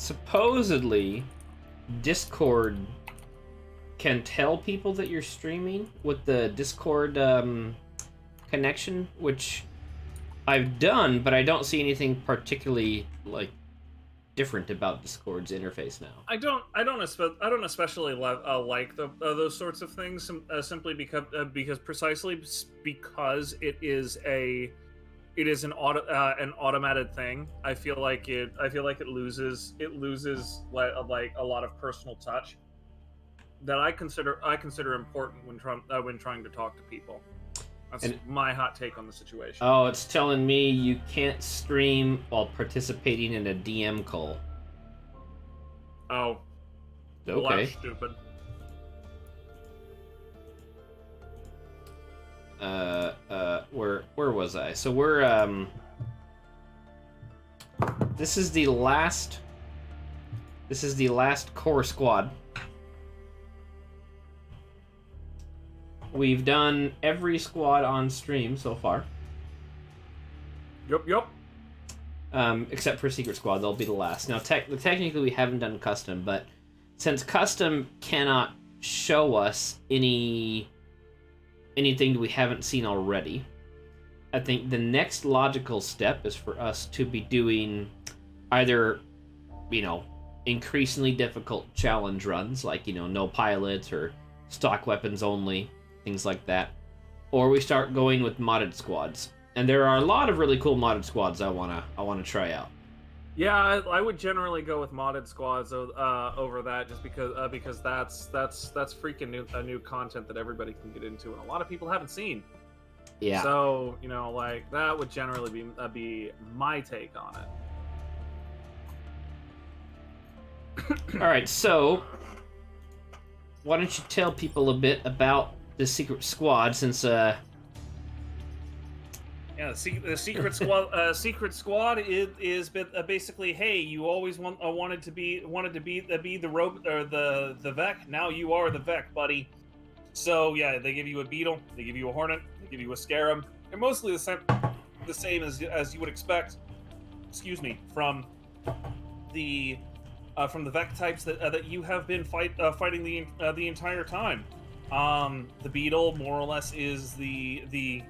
supposedly Discord can tell people that you're streaming with the Discord connection, which I've done, but I don't see anything particularly like different about Discord's interface now. I don't especially like those sorts of things simply because precisely because it is an automated thing. I feel like it loses like a lot of personal touch that I consider important when trying to talk to people. That's my hot take on the situation. Oh, it's telling me you can't stream while participating in a DM call. Oh. Okay. Well, that's stupid. Where was I? So we're this is the last core squad. We've done every squad on stream so far. Yup. Except for Secret Squad, they'll be the last. Now, technically, we haven't done Custom, but since Custom cannot show us anything that we haven't seen already, I think the next logical step is for us to be doing either, increasingly difficult challenge runs, like, no pilots or stock weapons only, things like that, or we start going with modded squads. And there are a lot of really cool modded squads I wanna try out. Yeah, I would generally go with modded squads over that, just because that's freaking new content that everybody can get into, and a lot of people haven't seen. Yeah. So like that would generally be my take on it. All right, so why don't you tell people a bit about the Secret Squad, since Yeah, the Secret Squad. Secret Squad is basically, hey, you always wanted to be the rope or the Vec. Now you are the Vec, buddy. So yeah, they give you a Beetle, they give you a Hornet, they give you a Scarab. They're mostly the same as you would expect. Excuse me, from the Vec types that you have been fighting the entire time. The Beetle more or less is the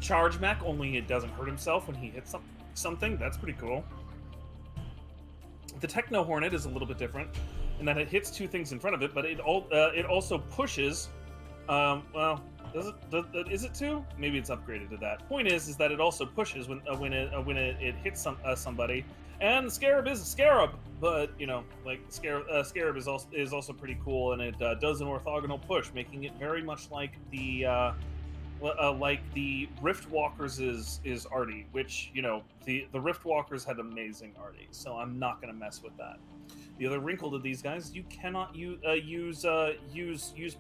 charge mech, only it doesn't hurt himself when he hits something. That's pretty cool. The Techno Hornet is a little bit different in that it hits two things in front of it, but it also pushes. Well, is it two? Maybe it's upgraded to that. Point is that it also pushes when it hits somebody. And the Scarab is a Scarab, but like Scarab is also pretty cool, and it does an orthogonal push, making it very much like the Rift Walkers is Artie, which the Rift Walkers had amazing Artie, so I'm not gonna mess with that. The other wrinkle to these guys, you cannot use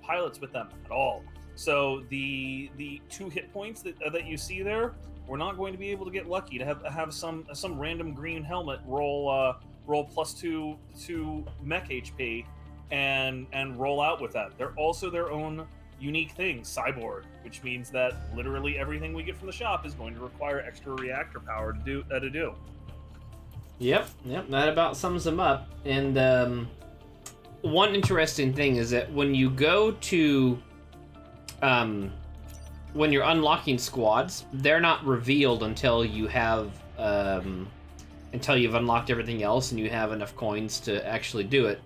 pilots with them at all. So the 2 hit points that you see there, we're not going to be able to get lucky to have some random green helmet roll +2 mech HP and roll out with that. They're also their own unique thing, Cyborg, which means that literally everything we get from the shop is going to require extra reactor power to do. Yep, that about sums them up. And one interesting thing is that when you go to when you're unlocking squads, they're not revealed until you have until you've unlocked everything else and you have enough coins to actually do it.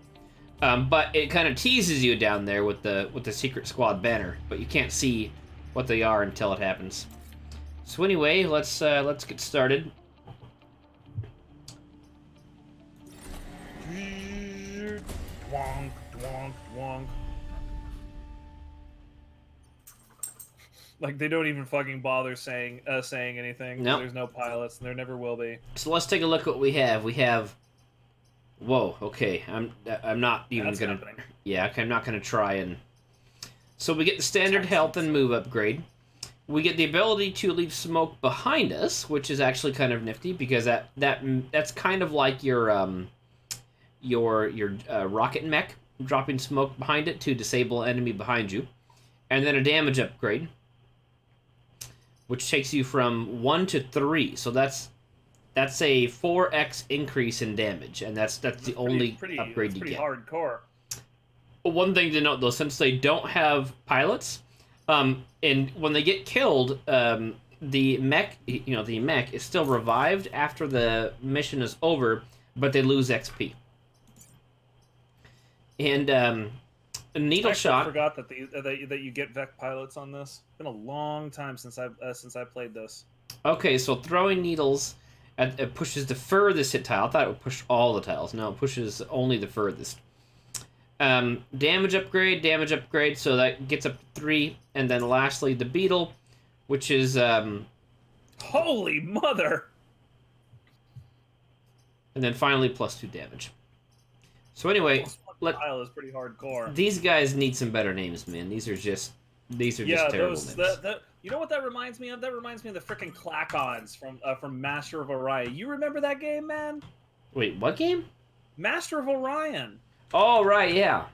But it kind of teases you down there with the Secret Squad banner, but you can't see what they are until it happens. So anyway, let's get started. Dwonk, dwonk, dwonk. Like, they don't even fucking bother saying anything. Nope. There's no pilots, and there never will be. So let's take a look at what we have. We have... Whoa, okay. I'm not even That's gonna... happening. Yeah, okay, I'm not gonna try and... So we get the standard health and move upgrade. We get the ability to leave smoke behind us, which is actually kind of nifty, because that's kind of like your rocket mech, dropping smoke behind it to disable an enemy behind you. And then a damage upgrade, which takes you from 1 to 3. So that's That's a 4x increase in damage, and that's the only upgrade you pretty get. hardcore. One thing to note, though, since they don't have pilots, and when they get killed, the mech, the mech is still revived after the mission is over, but they lose XP. And a needle shot. I forgot that that you get Vec pilots on this. It's been a long time since I played this. Okay, so throwing needles it pushes the furthest hit tile. I thought it would push all the tiles. No, it pushes only the furthest. Damage upgrade, so that gets up to 3. And then lastly, the beetle, which is... Holy mother! And then finally, +2 damage. So anyway, Tile is pretty hardcore. These guys need some better names, man. These are just terrible names. You know what that reminds me of? That reminds me of the frickin' Clack-Ons from Master of Orion. You remember that game, man? Wait, what game? Master of Orion. Oh, right, yeah.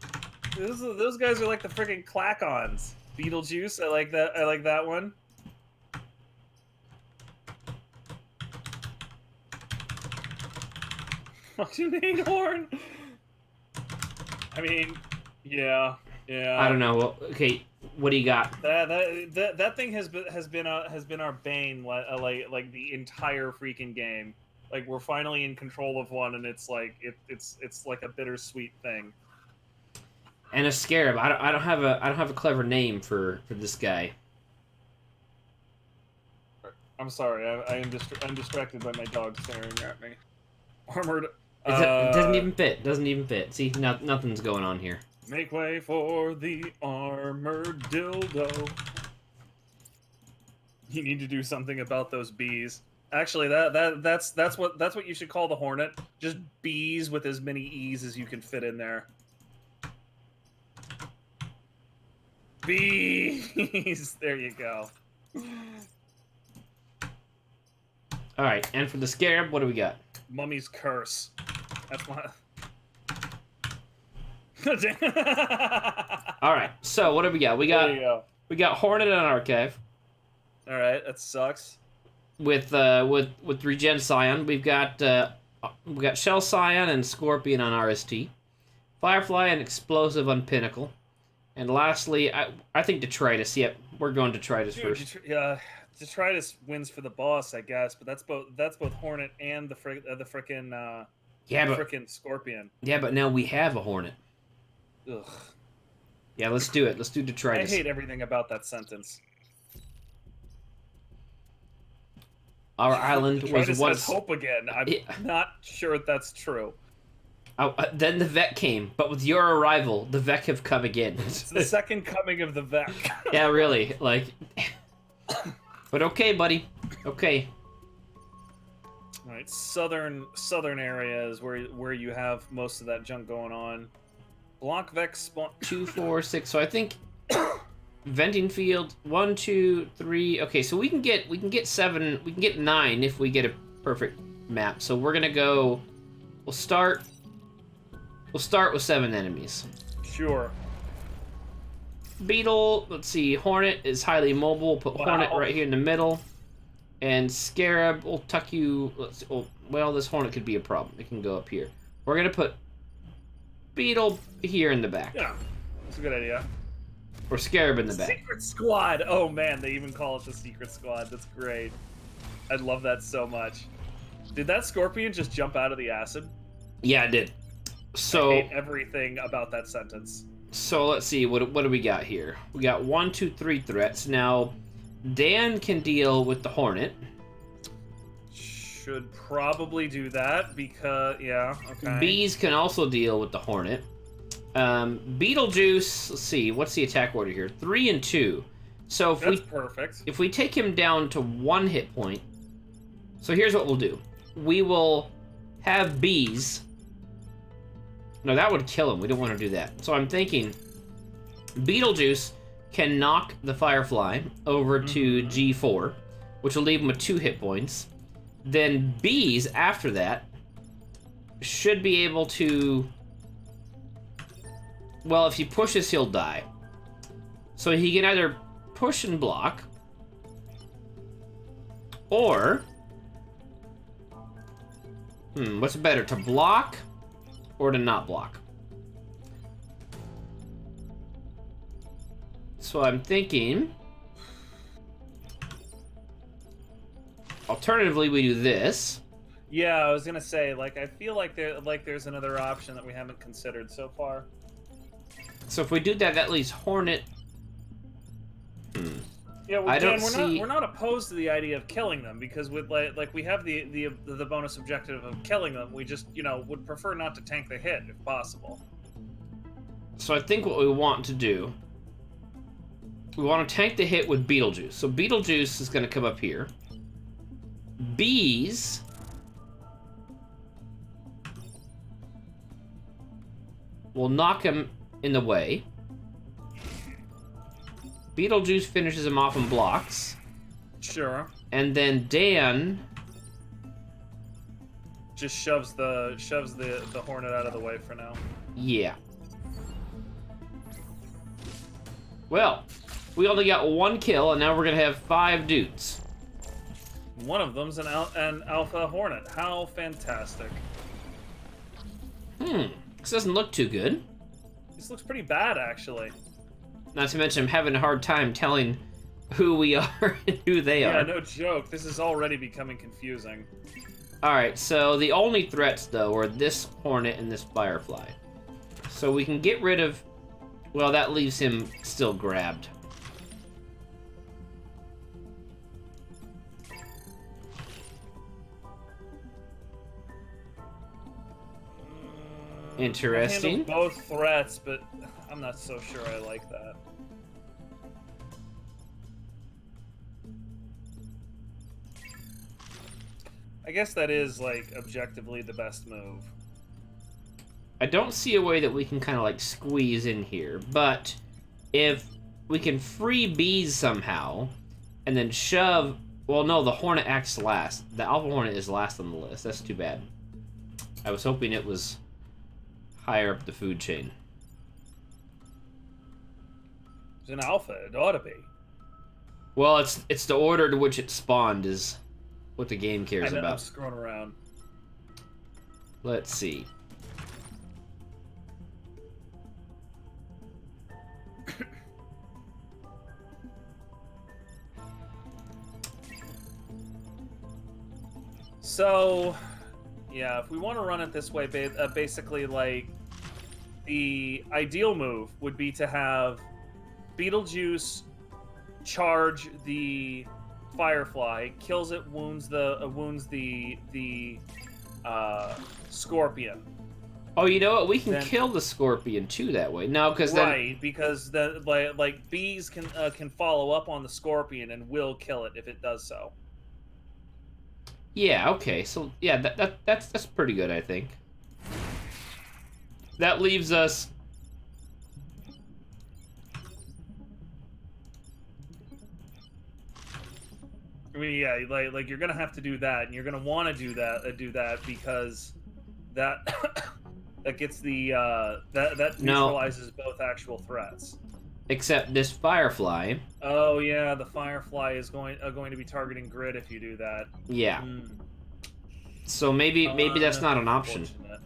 Those guys are like the frickin' Clack-Ons. Beetlejuice, I like that one. Fucking horn. I mean, yeah. I don't know. Well, okay, what do you got? That thing has been our bane like the entire freaking game. Like we're finally in control of one, and it's like it's like a bittersweet thing. And a scarab. I don't have a clever name for this guy. I'm sorry. I'm distracted by my dog staring at me. Armored. It doesn't even fit. Doesn't even fit. See, nothing's going on here. Make way for the armored dildo. You need to do something about those bees. Actually, that's what you should call the Hornet. Just bees with as many E's as you can fit in there. Bees. There you go. All right, and for the scarab, what do we got? Mummy's curse. That's what. All right, so what do we got? We got Hornet on archive. All right, that sucks. With regen saiyan, we got shell saiyan and scorpion on RST, firefly and explosive on pinnacle, and lastly, I think detritus. Yep, we're going detritus first. Detritus wins for the boss, I guess, but that's both Hornet and the frickin' scorpion. Yeah, but now we have a Hornet. Ugh. Yeah, let's do it. Let's do detritus. I hate everything about that sentence. Our island was once hope again. I'm not sure that's true. Then the Vec came, but with your arrival, the Vec have come again. It's the second coming of the Vec. Yeah, really. Like, but okay, buddy. Okay. All right, southern areas where you have most of that junk going on. Block Vec spawn 2, 4, 6. So I think venting field 1, 2, 3. Okay, so we can get 7. We can get 9 if we get a perfect map. So we're gonna go. We'll start with 7 enemies. Sure. Beetle. Let's see. Hornet is highly mobile. Put Hornet right here in the middle. And Scarab will tuck you. Let's see, well, this Hornet could be a problem. It can go up here. We're gonna put Beetle here in the back. Yeah, that's a good idea. Or Scarab in the back. Secret Squad. Oh man, they even call it the Secret Squad. That's great. I love that so much. Did that scorpion just jump out of the acid? Yeah, it did. So I hate everything about that sentence. So let's see. What do we got here? We got 1, 2, 3 threats. Now, Dan can deal with the Hornet. Should probably do that because yeah. Okay. Bees can also deal with the Hornet. Beetlejuice. Let's see. What's the attack order here? 3 and 2. So if perfect. If we take him down to 1 hit point. So here's what we'll do. We will have bees. No, that would kill him. We don't want to do that. So I'm thinking Beetlejuice can knock the Firefly over to G4, which will leave him with 2 hit points. Then bees, after that, should be able to... Well, if he pushes, he'll die. So he can either push and block, or What's better, to block or to not block? So I'm thinking... Alternatively, we do this. Yeah, I was gonna say, like, I feel like there's another option that we haven't considered so far. So if we do that, that leaves Hornet. Yeah, well, I don't Dan, see. we're not opposed to the idea of killing them because with like we have the bonus objective of killing them. We just would prefer not to tank the hit if possible. So I think what we want to do, we want to tank the hit with Beetlejuice. So Beetlejuice is going to come up here. Bees will knock him in the way. Beetlejuice finishes him off and blocks. Sure. And then Dan just shoves the Hornet out of the way for now. Yeah. Well, we only got 1 kill, and now we're gonna have 5 dudes. One of them's an Alpha Hornet. How fantastic. This doesn't look too good. This looks pretty bad, actually. Not to mention, I'm having a hard time telling who we are and who they are. Yeah, no joke. This is already becoming confusing. Alright, so the only threats, though, are this Hornet and this Firefly. So we can get rid of... Well, that leaves him still grabbed. Interesting. I handle both threats, but I'm not so sure I like that. I guess that is, like, objectively the best move. I don't see a way that we can kind of, like, squeeze in here, but if we can free bees somehow, and then shove... Well, no, the Hornet acts last. The Alpha Hornet is last on the list. That's too bad. I was hoping it was higher up the food chain. It's an Alpha. It ought to be. Well, it's the order to which it spawned is what the game cares about. I'm scrolling around. Let's see. So, yeah, if we want to run it this way, basically, like, the ideal move would be to have Beetlejuice charge the Firefly, kills it, wounds the Scorpion. Oh, you know what? We can Then- kill the Scorpion too that way. No, because Right, because the like bees can follow up on the Scorpion and will kill it if it does so. Yeah, okay. So yeah, that's pretty good, I think. That leaves us. I mean, yeah, like you're gonna have to do that, and you're gonna want to do that because that that gets the that neutralizes both actual threats. Except this Firefly. Oh yeah, the Firefly is going to be targeting grid if you do that. Yeah. So maybe that's not an option. Unfortunate.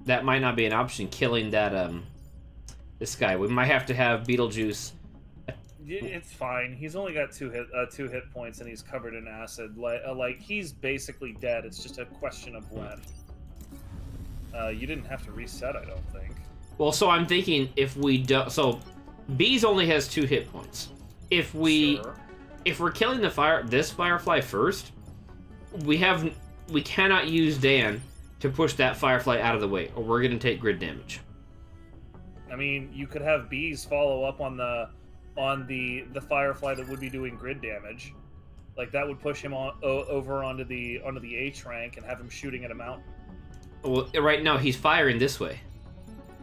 That might not be an option. Killing that this guy. We might have to have Beetlejuice. It's fine. He's only got two hit points, and he's covered in acid. Like he's basically dead. It's just a question of when. You didn't have to reset, I don't think. Well, so I'm thinking if we do, so Bees only has 2 hit points. If we're killing this Firefly first, we cannot use Dan to push that Firefly out of the way, or we're gonna take grid damage. I mean, you could have Bees follow up on the Firefly that would be doing grid damage. Like that would push him over onto the H rank and have him shooting at a mountain. Well, right now he's firing this way.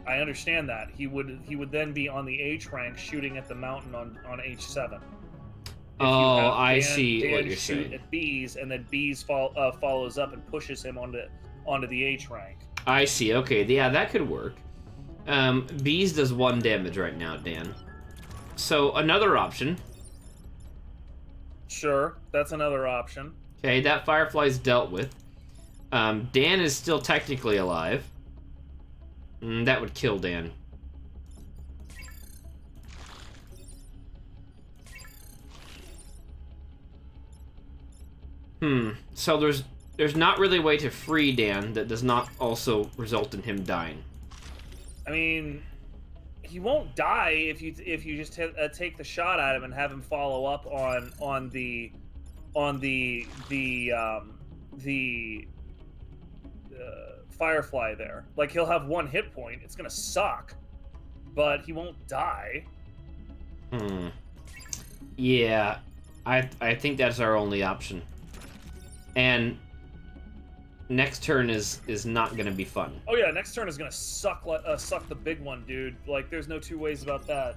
I understand that. He would then be on the H rank shooting at the mountain on H7. Oh, I see what you're shoot saying. At Bees, and then Bees follows up and pushes him onto the H rank. I see. Okay, yeah, that could work. Bees does 1 damage right now, Dan. So another option. Sure, that's another option. Okay, that Firefly's dealt with. Dan is still technically alive. That would kill Dan. So there's not really a way to free Dan that does not also result in him dying. I mean, he won't die if you just take the shot at him and have him follow up on the Firefly there. Like, he'll have 1 hit point. It's gonna suck, but he won't die. Yeah, I think that's our only option. And next turn is not gonna be fun. Oh yeah, next turn is gonna suck the big one, dude. Like, there's no two ways about that.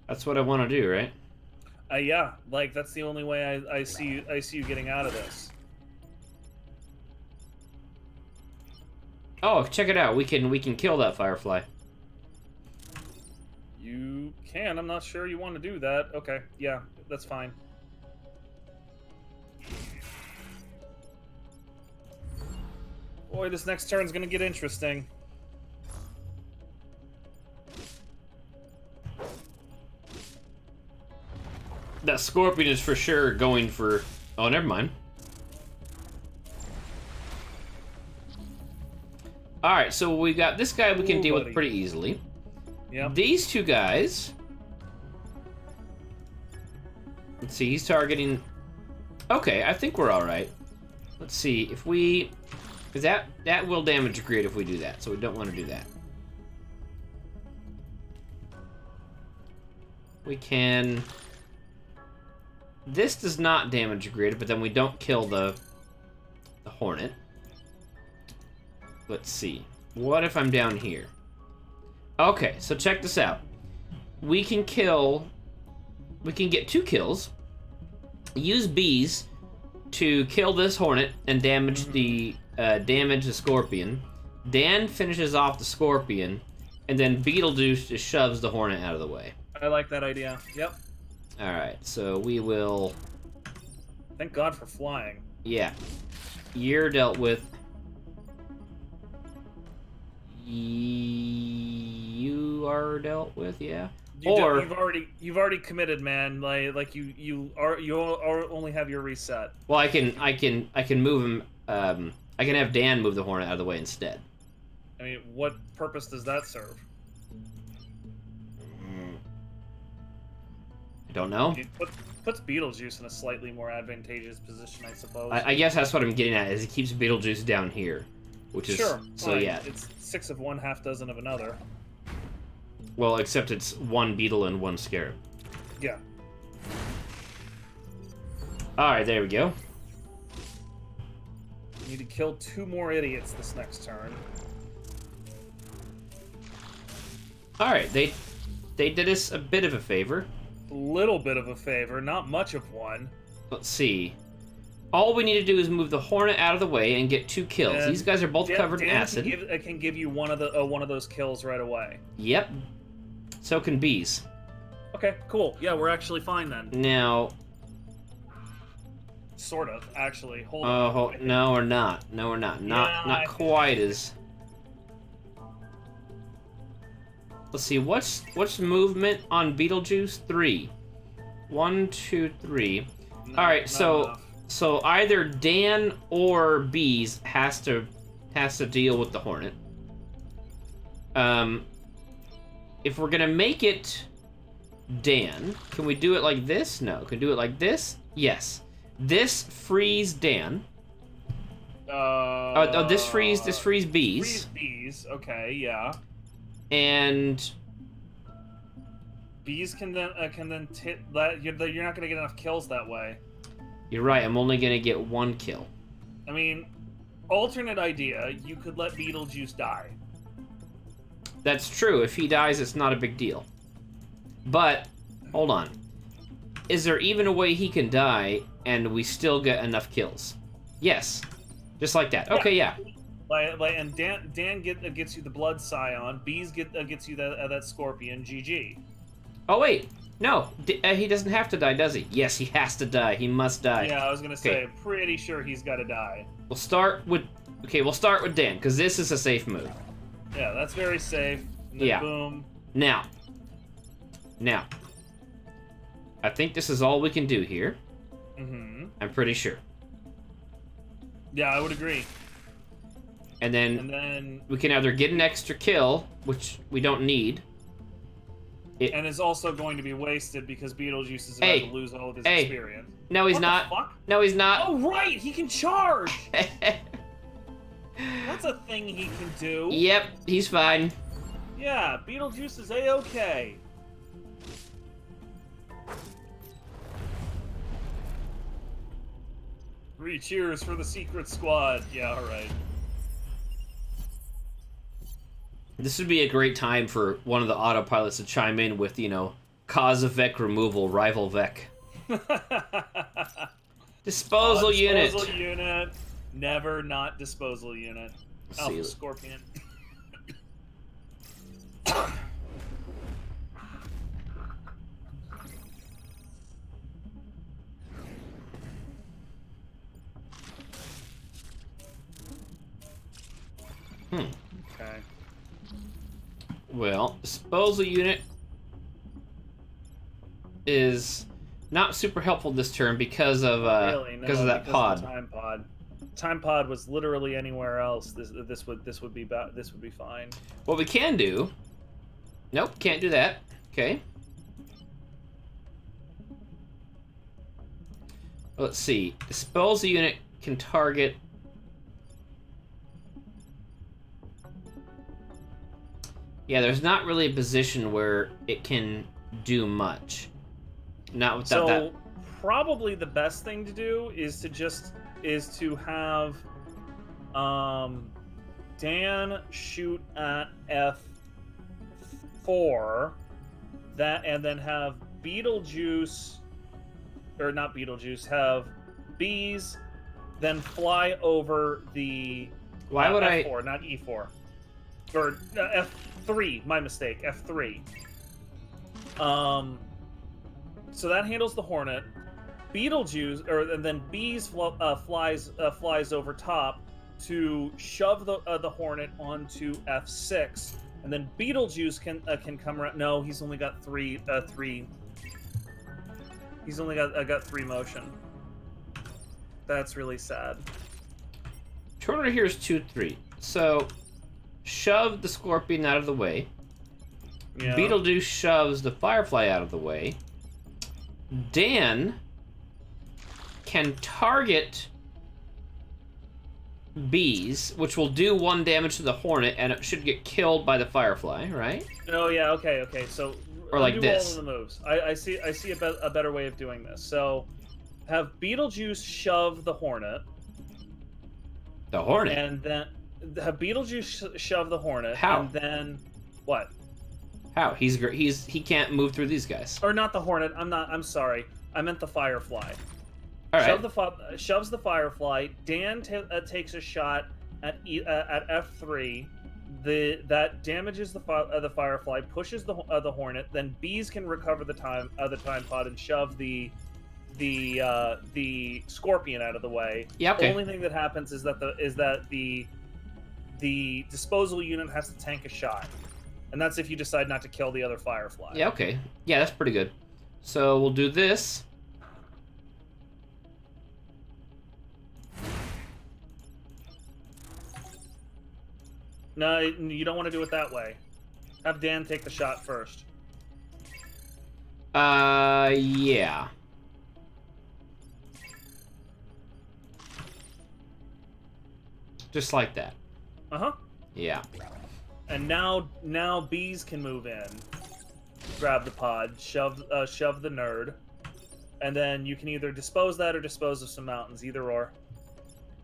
That's what I want to do, right? Yeah, like, that's the only way I see you getting out of this. Oh, check it out. We can kill that Firefly. You can. I'm not sure you want to do that. Okay, yeah, that's fine. Boy, this next turn's gonna get interesting. That Scorpion is for sure going for... Oh, never mind. Alright, so we got this guy we can deal with pretty easily. Yeah. These two guys... Let's see, he's targeting... Okay, I think we're alright. Let's see, if we... Because that will damage the grid if we do that, so we don't want to do that. We can... This does not damage the grid, but then we don't kill the Hornet. Let's see. What if I'm down here? Okay, so check this out. We can kill... We can get 2 kills. Use bees to kill this Hornet and damage the Scorpion. Dan finishes off the Scorpion, and then Beetlejuice just shoves the Hornet out of the way. I like that idea. Yep. Alright, so we will... Thank God for flying. Yeah. You're dealt with. You are dealt with, yeah. You've already committed, man. Like you only have your reset. Well, I can move him. I can have Dan move the Hornet out of the way instead. I mean, what purpose does that serve? I don't know. It puts Beetlejuice in a slightly more advantageous position, I suppose. I guess that's what I'm getting at. Is it keeps Beetlejuice down here, which is sure. So fine. yeah. It's 6 of one, half dozen of another. Well, except it's 1 beetle and 1 scarab. Yeah. Alright, there we go. You need to kill 2 more idiots this next turn. Alright, they did us a bit of a favor. Little bit of a favor, not much of one. Let's see. All we need to do is move the Hornet out of the way and get 2 kills. And these guys are both covered in acid. Can give you one of those kills right away. Yep. So can bees. Okay, cool. Yeah, we're actually fine then. Now... Sort of, actually. Hold on. No, we're not. No, we're not. Not quite as... Let's see, what's movement on Beetlejuice? 3. 1, 2, 3. No, Alright, so enough. so either Dan or Bees has to deal with the Hornet. If we're gonna make it Dan, can we do it like this? No. Can we do it like this? Yes. This frees Dan. This frees Bees. Freeze Bees, okay, yeah. And Bees can then tip that you're not gonna get enough kills that way. You're right. I'm only gonna get 1 kill. I mean, alternate idea: you could let Beetlejuice die. That's true. If he dies, it's not a big deal. But hold on. is there even a way he can die and we still get enough kills? Yes. Just like that. Okay, yeah. And Dan gets you the blood scion. Bees gets you that scorpion. GG. Oh, wait. No, he doesn't have to die, does he? Yes, he has to die. He must die. Yeah, I was gonna say, I'm pretty sure he's got to die. We'll start with Dan, because this is a safe move. Yeah, that's very safe. And then boom. Now, I think this is all we can do here. Mm-hmm. I'm pretty sure. Yeah, I would agree. And then we can either get an extra kill, which we don't need. And is also going to be wasted because Beetlejuice is about to lose all of his experience. No, he's not. What the fuck? No, he's not. Oh, right! He can charge! That's a thing he can do. Yep, he's fine. Yeah, Beetlejuice is A-okay. Three cheers for the secret squad. Yeah, alright. This would be a great time for one of the autopilots to chime in with, cause of Vec removal, rival Vec. Disposal unit. Disposal unit. Never not disposal unit. Alpha Scorpion. Okay. Well, disposal unit is not super helpful this turn because of that pod. Of the time pod. Time pod was literally anywhere else. This would be fine. What we can do. Nope, can't do that. Okay. Let's see. Disposal unit can target. Yeah, there's not really a position where it can do much. Not without that. So probably the best thing to do is to have Dan shoot at F4, and then have Beetlejuice, or not Beetlejuice, have bees, then fly over the Why would F4, not E4. Or F3, my mistake, F3. So that handles the Hornet. Beetlejuice, and then Bees flies over top to shove the Hornet onto F6, and then Beetlejuice can come around. No, he's only got three. He's only got 3 motion. That's really sad. Turner here is 2/3. So shove the Scorpion out of the way. Yeah. Beetlejuice shoves the Firefly out of the way. Dan can target bees, which will do 1 damage to the Hornet, and it should get killed by the Firefly, right? Oh yeah, okay. So or like this. All of the moves. I see a better way of doing this. So have Beetlejuice shove the Hornet. The Hornet. And then have Beetlejuice shove the Hornet. How? And then what? How? He can't move through these guys. Or not the Hornet. I'm sorry. I meant the Firefly. All right. Shoves the Firefly. Dan takes a shot at F3. That damages the Firefly, pushes the Hornet. Then Bees can recover the time pod and shove the Scorpion out of the way. Yeah. Okay. The only thing that happens is that the disposal unit has to tank a shot, and that's if you decide not to kill the other Firefly. Yeah. Okay. Yeah, that's pretty good. So we'll do this. No, you don't want to do it that way. Have Dan take the shot first. Yeah. Just like that. Uh-huh. Yeah. And now Bees can move in. Grab the pod, shove the nerd, and then you can either dispose that or dispose of some mountains, either or.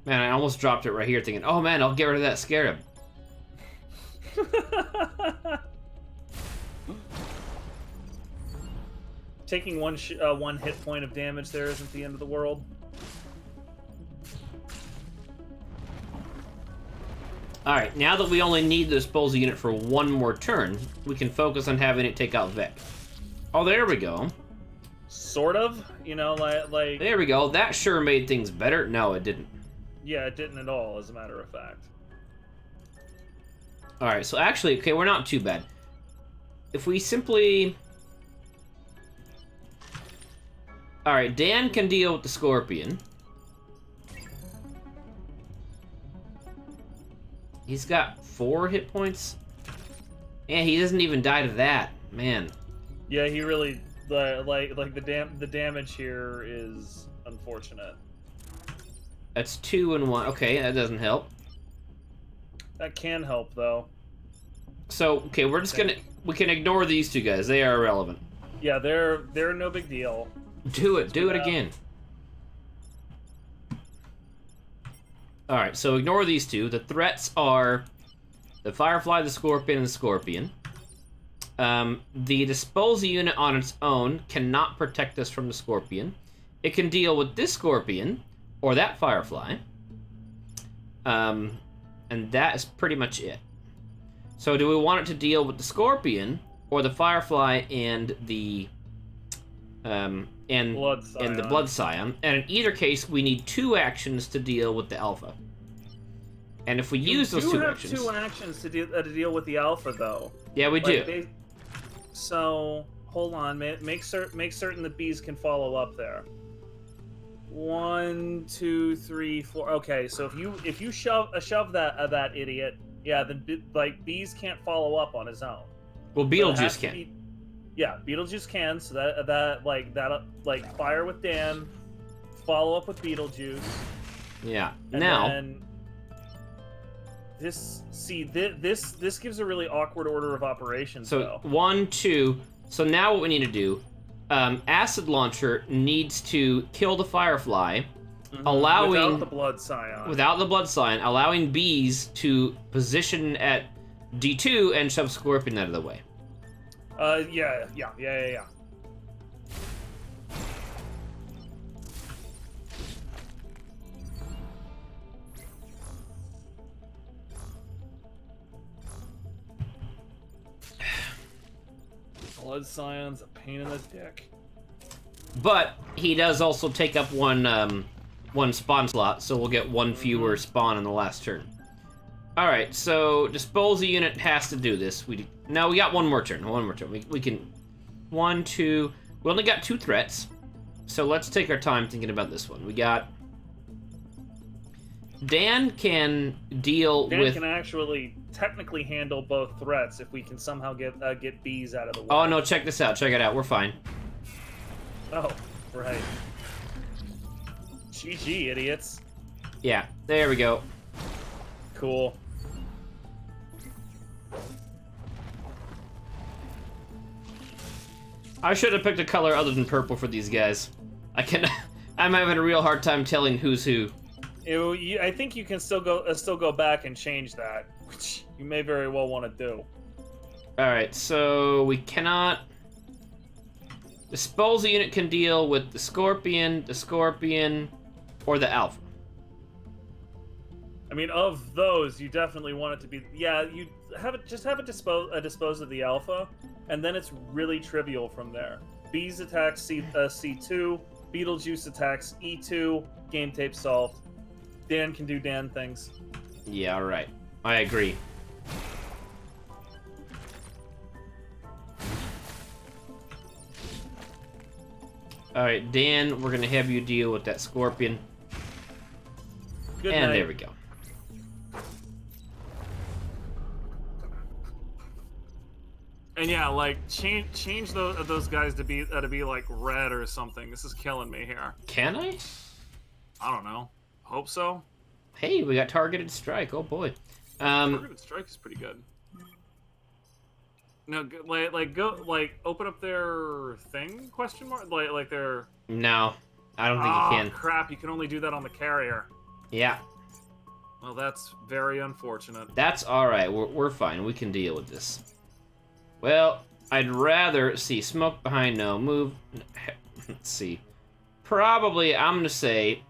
Man, I almost dropped it right here thinking, oh man, I'll get rid of that Scarab. taking one hit point of damage there isn't the end of the world. All right, now that we only need the disposal unit for one more turn, we can focus on having it take out Vic. Oh, there we go. Sort of, you know, like. There we go. That sure made things better. No, it didn't. Yeah, it didn't at all, as a matter of fact. All right, so actually, okay, we're not too bad. If we simply... All right, Dan can deal with the Scorpion. He's got 4 hit points. And he doesn't even die to that. Man. Yeah, he really the damage here is unfortunate. That's 2 and 1. Okay, that doesn't help. That can help though. So, okay, we can ignore these 2 guys. They are irrelevant. Yeah, they're no big deal. Do it again. Alright, so ignore these 2. The threats are the Firefly, the Scorpion, and the Scorpion. The disposal unit on its own cannot protect us from the Scorpion. It can deal with this Scorpion, or that Firefly. And that is pretty much it. So do we want it to deal with the Scorpion, or the Firefly and the... Blood Scion. And in either case, we need 2 actions to deal with the Alpha. And if we use those 2 actions... You do have 2 actions to deal with the Alpha, though. Yeah, we do. So, hold on. Make certain the bees can follow up there. 1, 2, 3, 4. Okay, so if you shove that idiot, yeah, then bees can't follow up on his own. Well, Beetlejuice can. Yeah, Beetlejuice can. So that fire with Dan, follow up with Beetlejuice. Yeah. And now. Then this gives a really awkward order of operations. So though. 1, 2. So now what we need to do, Acid Launcher needs to kill the Firefly, allowing without the Blood Scion. Without the Blood Scion, allowing bees to position at D2 and shove Scorpion out of the way. Yeah. Blood Scion's a pain in the dick. But he does also take up one spawn slot, so we'll get 1 fewer spawn in the last turn. Alright, so disposal unit has to do this. No, we got 1 more turn. We can 1, 2. We only got 2 threats. So let's take our time thinking about this one. We got Dan can actually technically handle both threats if we can somehow get bees out of the way. Oh no, check this out. Check it out. We're fine. Oh, right. GG, idiots. Yeah, there we go. Cool. I should have picked a color other than purple for these guys. I'm having a real hard time telling who's who. I think you can still go back and change that, which you may very well want to do. All right, so we cannot. Disposal unit can deal with the Scorpion, or the Alpha. I mean, of those, you definitely want it to be. Yeah, you have it. Just have it dispose of the Alpha, and then it's really trivial from there. Bees attacks C2, Beetlejuice attacks E2. Game tape solved. Dan can do Dan things. Yeah, all right. I agree. All right, Dan, we're gonna have you deal with that Scorpion. Good and night. There we go. And yeah, like change those guys to be like red or something. This is killing me here. Can I? I don't know. Hope so. Hey, we got targeted strike. Oh boy. Targeted strike is pretty good. No, open up their thing? Question mark? Like their. No, I don't think you can. Crap! You can only do that on the carrier. Yeah. Well, that's very unfortunate. That's all right. We're fine. We can deal with this. Well, I'd rather see smoke behind, no move. Let's see. Probably, I'm gonna say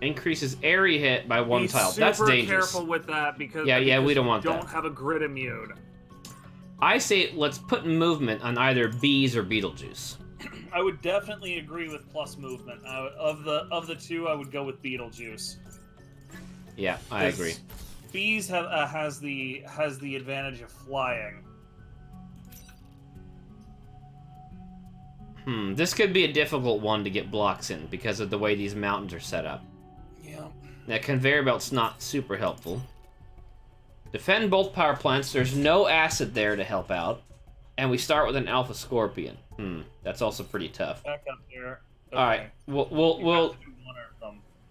increases area hit by 1 tile. That's dangerous. Be super careful with that because we don't want that. Don't have a grid immune. I say let's put movement on either bees or Beetlejuice. I would definitely agree with plus movement. Of the two, I would go with Beetlejuice. Yeah, I agree. Bees has the advantage of flying. This could be a difficult one to get blocks in because of the way these mountains are set up. Yeah. That conveyor belt's not super helpful. Defend both power plants. There's no acid there to help out. And we start with an alpha scorpion. That's also pretty tough. Back up there. Okay. All right, we'll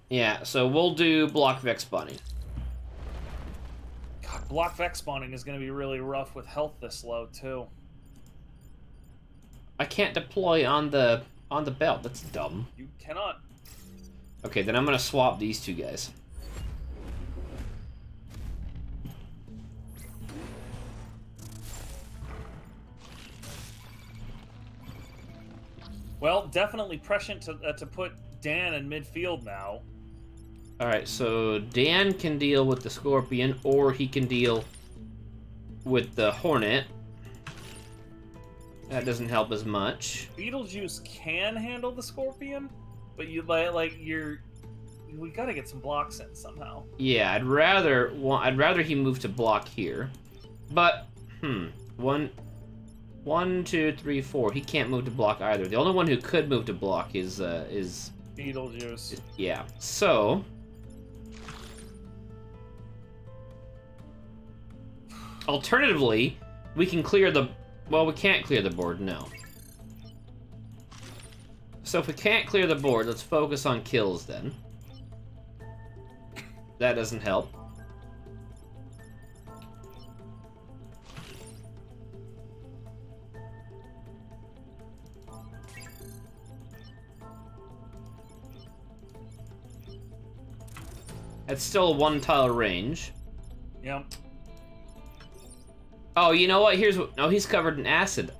yeah. So we'll do block Vex spawning. God, block Vex spawning is going to be really rough with health this low too. I can't deploy on the belt. That's dumb. You cannot. Okay, then I'm gonna swap these two guys. Well, definitely prescient to put Dan in midfield now. All right, so Dan can deal with the Scorpion, or he can deal with the Hornet. That doesn't help as much. Beetlejuice can handle the Scorpion, but we gotta get some blocks in somehow. Yeah, I'd rather he move to block here, but one, two, three, four. He can't move to block either. The only one who could move to block is Beetlejuice. Yeah. So alternatively, we can clear the. Well, we can't clear the board. No. So if we can't clear the board, let's focus on kills then. That doesn't help. That's still a 1 tile range. Yep. Oh, you know what? Here's what. No, he's covered in acid.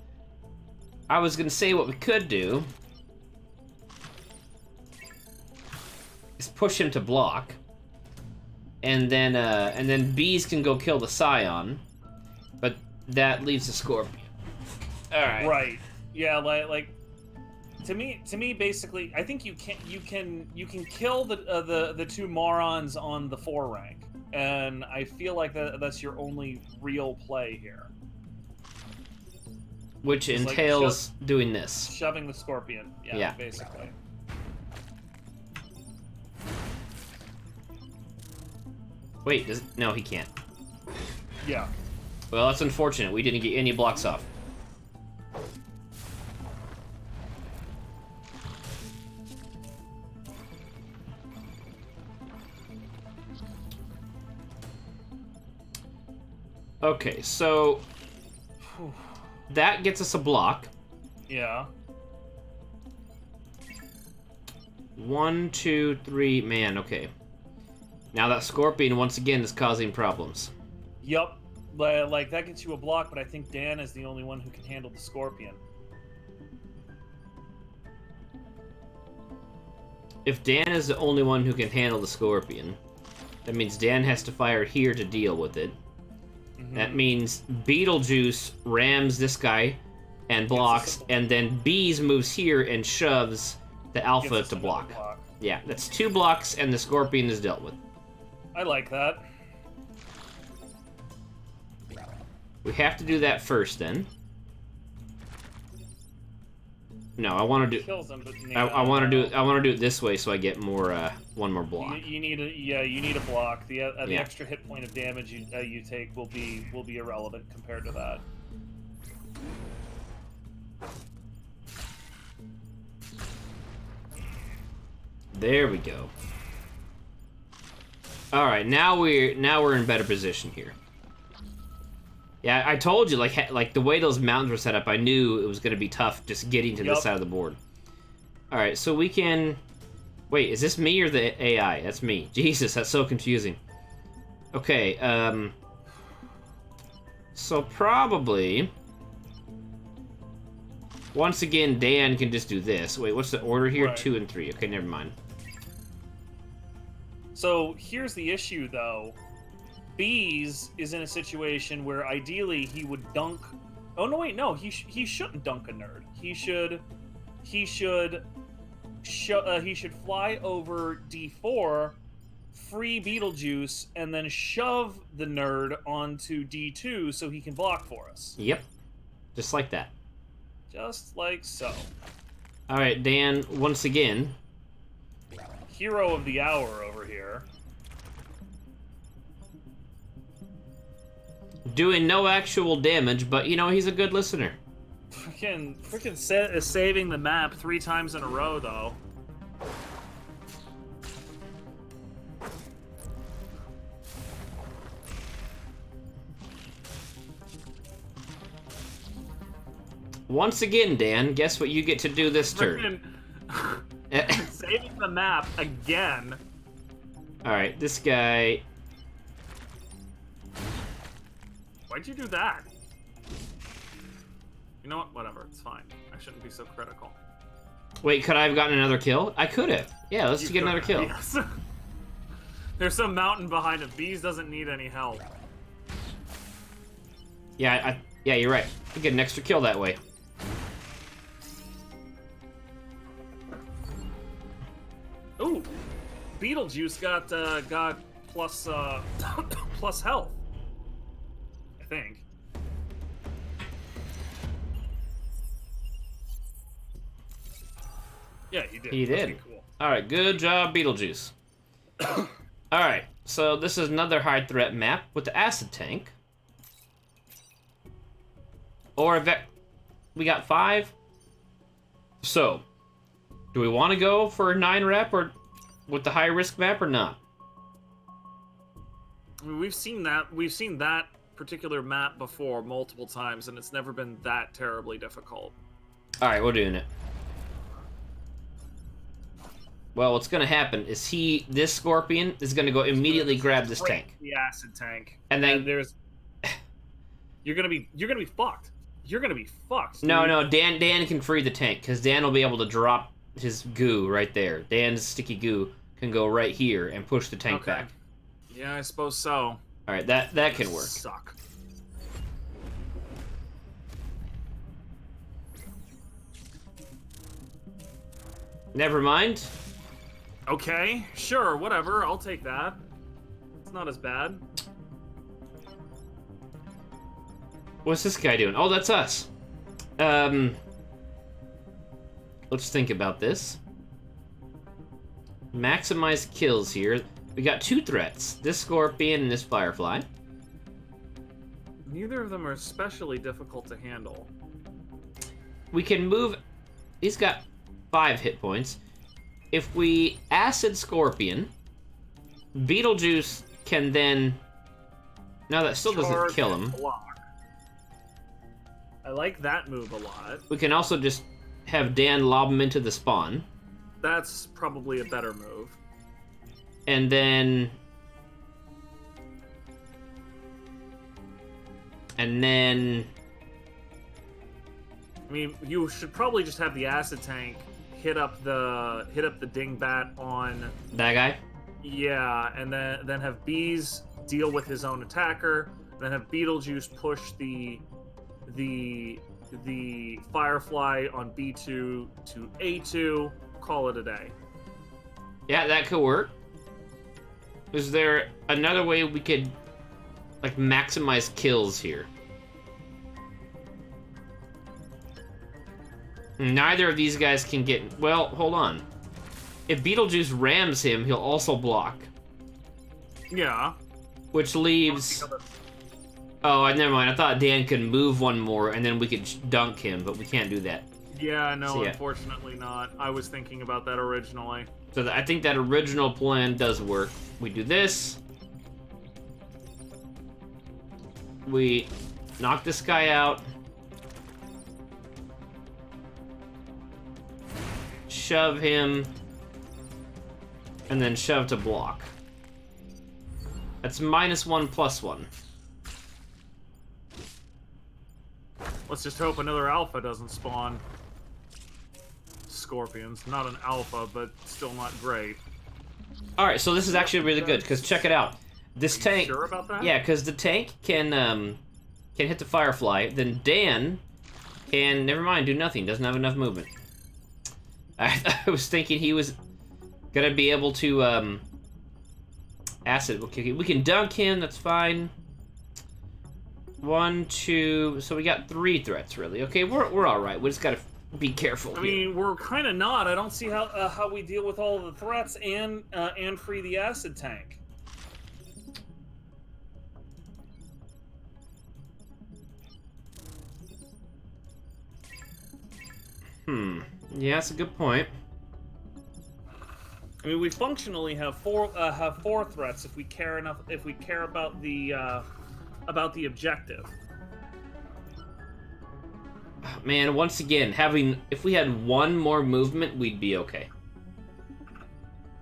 I was gonna say what we could do is push him to block, and then bees can go kill the saiyan, but that leaves the scorpion. All right. Right. Yeah. Like. To me, basically, I think you can kill the two morons on the 4 rank, and I feel like that's your only real play here. Which it's entails doing this. Shoving the scorpion. Yeah. Basically. Wait, no, he can't. Yeah. Well, that's unfortunate. We didn't get any blocks off. Okay, so that gets us a block. Yeah. 1, 2, 3, man, okay. Now that scorpion, once again, is causing problems. Yup. Like, that gets you a block, but I think Dan is the only one who can handle the scorpion. If Dan is the only one who can handle the scorpion, that means Dan has to fire here to deal with it. That means Beetlejuice rams this guy and blocks, and then Bees moves here and shoves the Alpha to block. Yeah, that's 2 blocks, and the Scorpion is dealt with. I like that. We have to do that first, then. No, I want to do. Kills them, but I want to do it. I want to do it this way, so I get more. 1 more block. You need a block. The extra hit point of damage you take will be irrelevant compared to that. There we go. All right, now we're in better position here. Yeah, I told you, like the way those mountains were set up, I knew it was going to be tough just getting to this side of the board. All right, so we can. Wait, is this me or the AI? That's me. Jesus, that's so confusing. Okay, So probably... Once again, Dan can just do this. Wait, what's the order here? Right. 2 and 3. Okay, never mind. So here's the issue, though. Bees is in a situation where ideally he would dunk. Oh no, wait, no, he shouldn't dunk a nerd. He should fly over D4, free Beetlejuice, and then shove the nerd onto D2 so he can block for us. Yep. Just like that. Just like so. Alright, Dan, once again. Hero of the hour over here. Doing no actual damage, but, you know, he's a good listener. Freaking saving the map 3 times in a row, though. Once again, Dan, guess what you get to do this turn? Saving the map again. Alright, this guy... Why'd you do that? You know what? Whatever, it's fine. I shouldn't be so critical. Wait, could I have gotten another kill? I could have. Yeah, let's get another kill. Yes. There's some mountain behind it. Bees doesn't need any help. Yeah, yeah, you're right. You get an extra kill that way. Ooh, Beetlejuice got plus plus health. I think. Yeah, he did. He did. Okay, cool. All right, good job, Beetlejuice. All right, so this is another high threat map with the acid tank. Or a vet. We got 5. So, do we want to go for a 9 rep or with the high risk map or not? I mean, we've seen that particular map before multiple times, and it's never been that terribly difficult. All right, we're doing it. Well, what's gonna happen is this scorpion is gonna go immediately grab this tank. The acid tank, and then you're gonna be fucked. You're gonna be fucked. No, Dan can free the tank because Dan will be able to drop his goo right there. Dan's sticky goo can go right here and push the tank back. Yeah, I suppose so. All right, that can work. Suck. Never mind. Okay, sure, whatever. I'll take that. It's not as bad. What's this guy doing? Oh, that's us. Let's think about this. Maximize kills here. We got 2 threats. This scorpion and this firefly. Neither of them are especially difficult to handle. We can move... He's got 5 hit points. If we acid scorpion, Beetlejuice can then... No, that still doesn't kill him. Block. I like that move a lot. We can also just have Dan lob him into the spawn. That's probably a better move. And then... I mean, you should probably just have the acid tank hit up the dingbat on that guy. Yeah, and then have Bees deal with his own attacker. Then have Beetlejuice push the Firefly on B2 to A2. Call it a day. Yeah, that could work. Is there another way we could like maximize kills here? Neither of these guys can get... Well, hold on. If Beetlejuice rams him, he'll also block. Yeah. Which leaves... Oh, never mind. I thought Dan could move one more, and then we could dunk him, but we can't do that. Yeah, no, So, yeah. Unfortunately not. I was thinking about that originally. So I think that original plan does work. We do this. We knock this guy out. Shove him. And then shove to block. That's -1/+1. Let's just hope another alpha doesn't spawn. Scorpions. Not an alpha, but still not great. Alright, so this is actually really good, because check it out. This Are you tank... sure about that? Yeah, because the tank can hit the Firefly, then Dan can, never mind, do nothing, doesn't have enough movement. I was thinking he was gonna be able to, acid, okay, we can dunk him, that's fine. 1, 2, so we got 3 threats, really. Okay, we're alright, we just gotta be careful I here. mean, we're kind of not. I don't see how we deal with all of the threats and free the acid tank. Yeah, that's a good point. I mean, we functionally have four threats if we care enough. If we care about the objective. Man, once again, if we had 1 more movement, we'd be okay.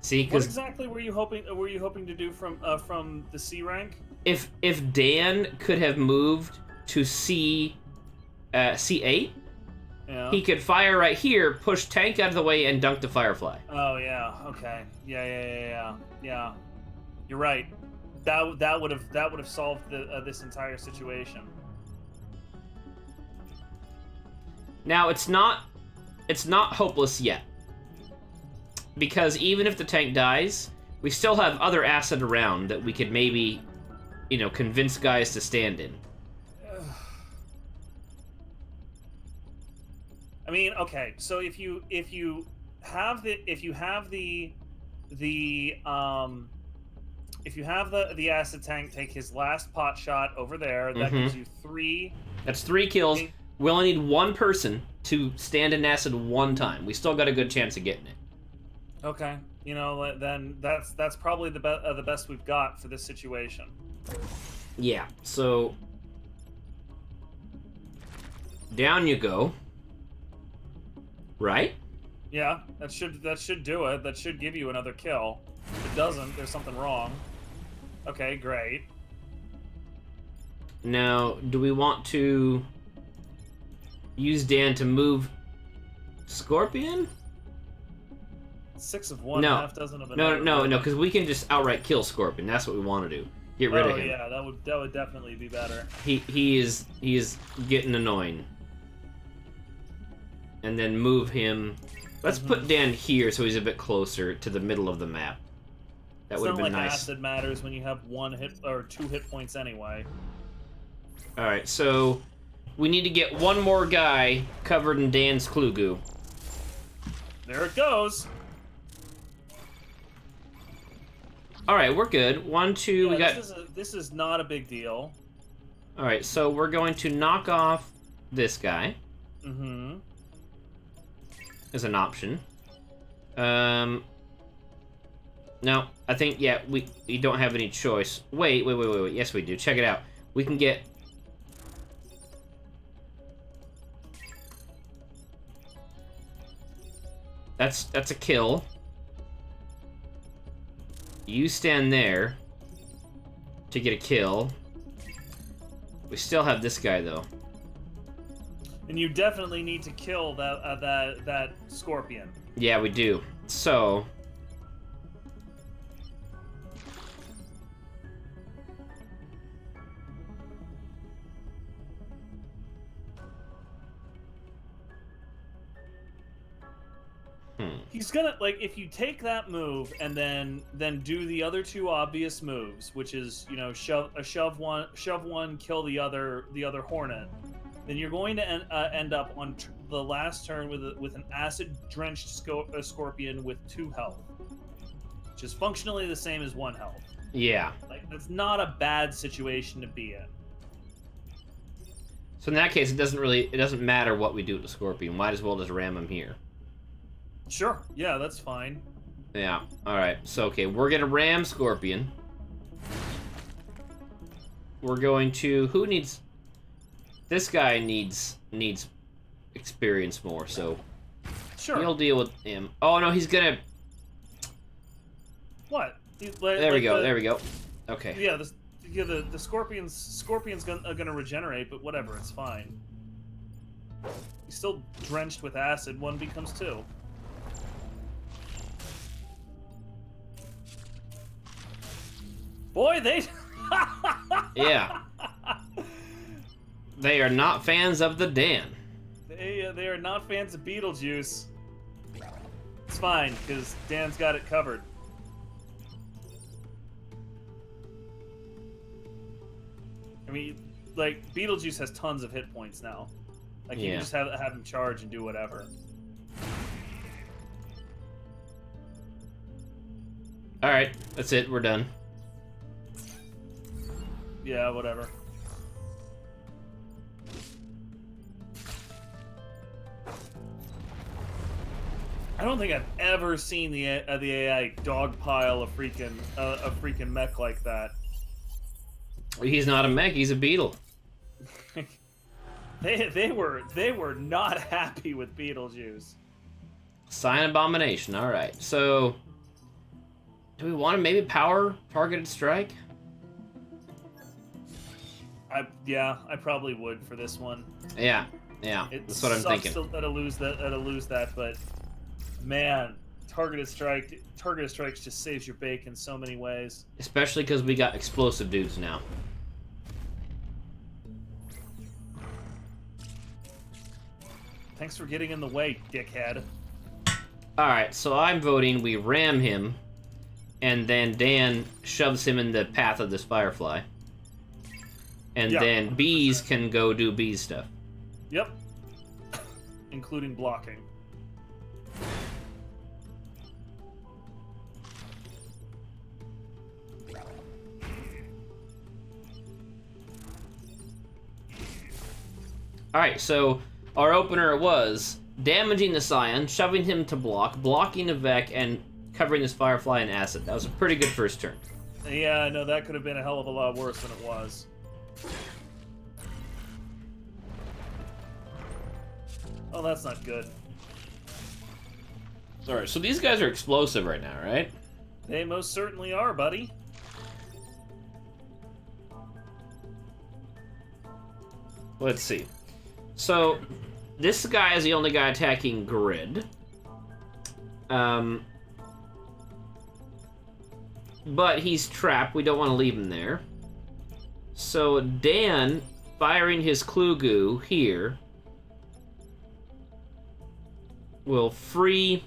See, What because exactly were you hoping to do from the C rank? if Dan could have moved to C8, Yeah. he could fire right here, push tank out of the way, and dunk the Firefly. Oh yeah. Okay. Yeah. You're right. That would have solved this entire situation. Now it's not hopeless yet, because even if the tank dies, we still have other acid around that we could maybe, convince guys to stand in. I mean, okay, so if you have the acid tank take his last pot shot over there, that gives you 3. That's 3 kills. We only need 1 person to stand in acid 1 time. We still got a good chance of getting it. Okay, then that's probably the best we've got for this situation. Yeah. So down you go. Right? Yeah, that should do it. That should give you another kill. If it doesn't, there's something wrong. Okay, great. Now, do we want to use Dan to move Scorpion? 6 of 1, No. half dozen of another. No, because we can just outright kill Scorpion. That's what we want to do. Get rid of him. Yeah, that would definitely be better. He is getting annoying. And then move him. Let's put Dan here so he's a bit closer to the middle of the map. That would have been It's not like nice. acid matters when you have 1 hit or 2 hit points anyway. All right, so we need to get 1 more guy covered in Dan's clue goo. There it goes. All right, we're good. 1, 2. Yeah, we got. this is not a big deal. All right, so we're going to knock off this guy. Mm-hmm. As an option. No, I think, yeah, we don't have any choice. Wait. Yes, we do. Check it out. We can get... That's a kill. You stand there to get a kill. We still have this guy, though. And you definitely need to kill that scorpion. Yeah, we do. So... He's gonna, like, if you take that move and then do the other 2 obvious moves, which is, shove one, kill the other Hornet, then you're going to end up on the last turn with an acid-drenched scorpion with 2 health, which is functionally the same as 1 health. Yeah. Like, that's not a bad situation to be in. So in that case, it doesn't matter what we do with the scorpion. Might as well just ram him here. Sure. Yeah, that's fine. Yeah. All right. So okay, we're gonna ram scorpion. We're going to who needs? This guy needs experience more. So Sure. he'll deal with him. Oh no, he's gonna. What? There we go. There we go. Okay. Yeah. The scorpion's gonna regenerate, but whatever, it's fine. He's still drenched with acid. One becomes two. Boy, they... Yeah. They are not fans of the Dan. They are not fans of Beetlejuice. It's fine, because Dan's got it covered. I mean, like, Beetlejuice has tons of hit points now. Like, you can just have him charge and do whatever. Alright, that's it, we're done. Yeah, whatever. I don't think I've ever seen the AI dogpile a freaking mech like that. He's not a mech, he's a beetle. They were not happy with Beetlejuice. Saiyan abomination, alright. So, do we want to maybe power targeted strike? Yeah, I probably would for this one. Yeah, that's what I'm thinking. That I'll lose that, but man, targeted strikes just saves your bacon so many ways. Especially because we got explosive dudes now. Thanks for getting in the way, dickhead. Alright, so I'm voting we ram him, and then Dan shoves him in the path of this firefly. And then 100%. bees can go do bee stuff. Yep. Including blocking. Alright, so our opener was damaging the Saiyan, shoving him to block, blocking the Vec, and covering this firefly in acid. That was a pretty good first turn. Yeah, no, that could have been a hell of a lot worse than it was. Oh, that's not good. Alright, so these guys are explosive right now, right? They most certainly are, buddy. Let's see. So, this guy is the only guy attacking grid. But he's trapped. We don't want to leave him there. So, Dan, firing his Klugu here, will free...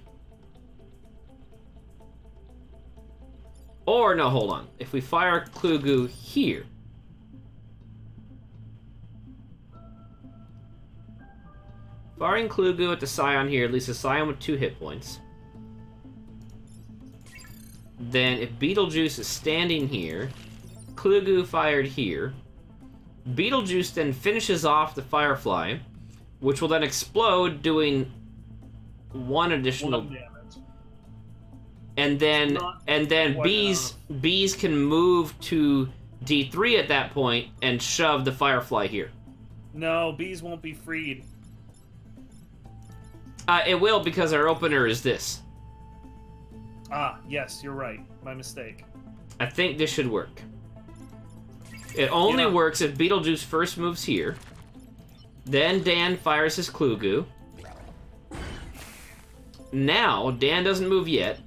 Or, no, hold on. If we fire Klugu here... Firing Klugu at the Saiyan here, at least a Saiyan with 2 hit points. Then, if Beetlejuice is standing here, Klugu fired here. Beetlejuice then finishes off the Firefly, which will then explode, doing 1 additional... 1 damage. And then bees can move to D3 at that point and shove the Firefly here. No, bees won't be freed. It will, because our opener is this. Ah, yes, you're right. My mistake. I think this should work. It only works if Beetlejuice first moves here. Then Dan fires his Klugu. Now, Dan doesn't move yet.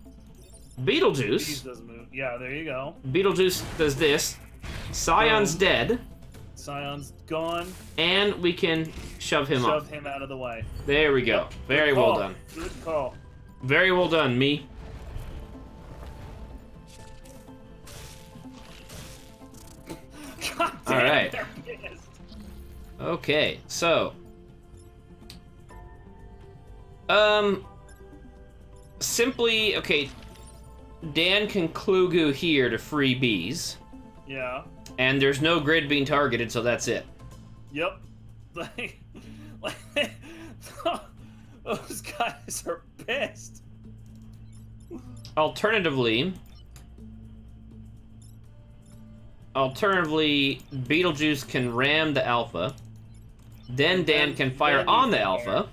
Beetlejuice... Bees doesn't move. Yeah, there you go. Beetlejuice does this. Scion's dead. Scion's gone. And we can shove him off. Shove him out of the way. There we go. Yep. Very well done. Good call. Very well done, me. God damn, all right. they're pissed. Okay, so... Simply, okay, Dan can Klugu here to free bees. Yeah. And there's no grid being targeted, so that's it. Yep. Those guys are pissed. Alternatively, Beetlejuice can ram the Alpha. Then Dan can fire on the Alpha.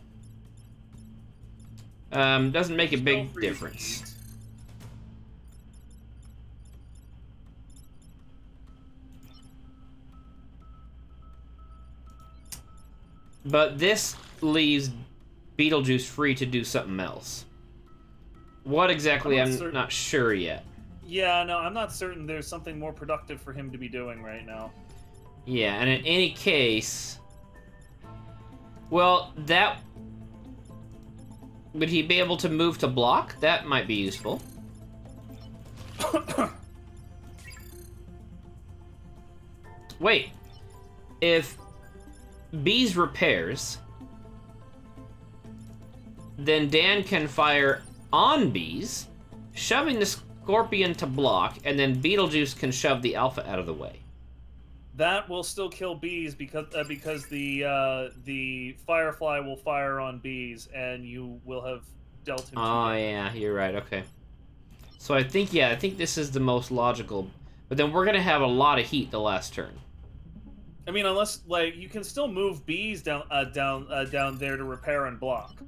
Doesn't make a big difference. But this leaves Beetlejuice free to do something else. What exactly, I'm not sure yet. Yeah, no, I'm not certain there's something more productive for him to be doing right now. Yeah, and in any case... Well, that... Would he be able to move to block? That might be useful. Wait. If Bees repairs, then Dan can fire on Bees, shoving the Scorpion to block, and then Beetlejuice can shove the Alpha out of the way. That will still kill Bees because the Firefly will fire on Bees, and you will have dealt him. Oh yeah, you're right. Okay. So I think this is the most logical, but then we're gonna have a lot of heat the last turn. I mean, unless like you can still move Bees down there to repair and block.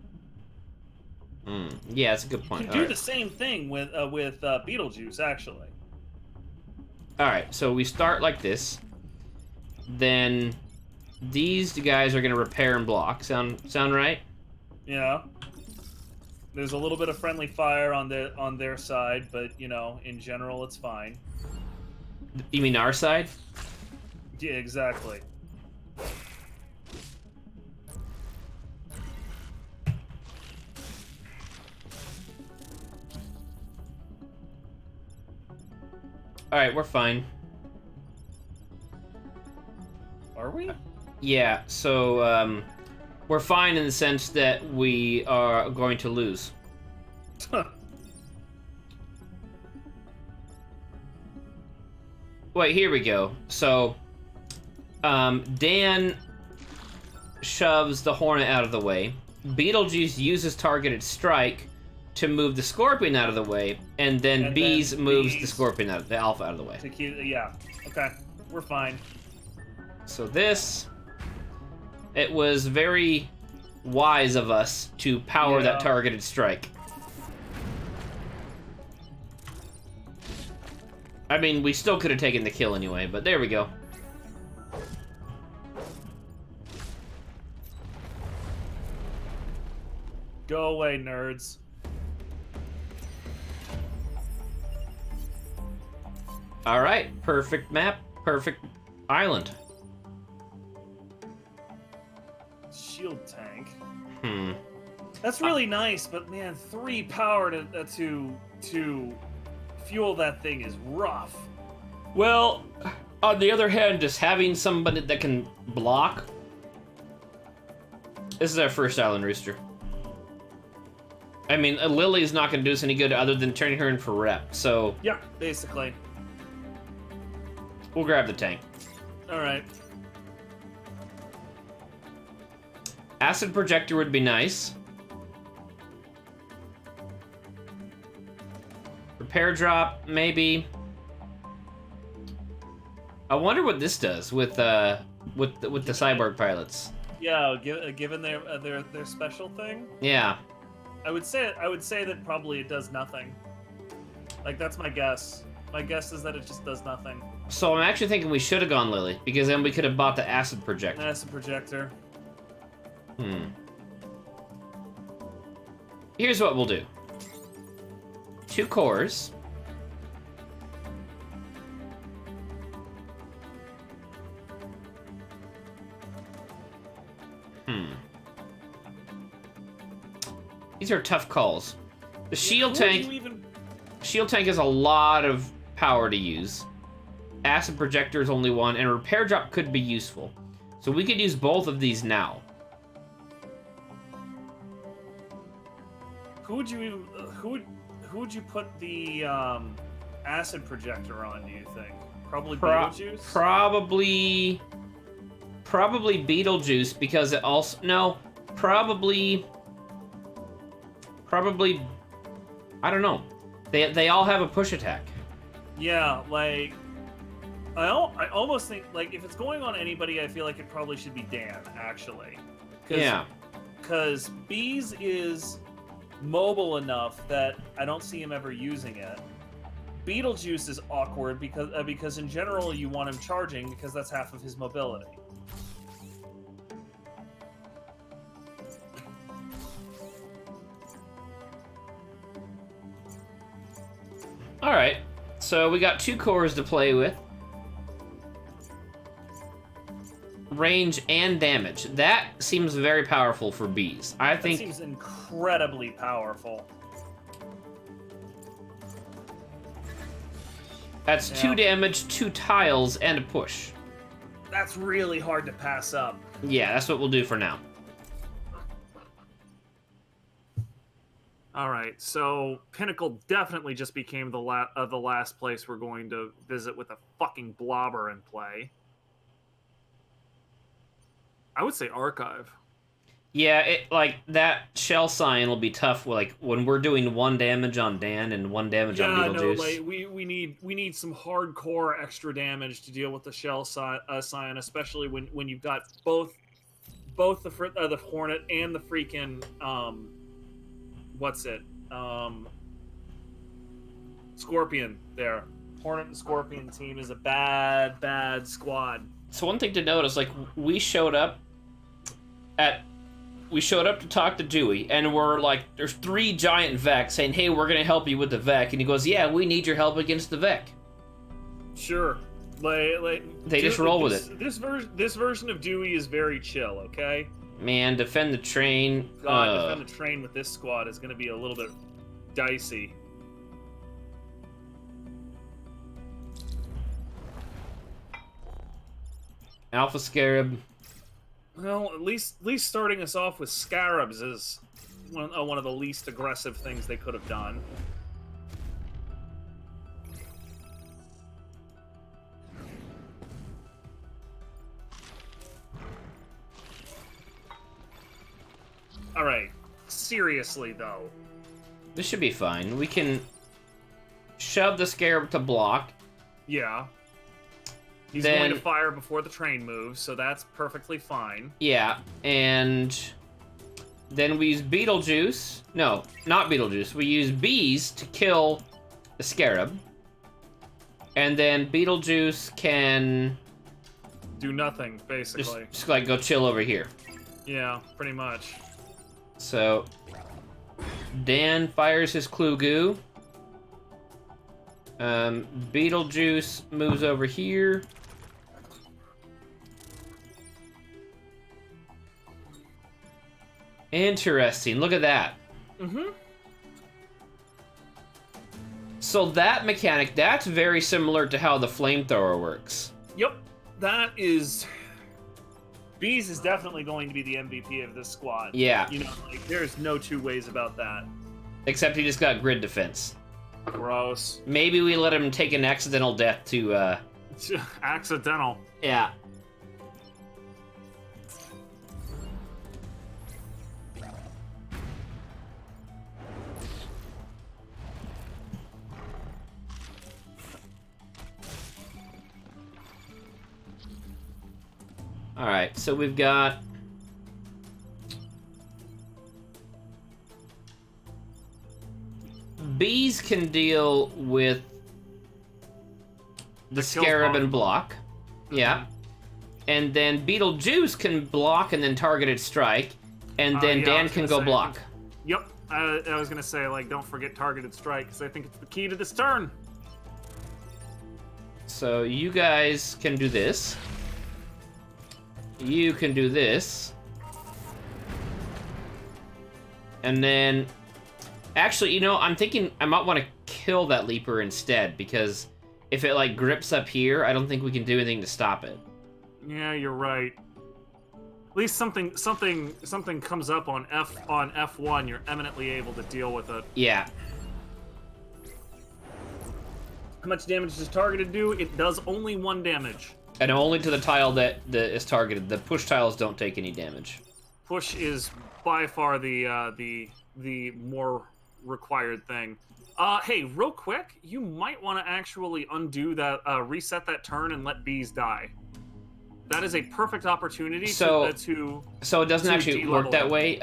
Yeah, that's a good point. You can do the same thing with Beetlejuice, actually. All right, so we start like this. Then these guys are gonna repair and block. Sound right? Yeah. There's a little bit of friendly fire on their side, but you know, in general, it's fine. You mean our side? Yeah, exactly. All right, we're fine. Are we? Yeah, so we're fine in the sense that we are going to lose. Wait, here we go. So Dan shoves the Hornet out of the way. Beetlejuice uses targeted strike to move the Scorpion out of the way, and then Bees moves the Scorpion out of the Alpha out of the way. Yeah. Okay. We're fine. So this, it was very wise of us to power that targeted strike. I mean, we still could have taken the kill anyway, but there we go. Go away, nerds. All right, perfect map, perfect island. Shield tank. That's really nice, but man, 3 power to fuel that thing is rough. Well, on the other hand, just having somebody that can block. This is our first Island Rooster. I mean, Lily's not going to do us any good other than turning her in for rep, so... Yeah, basically. We'll grab the tank. Alright. Acid Projector would be nice. Repair Drop, maybe. I wonder what this does with the cyborg pilots. Yeah, given their special thing. Yeah. I would say that probably it does nothing. Like, that's my guess. My guess is that it just does nothing. So I'm actually thinking we should have gone Lily, because then we could have bought the Acid Projector. Acid Projector. Here's what we'll do. 2 cores. These are tough calls. The shield tank has a lot of power to use. Acid Projector is only 1, and Repair Drop could be useful. So we could use both of these now. Who would you put the Acid Projector on, do you think? Probably Beetlejuice? Probably Beetlejuice, because it also... No, probably... I don't know. They all have a push attack. Yeah, like... I almost think, like, if it's going on anybody, I feel like it probably should be Dan, actually. Yeah. Because Bees is mobile enough that I don't see him ever using it. Beetlejuice is awkward because in general you want him charging because that's half of his mobility. All right. So we got 2 cores to play with. Range and damage. That seems very powerful for bees. I think that seems incredibly powerful. that's 2 damage, 2 tiles, and a push. That's really hard to pass up. Yeah, that's what we'll do for now. All right, so Pinnacle definitely just became the last place we're going to visit with a fucking blobber in play. I would say Archive. Yeah, like that shell sign will be tough. Like when we're doing 1 damage on Dan and 1 damage on Beetlejuice. Yeah, no, like we need some hardcore extra damage to deal with the shell sign, especially when you've got both the Hornet and the freaking Scorpion there. Hornet and Scorpion team is a bad squad. So one thing to note is, like, we showed up to talk to Dewey, and we're like, there's 3 giant Vec saying, hey, we're gonna help you with the Vec, and he goes, yeah, we need your help against the Vec. Sure. Like they just roll with it. This version of Dewey is very chill, okay? Man, defend the train. God, defend the train with this squad is gonna be a little bit dicey. Alpha Scarab. Well, at least starting us off with Scarabs is one of the least aggressive things they could have done. All right, seriously though. This should be fine. We can shove the Scarab to block. Yeah. He's then, going to fire before the train moves, so that's perfectly fine. Yeah, and then we use Beetlejuice. No, not Beetlejuice. We use bees to kill the Scarab. And then Beetlejuice can do nothing, basically. Just like go chill over here. Yeah, pretty much. So Dan fires his clue goo. Beetlejuice moves over here. Interesting. Look at that. Mm-hmm. So that mechanic, that's very similar to how the flamethrower works. Yep. That is... Bees is definitely going to be the MVP of this squad. Yeah. You know, like, there's no 2 ways about that. Except he just got grid defense. Gross. Maybe we let him take an accidental death to, Accidental. Yeah. Alright, so we've got... Bees can deal with the Scarab and block. Mm-hmm. Yeah. And then Beetlejuice can block and then targeted strike. And then yeah, Dan can go block. Yep. I was going to say, like, don't forget targeted strike, because I think it's the key to this turn. So you guys can do this. You can do this. And then... Actually, you know, I'm thinking I might want to kill that Leaper instead, because if it, like, grips up here, I don't think we can do anything to stop it. Yeah, you're right. At least something comes up on F1, you're eminently able to deal with it. Yeah. How much damage does targeted do? It does only 1 damage. And only to the tile that is targeted. The push tiles don't take any damage. Push is by far the more required thing. Hey, real quick, you might want to actually undo that, reset that turn and let bees die. That is a perfect opportunity So it doesn't actually work that way.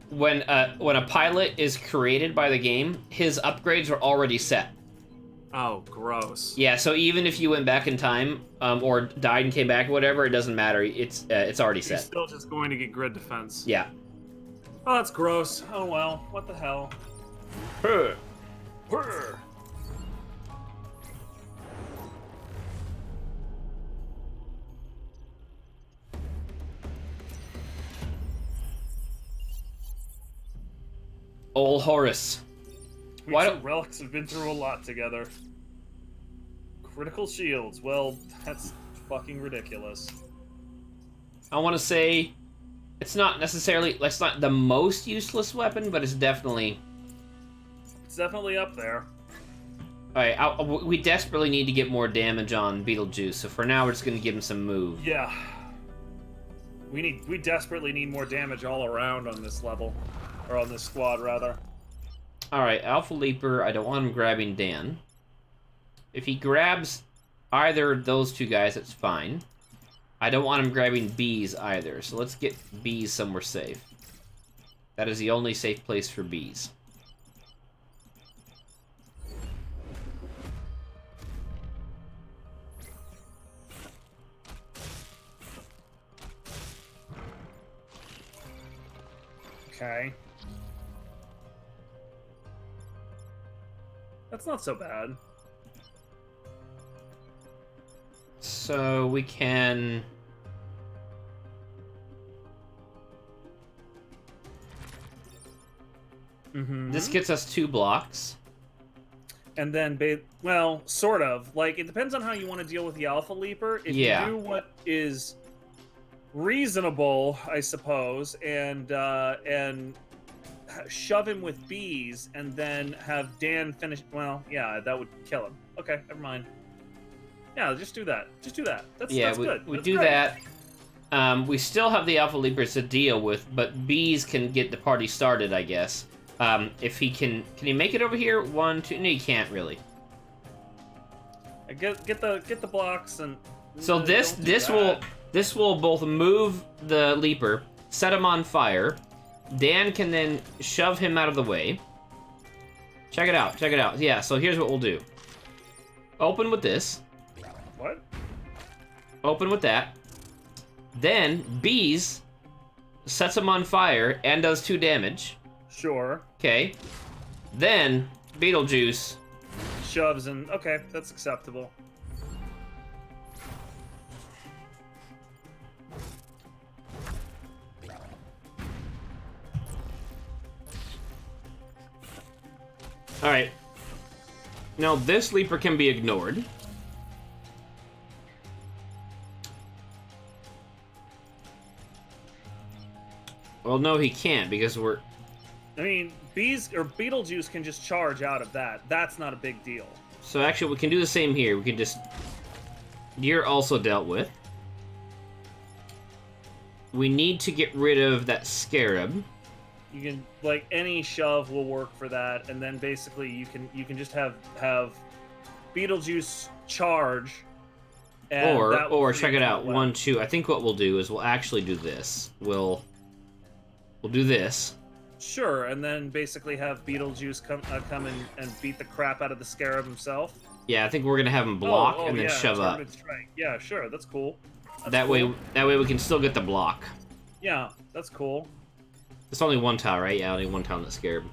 When a pilot is created by the game, his upgrades are already set. Oh, gross. Yeah, so even if you went back in time, or died and came back or whatever, it doesn't matter. It's already set. He's still just going to get grid defense. Yeah. Oh, that's gross. Oh well, what the hell. Purr. Purr. Old Horus. We Why two don't... relics have been through a lot together. Critical shields. Well, that's fucking ridiculous. I want to say it's not necessarily... It's not the most useless weapon, but it's definitely... It's definitely up there. Alright, we desperately need to get more damage on Beetlejuice, so for now we're just going to give him some move. Yeah. We desperately need more damage all around on this level. Or on this squad, rather. Alright, Alpha Leaper, I don't want him grabbing Dan. If he grabs either of those two guys, that's fine. I don't want him grabbing bees either, so let's get bees somewhere safe. That is the only safe place for bees. Okay. That's not so bad. So we can... This gets us 2 blocks. And then, well, sort of. Like, it depends on how you want to deal with the Alpha Leaper. If you do what is reasonable, I suppose, and shove him with bees, and then have Dan finish... Well, yeah, that would kill him. Okay, never mind. Yeah, just do that. Just do that. That's good. We That's do great. that. We still have the Alpha Leapers to deal with, but bees can get the party started, I guess. If he can he make it over here? 1, 2... No, he can't really. Get the blocks and... So this will both move the Leaper, set him on fire. Dan can then shove him out of the way. Check it out. Check it out. Yeah. So here's what we'll do. Open with this. What? Open with that. Then bees sets him on fire and does 2 damage. Sure. Okay. Then Beetlejuice Shoves and... Okay, that's acceptable. Alright. Now, this Leaper can be ignored. Well, no, he can't, because we're... I mean, bees or Beetlejuice can just charge out of that. That's not a big deal. So actually, we can do the same here. We can just... You're also dealt with. We need to get rid of that Scarab. You can, like, any shove will work for that, and then basically you can just have Beetlejuice charge. And or check it out. 1, 2. I think what we'll do is we'll actually do this. We'll do this. Sure, and then basically have Beetlejuice come in and beat the crap out of the Scarab himself. Yeah, I think we're gonna have him block and then shove up. Strike. Yeah, sure, that's cool. That way we can still get the block. Yeah, that's cool. It's only 1 tile, right? Yeah, only 1 tile in the Scarab.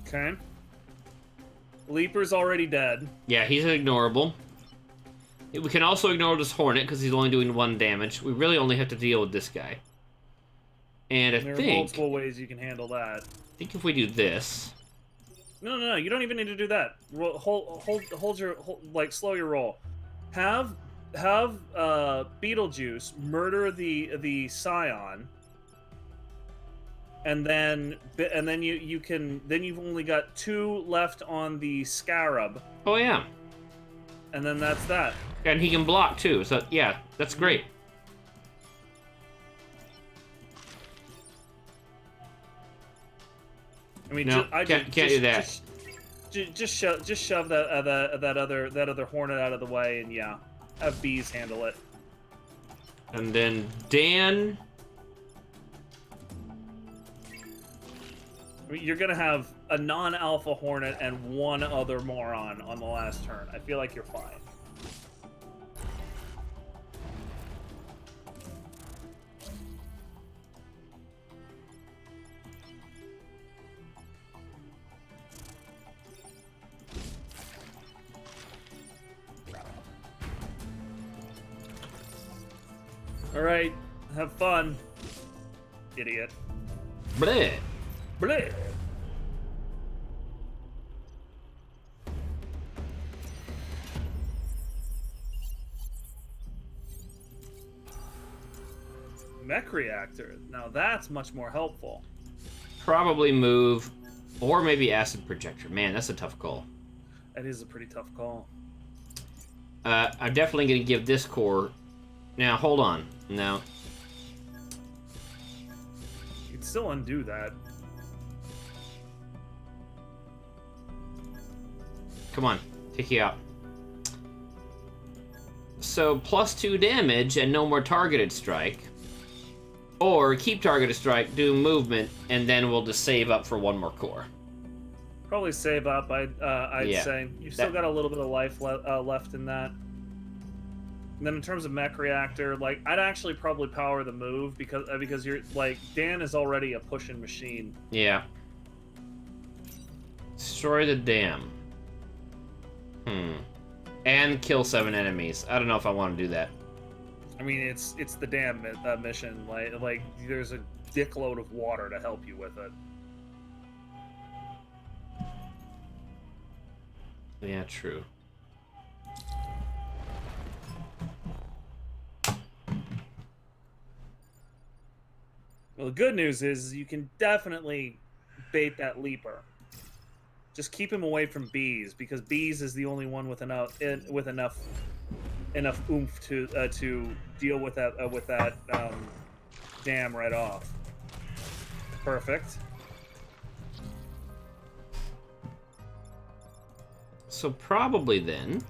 Okay. Leaper's already dead. Yeah, he's ignorable. We can also ignore this Hornet because he's only doing 1 damage. We really only have to deal with this guy. And There are multiple ways you can handle that. I think if we do this... No, you don't even need to do that. Hold your slow your roll. Have Beetlejuice murder the saiyan, and then you've only got 2 left on the Scarab. Oh yeah. And then that's that. And he can block too, so yeah, that's great. I mean, no, can't do that. Just shove that other Hornet out of the way, and yeah, have bees handle it. And then Dan. I mean, you're gonna have a non-alpha Hornet and 1 other moron on the last turn. I feel like you're fine. All right, have fun, idiot. Bleh. Bleh. Mech reactor. Now that's much more helpful. Probably move, or maybe acid projector. Man, that's a tough call. That is a pretty tough call. I'm definitely going to give this core... Now, hold on. Now... You can still undo that. Come on, take you out. So, +2 damage and no more targeted strike. Or keep targeted strike, do movement, and then we'll just save up for one more core. Probably save up, I'd Yeah. say. You've still got a little bit of life left in that. And then in terms of mech reactor, like, I'd actually probably power the move because you're, like, Dan is already a pushing machine. Yeah. Destroy the dam. And kill 7 enemies. I don't know if I want to do that. I mean, it's the damn mission. Like there's a dickload of water to help you with it. Yeah, true. Well, the good news is you can definitely bait that leaper. Just keep him away from bees because bees is the only one with enough oomph to deal with that dam right off. Perfect. So probably then...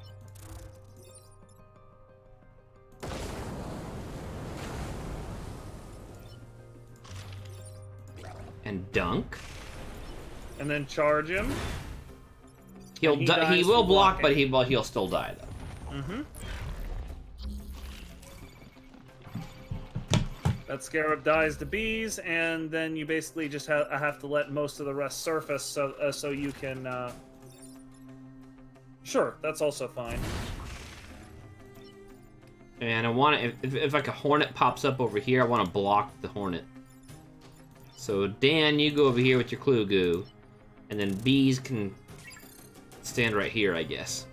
And dunk. And then charge him. He will block, but blocking. he'll still die though. Mm-hmm. That scarab dies to bees, and then you basically just have to let most of the rest surface, so you can. Sure, that's also fine. And I want to, if like a hornet pops up over here, I want to block the hornet. So Dan, you go over here with your clue goo, and then bees can stand right here, I guess.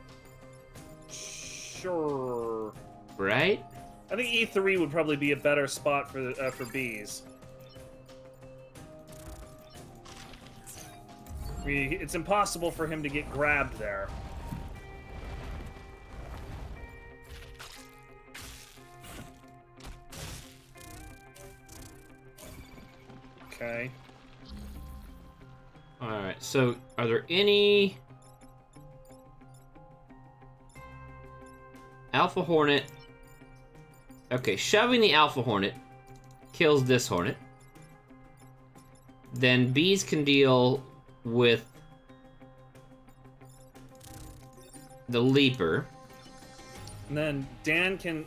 Sure. Right? I think E3 would probably be a better spot for bees. I mean, it's impossible for him to get grabbed there. Okay. Alright, so are there any... Alpha Hornet... Okay, shoving the Alpha Hornet kills this Hornet. Then bees can deal with the Leaper. And then Dan can...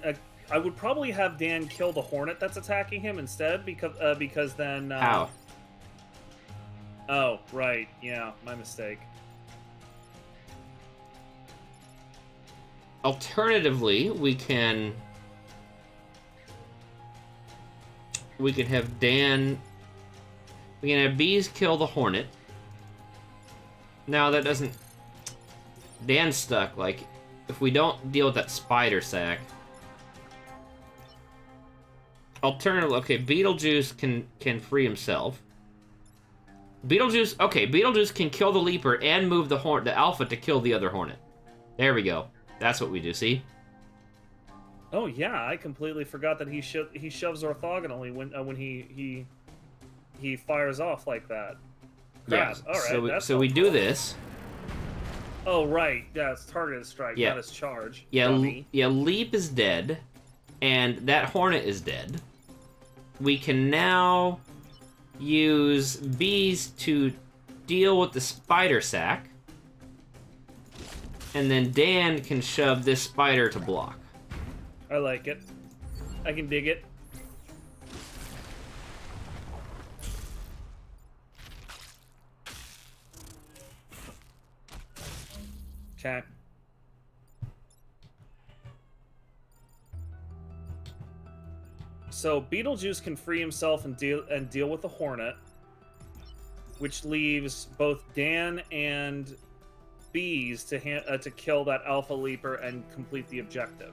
I would probably have Dan kill the Hornet that's attacking him instead, because then... How? Oh, right. Yeah, my mistake. Alternatively, we can have Dan... We can have bees kill the Hornet. Now that doesn't... Dan's stuck, like, if we don't deal with that spider sack... Alternatively, okay, Beetlejuice can free himself. Beetlejuice can kill the Leaper and move the Alpha to kill the other Hornet. There we go. That's what we do, see? Oh yeah, I completely forgot that he shoves orthogonally when he fires off like that. Yeah. All right. So we do this. Oh right, yeah, it's targeted strike, Yeah. not his charge. Yeah, Dummy. Leap is dead, and that Hornet is dead. We can now use bees to deal with the spider sack, and then Dan can shove this spider to block. I like it. I can dig it. Okay. So Beetlejuice can free himself and deal with the Hornet, which leaves both Dan and Bees to kill that Alpha Leaper and complete the objective.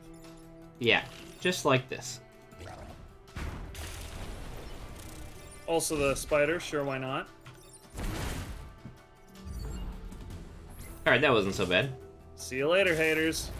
Yeah, just like this. Also the Spider, sure, why not? Alright, that wasn't so bad. See you later, haters.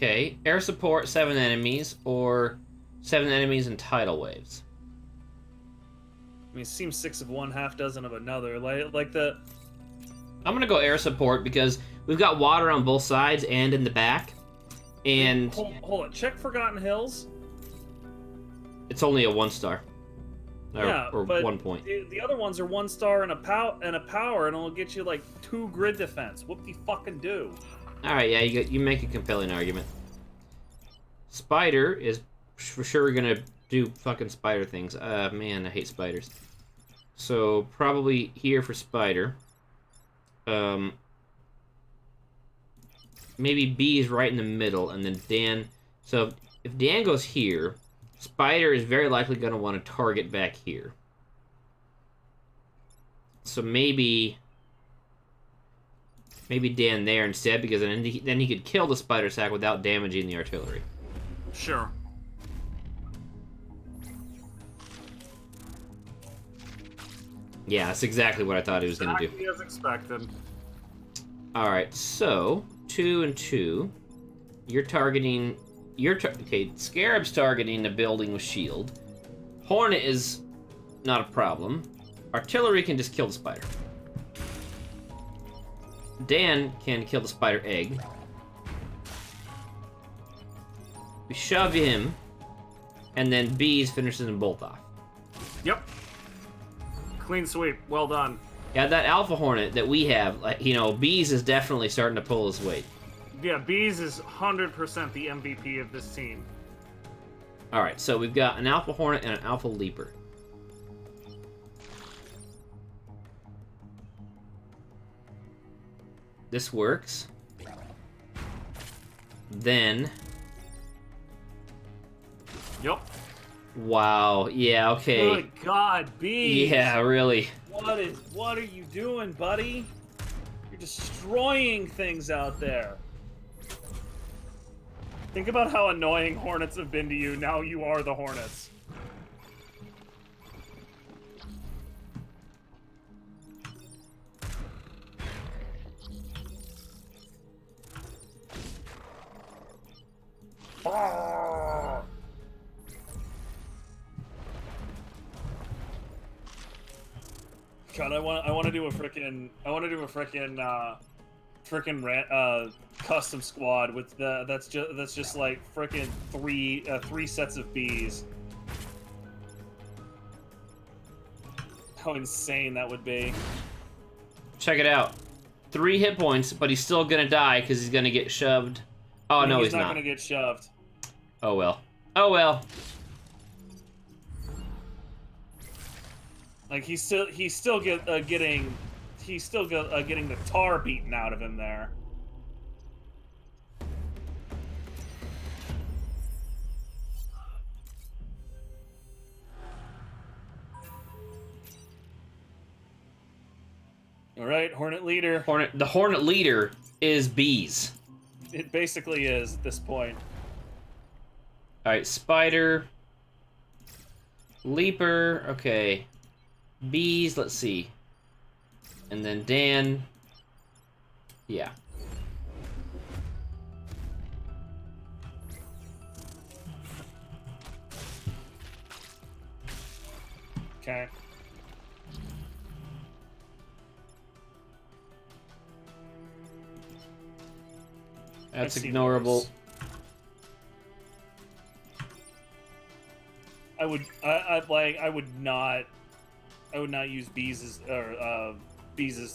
Okay, air support 7 enemies, or 7 enemies in tidal waves. I mean, it seems 6 of one, half dozen of another. Like the... I'm gonna go air support because we've got water on both sides and in the back. And... Hold on, check Forgotten Hills. It's only a 1-star. Or but 1 point. The other ones are 1 star and a power, and it'll get you like 2 grid defense. Whoop de fucking do. Alright, yeah, you make a compelling argument. Spider is for sure gonna do fucking spider things. Man, I hate spiders. So, probably here for Spider. Maybe B is right in the middle, and then Dan... So, if Dan goes here, Spider is very likely gonna want to target back here. So maybe Dan there instead, because then he could kill the spider sack without damaging the artillery. Sure. Yeah, that's exactly what I thought he was going to do. Exactly as expected. Alright, so 2 and 2. You're targeting... okay, Scarab's targeting the building with shield. Hornet is not a problem. Artillery can just kill the spider. Dan can kill the spider egg. We shove him, and then Bees finishes them both off. Yep. Clean sweep. Well done. Yeah, that Alpha Hornet that we have, like, you know, Bees is definitely starting to pull his weight. Yeah, Bees is 100% the MVP of this team. Alright, so we've got an Alpha Hornet and an Alpha Leaper. This works. Then... Yep. Wow, yeah, okay. Good God, Bees! Yeah, really. What are you doing, buddy? You're destroying things out there. Think about how annoying Hornets have been to you. Now you are the Hornets. God, I want to do a frickin' custom squad with that's just like frickin' three sets of bees. How insane that would be. Check it out. 3 hit points, but he's still gonna die because he's gonna get shoved. Oh, no, he's not. He's not gonna get shoved. Oh, well. Oh, well. Like he's still getting the tar beaten out of him there. All right, Hornet leader. The Hornet leader is Bees. It basically is at this point. All right, Spider, Leaper. Okay. Bees, let's see. And then Dan. Yeah. Okay. That's ignorable. I would not use Bees'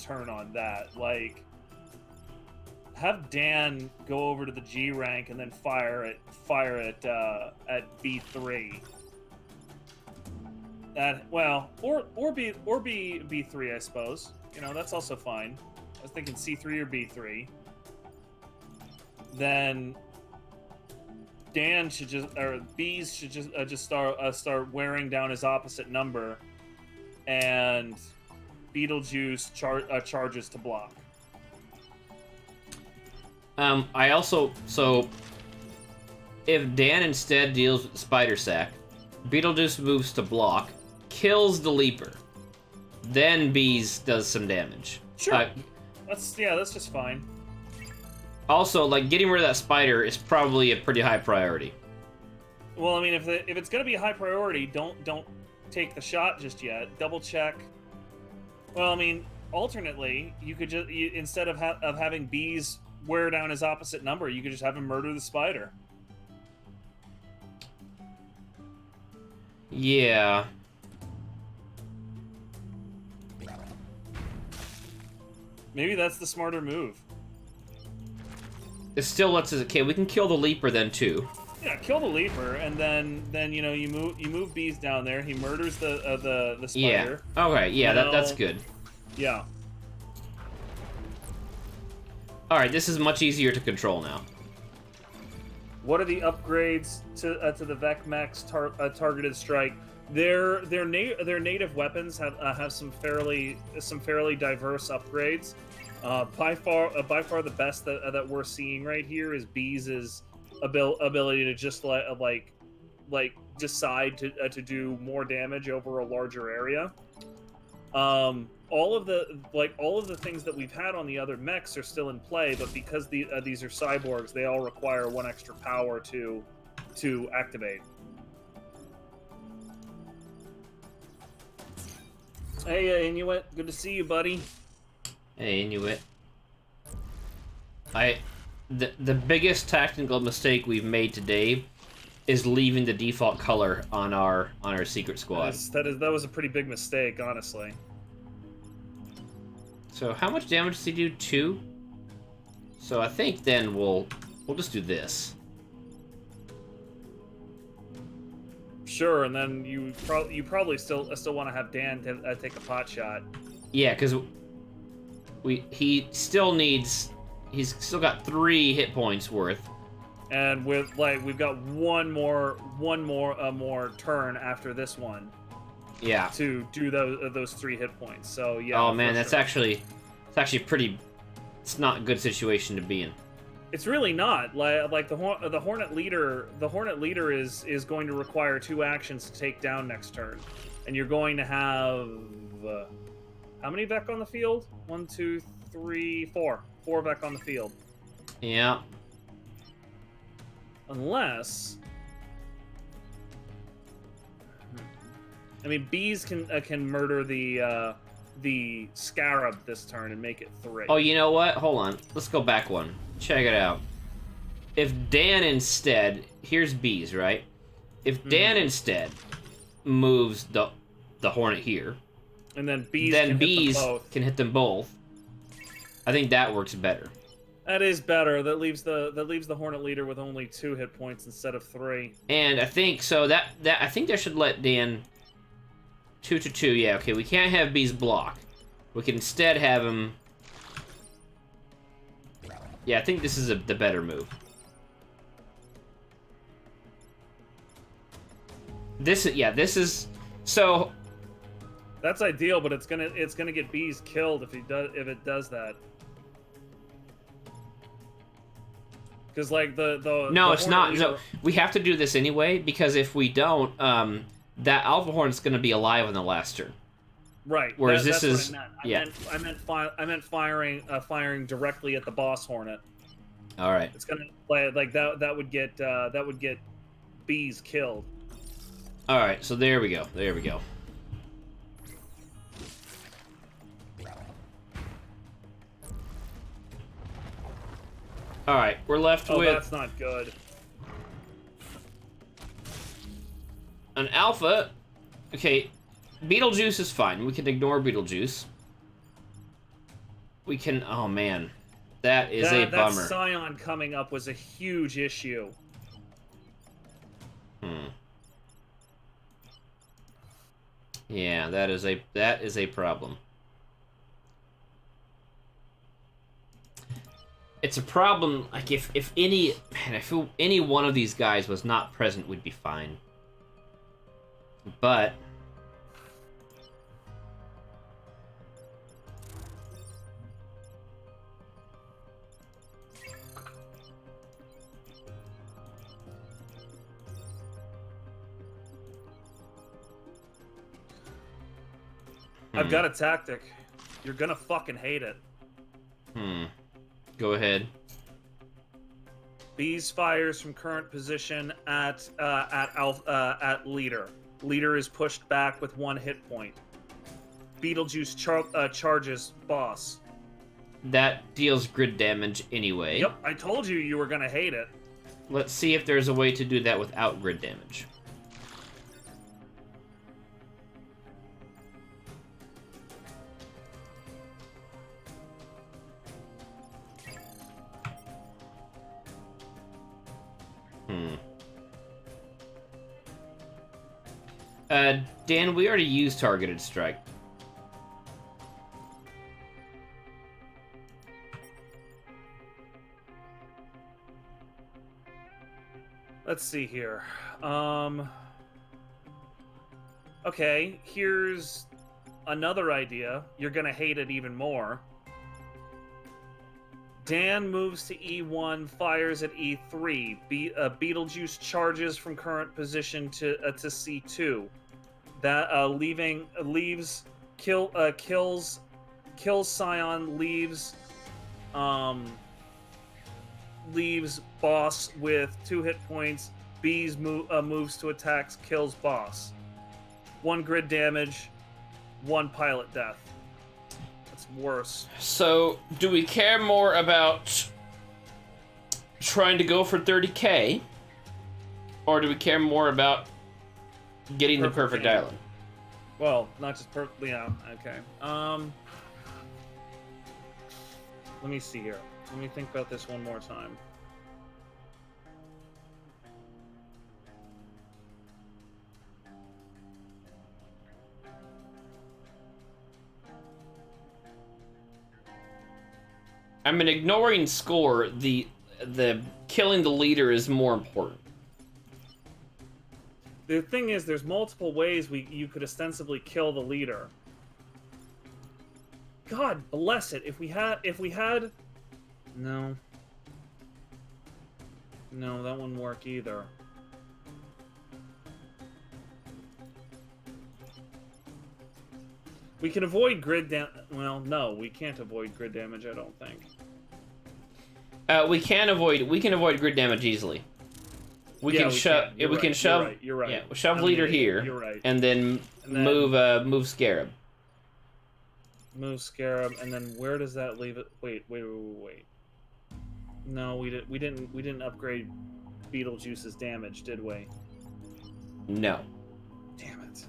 turn on that. Like, have Dan go over to the G rank and then fire it at B3. Or B3, I suppose. You know, that's also fine. I was thinking C3 or B3. Then Dan should Bees should just start wearing down his opposite number, and Beetlejuice charges to block. I also, so if Dan instead deals with Spider Sack, Beetlejuice moves to block, kills the Leaper, then Bees does some damage. Sure. That's just fine. Also, like, getting rid of that spider is probably a pretty high priority. Well, I mean, if it's gonna be a high priority, don't take the shot just yet. Double check. Well, I mean, alternately, you could just instead of having Bees wear down his opposite number, you could just have him murder the spider. Yeah. Maybe that's the smarter move. It still lets us. Okay, we can kill the Leaper then too. Yeah, kill the Leaper, and then you know you move Bees down there. He murders the spider. Yeah. Okay. Yeah, that's good. Yeah. All right, this is much easier to control now. What are the upgrades to the Vec Mech's targeted strike? Their native weapons have some fairly diverse upgrades. By far the best that we're seeing right here is Bees' ability to just like decide to do more damage over a larger area. All of the things that we've had on the other mechs are still in play, but because these are cyborgs, they all require one extra power to activate. Hey, Inuit, good to see you, buddy. Hey, Inuit. The biggest tactical mistake we've made today is leaving the default color on our secret squad. That was a pretty big mistake, honestly. So how much damage does he do? 2? So I think then we'll just do this. Sure, and then you probably still want to have Dan take a pot shot. Yeah, because he's still got 3 hit points worth. And we've got one more turn after this one. Yeah. To do those 3 hit points. So yeah. Oh man, it's actually pretty. It's not a good situation to be in. It's really not. Like the Hornet leader. The Hornet leader is going to require 2 actions to take down next turn, and you're going to have how many Vec on the field? 1, 2, 3, 4. 4 Vec on the field. Yeah. Unless, I mean, Bees can murder the Scarab this turn and make it 3. Oh, you know what? Hold on. Let's go back one. Check it out. If Dan instead, here's Bees, right? If Dan instead moves the Hornet here, and then Bees can hit them both. I think that works better. That is better. That leaves the Hornet leader with only 2 hit points instead of 3. And I think so that I think that should let Dan 2-2. Yeah, okay. We can't have Bees block. We can instead have him. Yeah, I think this is the better move. This is so. That's ideal, but it's gonna get Bees killed if it does that. Because like no, it's not. No, we have to do this anyway because if we don't, that Alpha Hornet's going to be alive on the last turn. Right. Whereas that's this is what I meant firing directly at the boss Hornet. All right. It's gonna like that would get Bees killed. All right. So there we go. There we go. All right, we're left with. Oh, that's not good. An Alpha. Okay, Beetlejuice is fine. We can ignore Beetlejuice. We can. Oh man, That is a bummer. That scion coming up was a huge issue. Yeah, that is a problem. It's a problem. Like if any one of these guys was not present, we'd be fine. But I've got a tactic. You're gonna fucking hate it. Go ahead. Bees fires from current position at leader. Leader is pushed back with 1 hit point. Beetlejuice charges boss. That deals grid damage anyway. Yep, I told you were gonna hate it. Let's see if there's a way to do that without grid damage. Dan, we already used targeted strike. Let's see here. Okay, here's another idea. You're gonna hate it even more. Dan moves to E1, fires at E3. Beetlejuice charges from current position to C2. That kills Scion, leaves boss with 2 hit points. Bees moves to attacks, kills boss. 1 grid damage, 1 pilot death. That's worse. So, do we care more about trying to go for 30k, or do we care more about getting the perfect island? Well, not just perfect. Yeah. Okay. Let me see here. Let me think about this one more time. I mean, ignoring score, the killing the leader is more important. The thing is, there's multiple ways you could ostensibly kill the leader. God bless it. If we had no, that wouldn't work either. We can avoid grid well, no, we can't avoid grid damage, I don't think. We can avoid grid damage easily. We can shove. You're right. Yeah, we'll shove leader here. You're right. And then move Scarab. Move Scarab, and then where does that leave it? Wait. No, we didn't upgrade Beetlejuice's damage, did we? No. Damn it.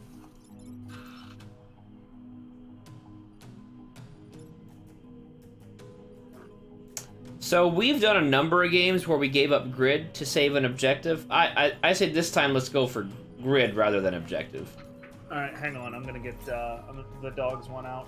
So we've done a number of games where we gave up grid to save an objective. I say this time let's go for grid rather than objective. All right, hang on. I'm gonna get the dogs one out.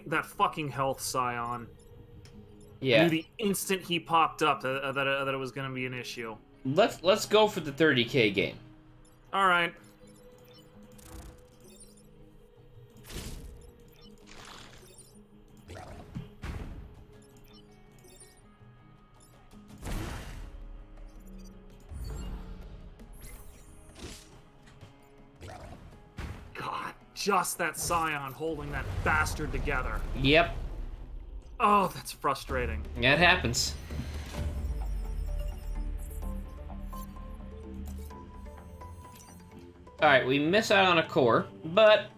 That fucking health scion. Yeah. Knew the instant he popped up that it was going to be an issue. Let's go for the 30k game. All right. just that scion holding that bastard together. Yep. Oh, that's frustrating. It happens. Alright, we miss out on a core, but...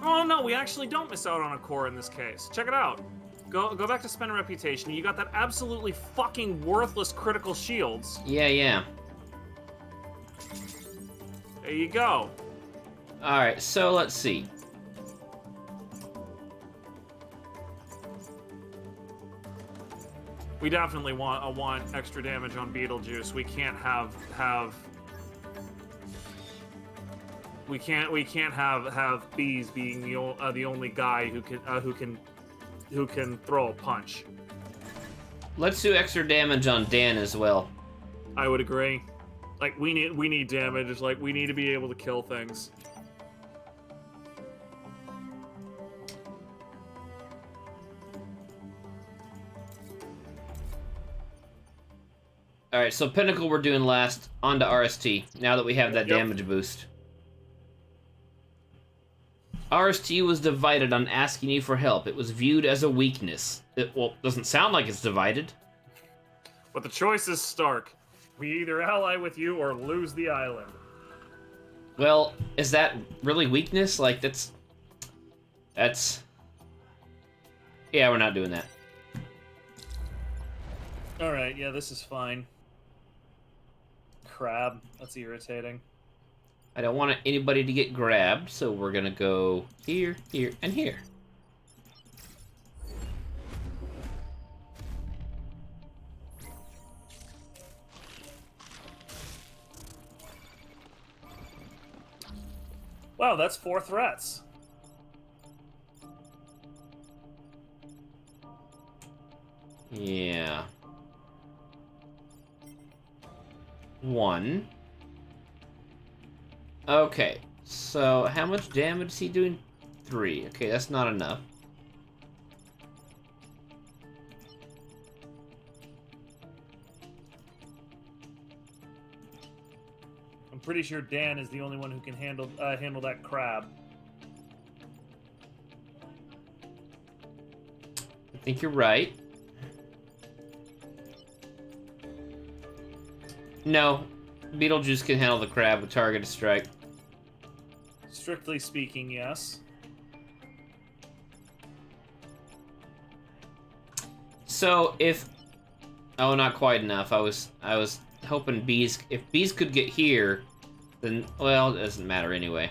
Oh no, we actually don't miss out on a core in this case. Check it out. Go back to spend reputation. You got that absolutely fucking worthless critical shields. Yeah. There you go. Alright, so let's see. We definitely want extra damage on Beetlejuice. We can't have we can't have Bees being the only guy who can throw a punch. Let's do extra damage on Dan as well. I would agree. Like we need damage. It's like we need to be able to kill things. Alright, so Pinnacle we're doing last. On to RST, now that we have that Yep. damage boost. RST was divided on asking you for help. It was viewed as a weakness. Well, doesn't sound like it's divided. But the choice is stark. We either ally with you or lose the island. Well, is that really weakness? Like, that's... Yeah, we're not doing that. Alright, yeah, this is fine. Crab. That's irritating. I don't want anybody to get grabbed, so we're gonna go here, here, and here. Wow, that's 4 threats. Yeah. 1. Okay, so how much damage is he doing? 3. Okay, that's not enough. I'm pretty sure Dan is the only one who can handle that crab. I think you're right. No, Beetlejuice can handle the crab with targeted strike. Strictly speaking, yes. So if... Oh, not quite enough. I was hoping Bees... If Bees could get here, then... Well, it doesn't matter anyway.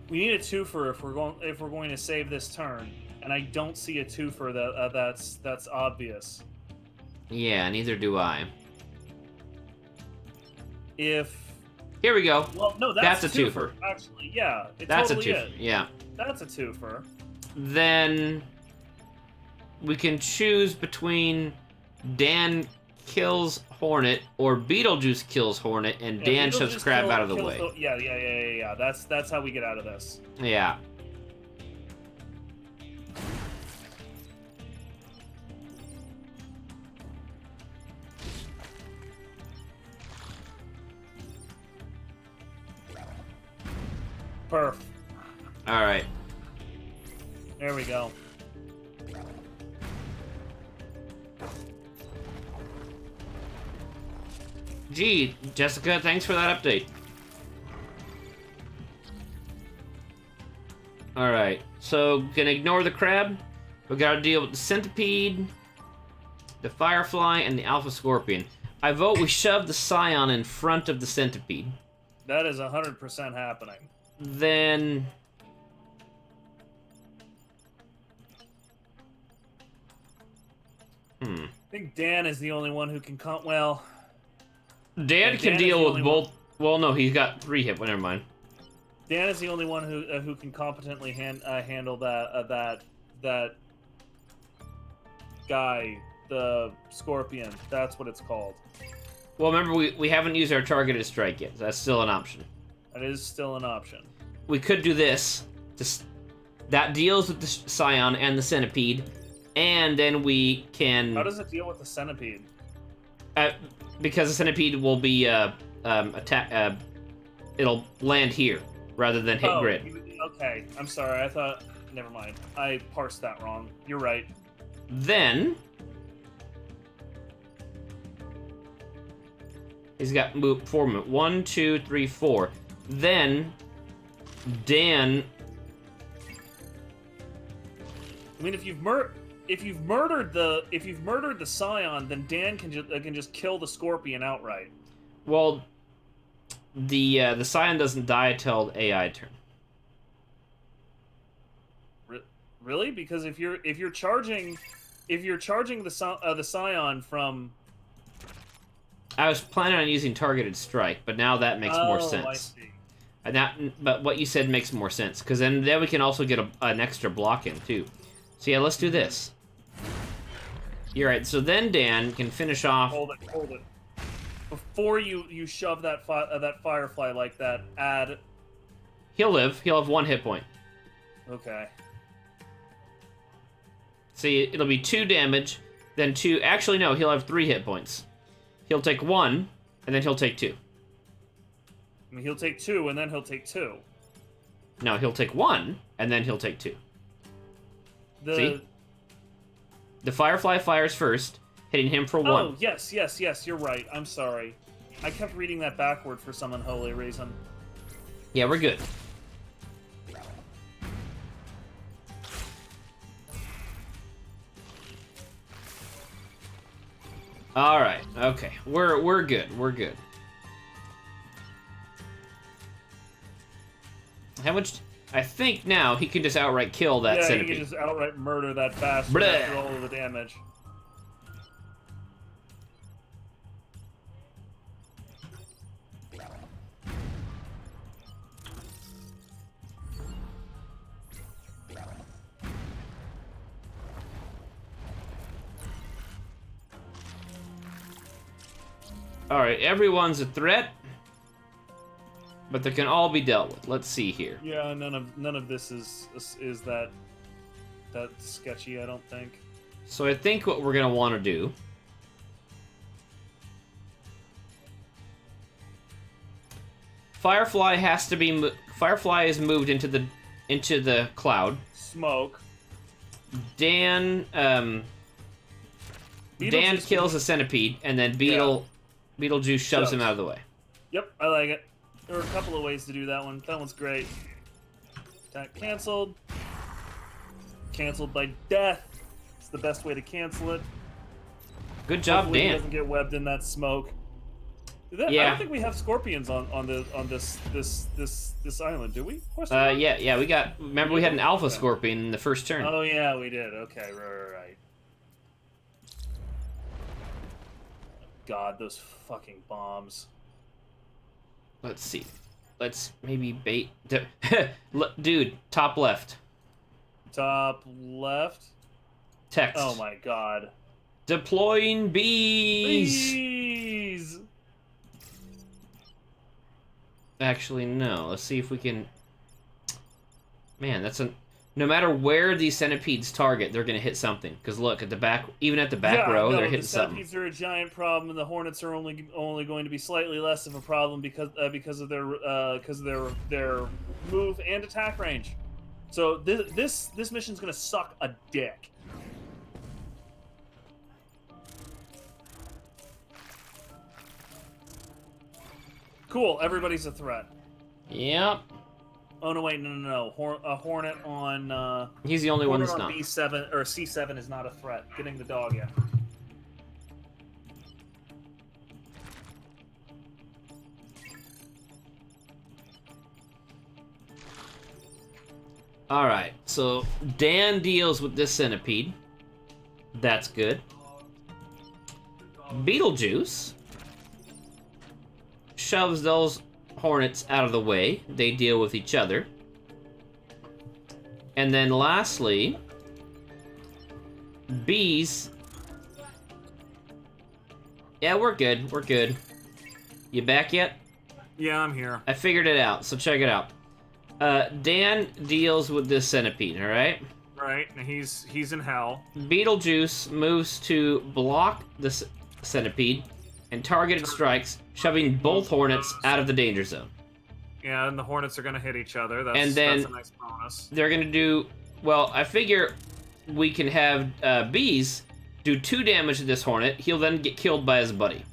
We need a twofer if we're going to save this turn, and I don't see a twofer that's obvious. Yeah, neither do I. If Here we go. well, no, That's that's a twofer. Actually, yeah, it That's totally a twofer. is. Yeah. That's a twofer. Then we can choose between Dan kills Hornet or Beetlejuice kills Hornet and Dan shoves Crab out of the way. Yeah. That's how we get out of this. Yeah. Perf. All right. There we go. Gee, Jessica, thanks for that update. Alright, so gonna ignore the crab. We gotta deal with the centipede, the firefly, and the alpha scorpion. I vote we shove the scion in front of the centipede. That is 100% happening. Then... I think Dan is the only one who can well... Dan can Dan deal with both... Well, no, he's got 3 hit... Well, never mind. Dan is the only one who can competently handle that guy, the scorpion. That's what it's called. Well, remember, we haven't used our targeted strike yet. So that's still an option. That is still an option. We could do this. That deals with the scion and the centipede, and then we can... How does it deal with the centipede? Because the centipede will be attack. It'll land here rather than hit grid. Okay, I'm sorry. I thought. Never mind. I parsed that wrong. You're right. Then he's got four movement. 1, 2, 3, 4. Then Dan. I mean, if you've murdered the scion, then Dan can just kill the scorpion outright. Well, the scion doesn't die till AI turn. Really? Because if you're charging the scion from... I was planning on using targeted strike, but now that makes more sense. I see. But what you said makes more sense, because then we can also get an extra block in too. So yeah, let's do this. You're right. So then Dan can finish off. Hold it. Before you shove that firefly like that, add. He'll live. He'll have 1 hit point. Okay. See, it'll be 2 damage, then 2. Actually, no, he'll have 3 hit points. He'll take 1, and then he'll take 2. I mean, he'll take 2, and then he'll take 2. No, he'll take 1, and then he'll take 2. See? The firefly fires first, hitting him for 1. Oh, yes, you're right. I'm sorry. I kept reading that backward for some unholy reason. Yeah, we're good. All right. Okay. We're good. We're good. How much? I think now he can just outright kill that centipede. Yeah, he can just outright murder that bastard after all of the damage. Alright, everyone's a threat, but they can all be dealt with. Let's see here. Yeah, none of this is that sketchy, I don't think. So I think what we're gonna want to do Firefly has to be Firefly is moved into the cloud. Smoke. Dan kills a centipede, and then Beetlejuice shoves him out of the way. Yep, I like it. There are a couple of ways to do that one. That one's great. Attack canceled. Canceled by death. It's the best way to cancel it. Good job, Hopefully Dan. He doesn't get webbed in that smoke. I don't think we have scorpions on this island, do we? Yeah, we got. Remember, we had an alpha scorpion in the first turn. Oh yeah, we did. Okay, right. God, those fucking bombs. Let's see. Let's maybe bait. Dude, top left. Top left. Text. Oh my God. Deploying bees. Bees. Actually, no. Let's see if we can. Man, that's a. No matter where these centipedes target, they're gonna hit something. Because look at the back, even at the back row, they're hitting something. The centipedes are a giant problem, and the hornets are only going to be slightly less of a problem because of their move and attack range. So this mission's gonna suck a dick. Cool. Everybody's a threat. Yep. Oh no! Wait, no. A hornet on. He's the only one that's not. B7 or C7 is not a threat. Getting the dog in. All right. So Dan deals with this centipede. That's good. Beetlejuice shoves those hornets out of the way. They deal with each other. And then lastly, bees. Yeah, we're good. We're good. You back yet? Yeah, I'm here. I figured it out, so check it out. Dan deals with this centipede, alright? Right, and he's in hell. Beetlejuice moves to block the centipede and targeted strikes, shoving both Hornets out of the danger zone. Yeah, and the Hornets are gonna hit each other. That's, And then that's a nice bonus. They're gonna do... Well, I figure we can have Bees do 2 damage to this Hornet. He'll then get killed by his buddy.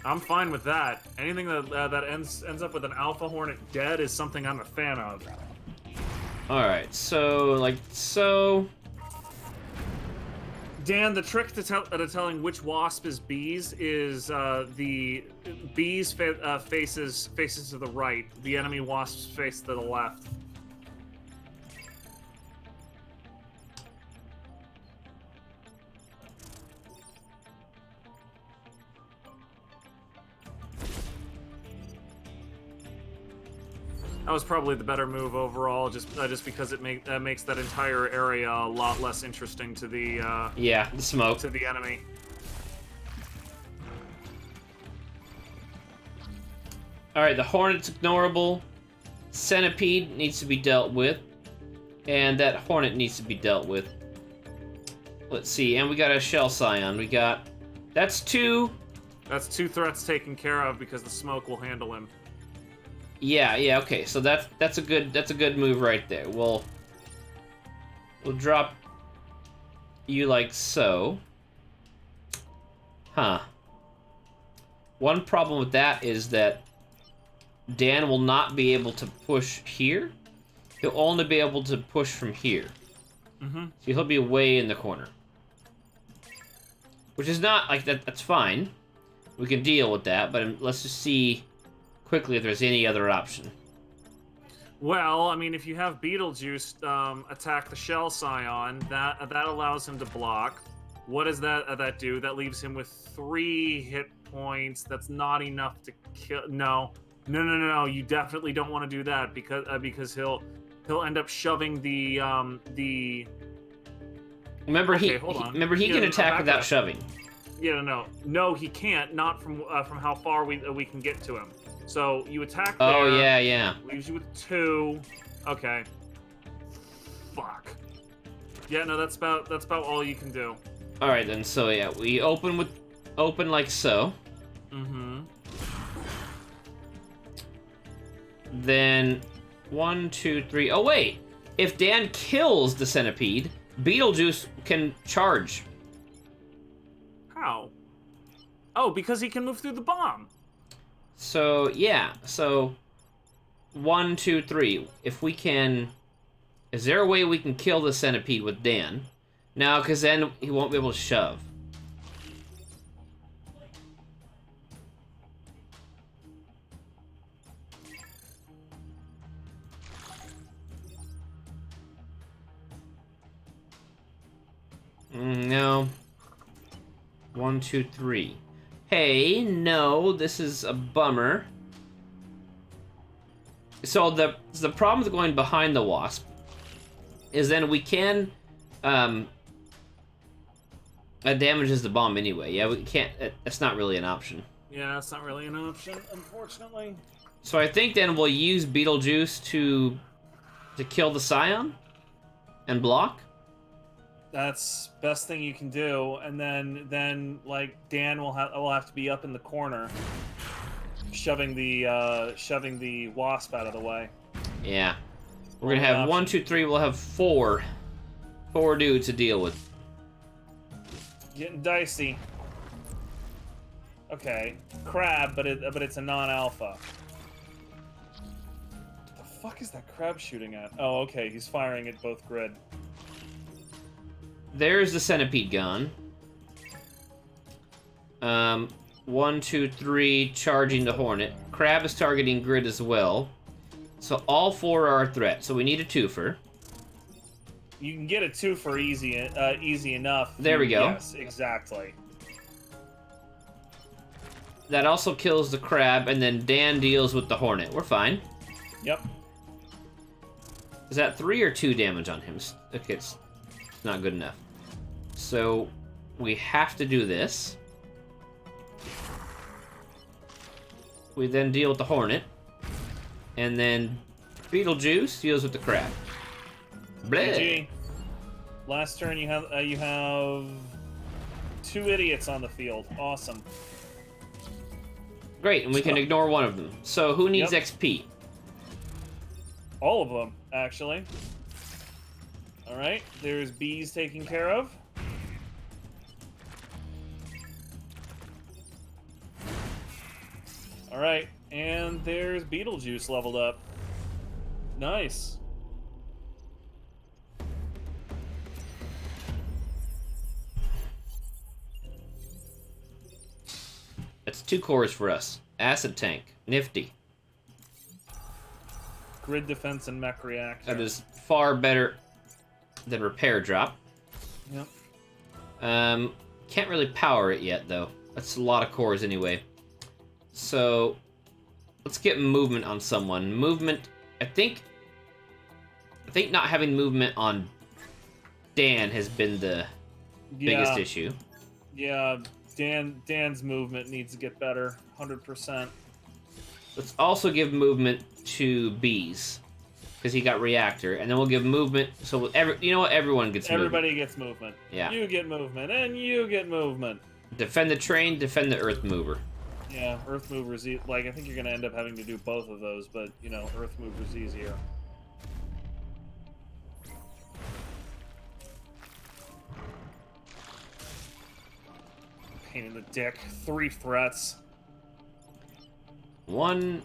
I'm fine with that. Anything that ends up with an Alpha Hornet dead is something I'm a fan of. Alright, so, like so... Dan, the trick to telling which wasp is Bees is the Bees faces to the right. The enemy wasps face to the left. That was probably the better move overall, just because it makes that entire area a lot less interesting to the yeah, the smoke. to the enemy. Alright, the Hornet's ignorable. Centipede needs to be dealt with. And that Hornet needs to be dealt with. Let's see, and we got a Shell Scion. We got... That's 2. That's 2 threats taken care of because the smoke will handle him. Yeah, okay. So that's a good move right there. We'll drop you like so. Huh. One problem with that is that Dan will not be able to push here. He'll only be able to push from here. Mm-hmm. So he'll be way in the corner. Which is not like that. That's fine. We can deal with that, but let's just see quickly if there's any other option. Well, I mean, if you have Beetlejuice attack the Shell Scion, that allows him to block. What does that do? That leaves him with 3 hit points. That's not enough to kill. No. You definitely don't want to do that because he'll end up shoving the. Remember okay, he can attack without shoving. Yeah, no, he can't. Not from how far we can get to him. So you attack there. Oh yeah. Leaves you with 2. Okay. Fuck. Yeah, no, that's about all you can do. All right then. So yeah, we open like so. Mm-hmm. Then 1, 2, 3. Oh wait, if Dan kills the centipede, Beetlejuice can charge. How? Oh, because he can move through the bomb. So yeah, so 1, 2, 3. If we can, is there a way we can kill the centipede with Dan? No, because then he won't be able to shove. No. 1, 2, 3. Hey, no, this is a bummer. So the problem with going behind the wasp is then we can that damages the bomb anyway. Yeah, we can't. That's not really an option. Yeah, that's not really an option, unfortunately. So I think then we'll use Beetlejuice to kill the Scion and block. That's best thing you can do, and then like Dan will have to be up in the corner, shoving the wasp out of the way. Yeah, we're gonna have 1, 2, 3. We'll have 4 dudes to deal with. Getting dicey. Okay, crab, but it's a non-alpha. What the fuck is that crab shooting at? Oh, okay, he's firing at both grid. There's the centipede gun. 1, 2, 3, charging the Hornet. Crab is targeting grid as well. So all 4 are a threat. So we need a twofer. You can get a 2 for easy enough. There we go. Yes, exactly. That also kills the crab, and then Dan deals with the Hornet. We're fine. Yep. Is that 3 or 2 damage on him? Okay, it's not good enough. So we have to do this. We then deal with the Hornet. And then Beetlejuice deals with the crab. Bleh. GG. Last turn, you have 2 idiots on the field. Awesome. Great, and we can ignore one of them. So who needs Yep. XP? All of them, actually. All right, there's bees taken care of. All right, and there's Beetlejuice leveled up. Nice. That's 2 cores for us. Acid tank, nifty. Grid defense and mech reactor. That is far better than repair drop. Yep. Can't really power it yet though. That's a lot of cores anyway. So let's get movement on someone. Movement. I think not having movement on Dan has been the biggest issue. Yeah, Dan's movement needs to get better, 100%. Let's also give movement to Bees, because he got reactor, and then we'll give movement. So you know what? Everyone gets Everybody movement. gets movement. Yeah. You get movement, and you get movement. Defend the train, defend the Earth Mover. Yeah, Earth Mover's like I think you're gonna end up having to do both of those, but you know, Earth Mover's easier. Pain in the dick. 3 threats. 1.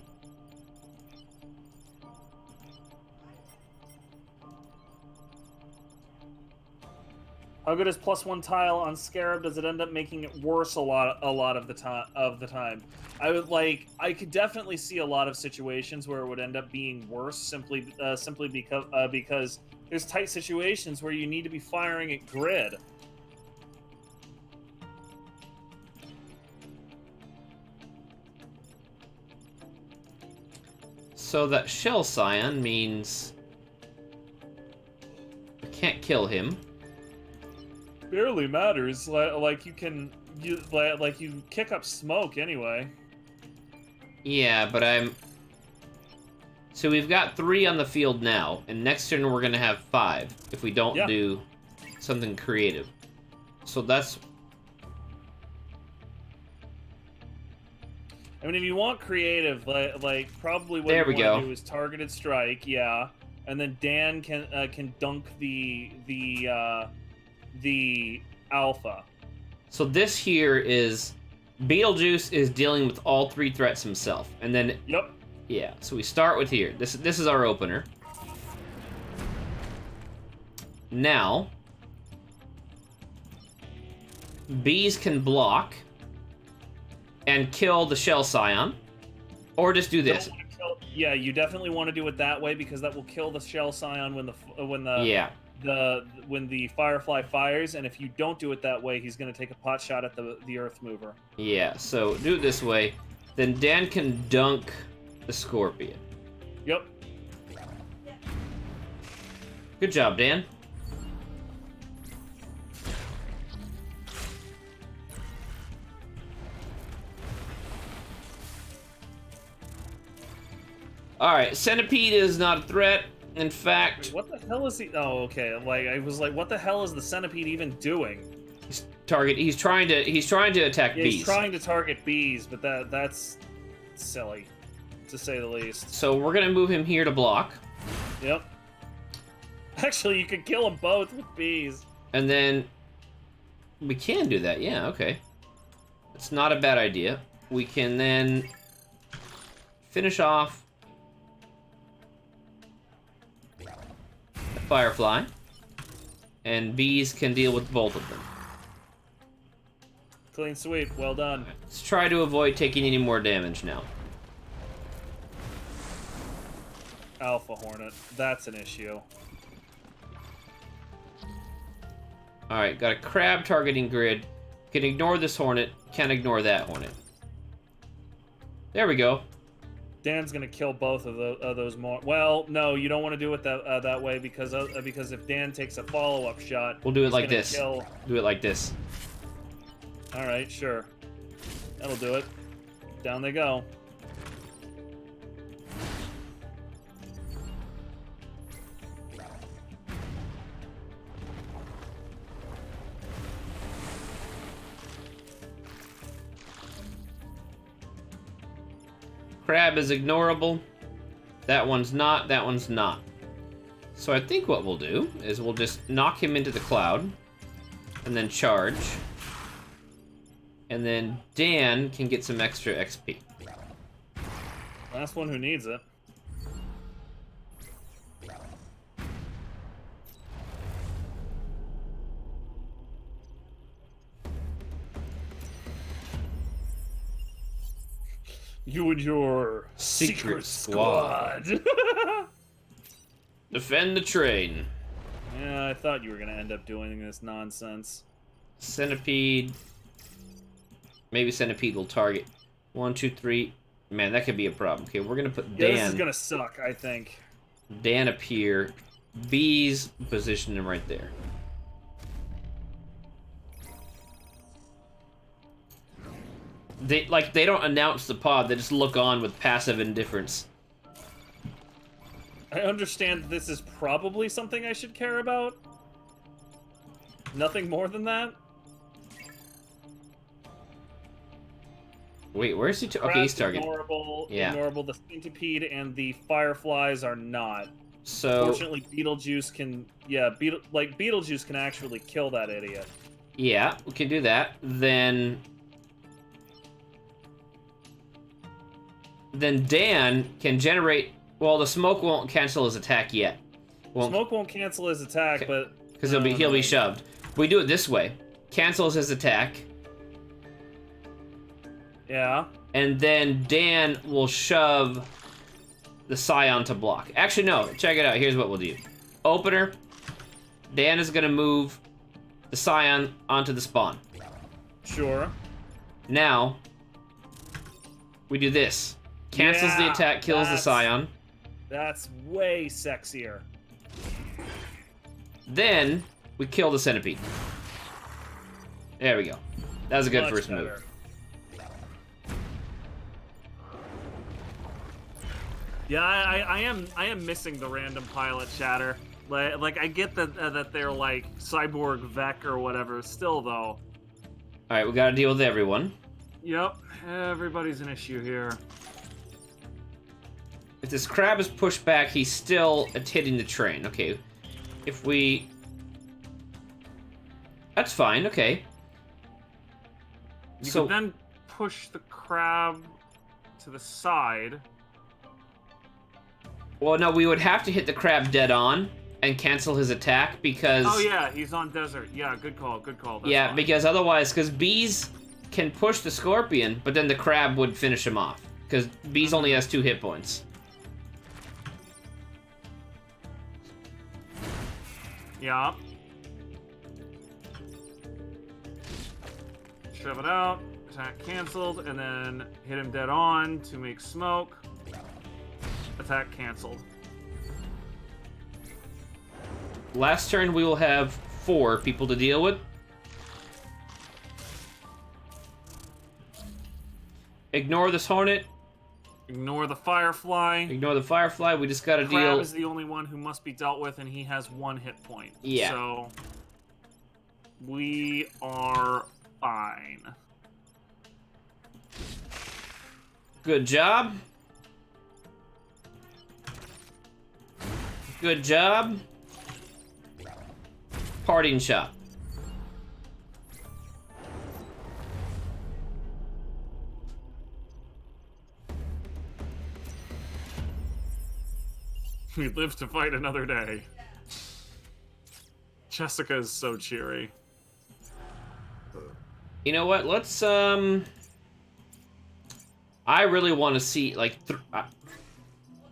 How good is +1 tile on Scarab? Does it end up making it worse a lot of the time? I could definitely see a lot of situations where it would end up being worse simply because there's tight situations where you need to be firing at grid. So that shell scion means I can't kill him. Barely matters. Like you kick up smoke anyway. Yeah, but I'm... So we've got 3 on the field now, and next turn we're gonna have 5 if we don't do something creative. So that's... I mean, if you want creative, like probably what There you we want to go. do is targeted strike, yeah, and then Dan can dunk the alpha. So this here is... Beetlejuice is dealing with all 3 threats himself, and then... Yep. Yeah, so we start with here. This is our opener. Now... Bees can block and kill the shell scion, or just do this. Yeah, you definitely want to do it that way because that will kill the shell scion when the firefly fires, and if you don't do it that way, he's going to take a pot shot at the earth mover. Yeah, so do it this way. Then Dan can dunk the scorpion. Yep. Good job, Dan. Alright, Centipede is not a threat. In fact... What the hell is he... Oh, okay. Like, I was like, what the hell is the centipede even doing? He's trying to attack bees. He's trying to target bees, but that's silly, to say the least. So we're gonna move him here to block. Yep. Actually, you could kill them both with bees. And then... We can do that, yeah, okay. It's not a bad idea. We can then... finish off... the firefly. And bees can deal with both of them. Clean sweep. Well done. Let's try to avoid taking any more damage now. Alpha Hornet. That's an issue. Alright, got a crab targeting grid. Can ignore this Hornet, can't ignore that Hornet. There we go. Dan's gonna kill both of those more. Well, no, you don't want to do it that way because if Dan takes a follow-up shot, We'll do it he's like gonna this. kill... Do it like this. All right, sure. That'll do it. Down they go. Crab is ignorable. That one's not. That one's not. So I think what we'll do is we'll just knock him into the cloud. And then charge. And then Dan can get some extra XP. Last one who needs it. You and your secret squad. Defend the train. Yeah, I thought you were gonna end up doing this nonsense. Centipede. Maybe Centipede will target. 1, 2, 3. Man, that could be a problem. Okay, we're gonna put Dan. Yeah, this is gonna suck, I think. Dan up here. Bees, position him right there. They don't announce the pod, they just look on with passive indifference. I understand this is probably something I should care about. Nothing more than that. Wait, where's he? Okay, he's targeted. Ignorable, yeah. Ignorable. The centipede and the fireflies are not. So fortunately, Beetlejuice can. Yeah, Beetlejuice can actually kill that idiot. Yeah, we can do that. Then Dan can generate. Well, the smoke won't cancel his attack yet. Smoke won't cancel his attack, but because he'll be shoved. We do it this way. Cancels his attack. Yeah. And then Dan will shove the saiyan to block. Actually, no. Check it out. Here's what we'll do. Opener. Dan is gonna move the saiyan onto the spawn. Sure. Now we do this. Cancels the attack, kills the saiyan. That's way sexier. Then we kill the centipede. There we go. That was a good Much first better. move. Yeah, I am missing the random pilot chatter. Like I get that they're like cyborg Vec or whatever. Still though. All right, we got to deal with everyone. Yep, everybody's an issue here. If this crab is pushed back, he's still hitting the train. Okay. If we... That's fine, okay. You can then push the crab to the side. Well, no, we would have to hit the crab dead on and cancel his attack because... Oh yeah, he's on desert. Yeah, good call, good call. That's yeah, fine. because otherwise, because bees can push the scorpion, but then the crab would finish him off. Because bees only has 2 hit points. Yeah. Shove it out. Attack canceled, and then hit him dead on to make smoke. Attack canceled. Last turn, we will have 4 people to deal with. Ignore this Hornet. Ignore the firefly. Ignore the firefly. We just gotta deal. Crab is the only one who must be dealt with, and he has 1 hit point. Yeah. So we are fine. Good job. Good job. Parting shot. We live to fight another day. Jessica is so cheery. You know what? Let's I really want to see like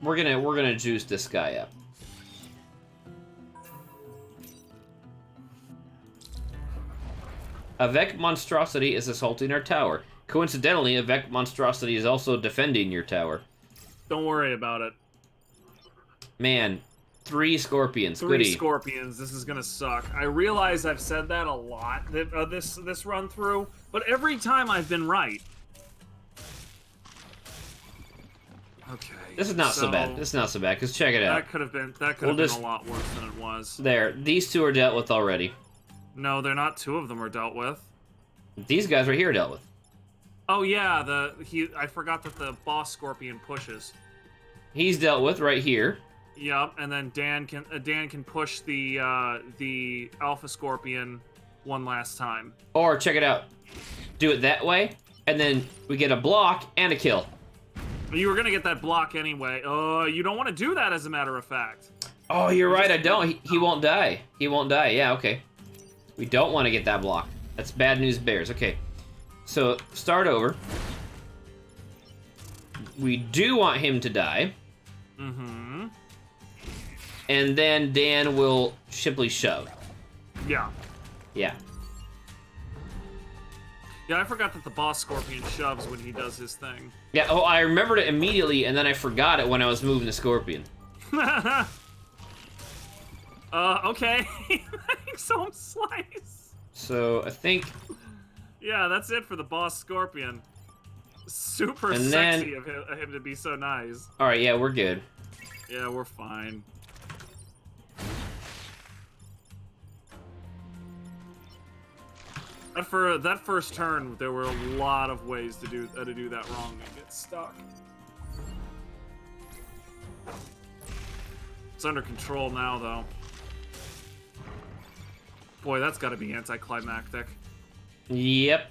we're gonna juice this guy up. A Vec monstrosity is assaulting our tower. Coincidentally, a Vec monstrosity is also defending your tower. Don't worry about it. Man, 3 scorpions. 3 Goody. scorpions. This is gonna suck. I realize I've said that a lot this run through, but every time I've been right. Okay. This is not so bad. This is not so bad. Cause check it out. That could have been a lot worse than it was. There, these 2 are dealt with already. No, they're not. 2 of them are dealt with. These guys right here are dealt with. Oh yeah, I forgot that the boss scorpion pushes. He's dealt with right here. Yep, and then Dan can push the alpha scorpion one last time. Or check it out. Do it that way, and then we get a block and a kill. You were gonna get that block anyway. You don't want to do that, as a matter of fact. Oh, you're right. I don't. He won't die. He won't die. Yeah. Okay. We don't want to get that block. That's bad news bears. Okay. So start over. We do want him to die. Mm-hmm. And then Dan will simply shove. Yeah. Yeah. Yeah, I forgot that the boss scorpion shoves when he does his thing. Yeah, oh, I remembered it immediately, and then I forgot it when I was moving the scorpion. Okay. Some slice. So, I think... Yeah, that's it for the boss scorpion. Super And sexy then... of him to be so nice. Alright, yeah, we're good. Yeah, we're fine. For that first turn, there were a lot of ways to do that wrong and get stuck. It's under control now, though. Boy, that's got to be anticlimactic. Yep.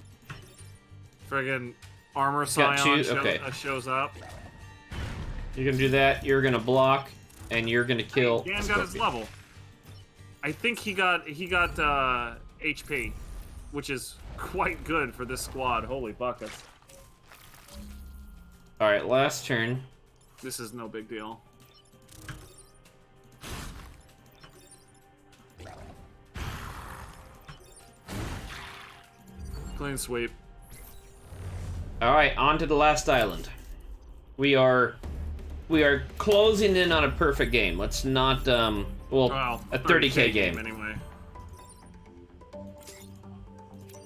Friggin' armor Got scion two? shows up. You're gonna do that, you're gonna block, and you're gonna kill Dan the got his scorpion. level. I think he got HP, which is quite good for this squad. Holy buckets. Alright, last turn. This is no big deal. Clean sweep. Alright, on to the last island. We are closing in on a perfect game. Let's not, well, a 30K game. Anyway.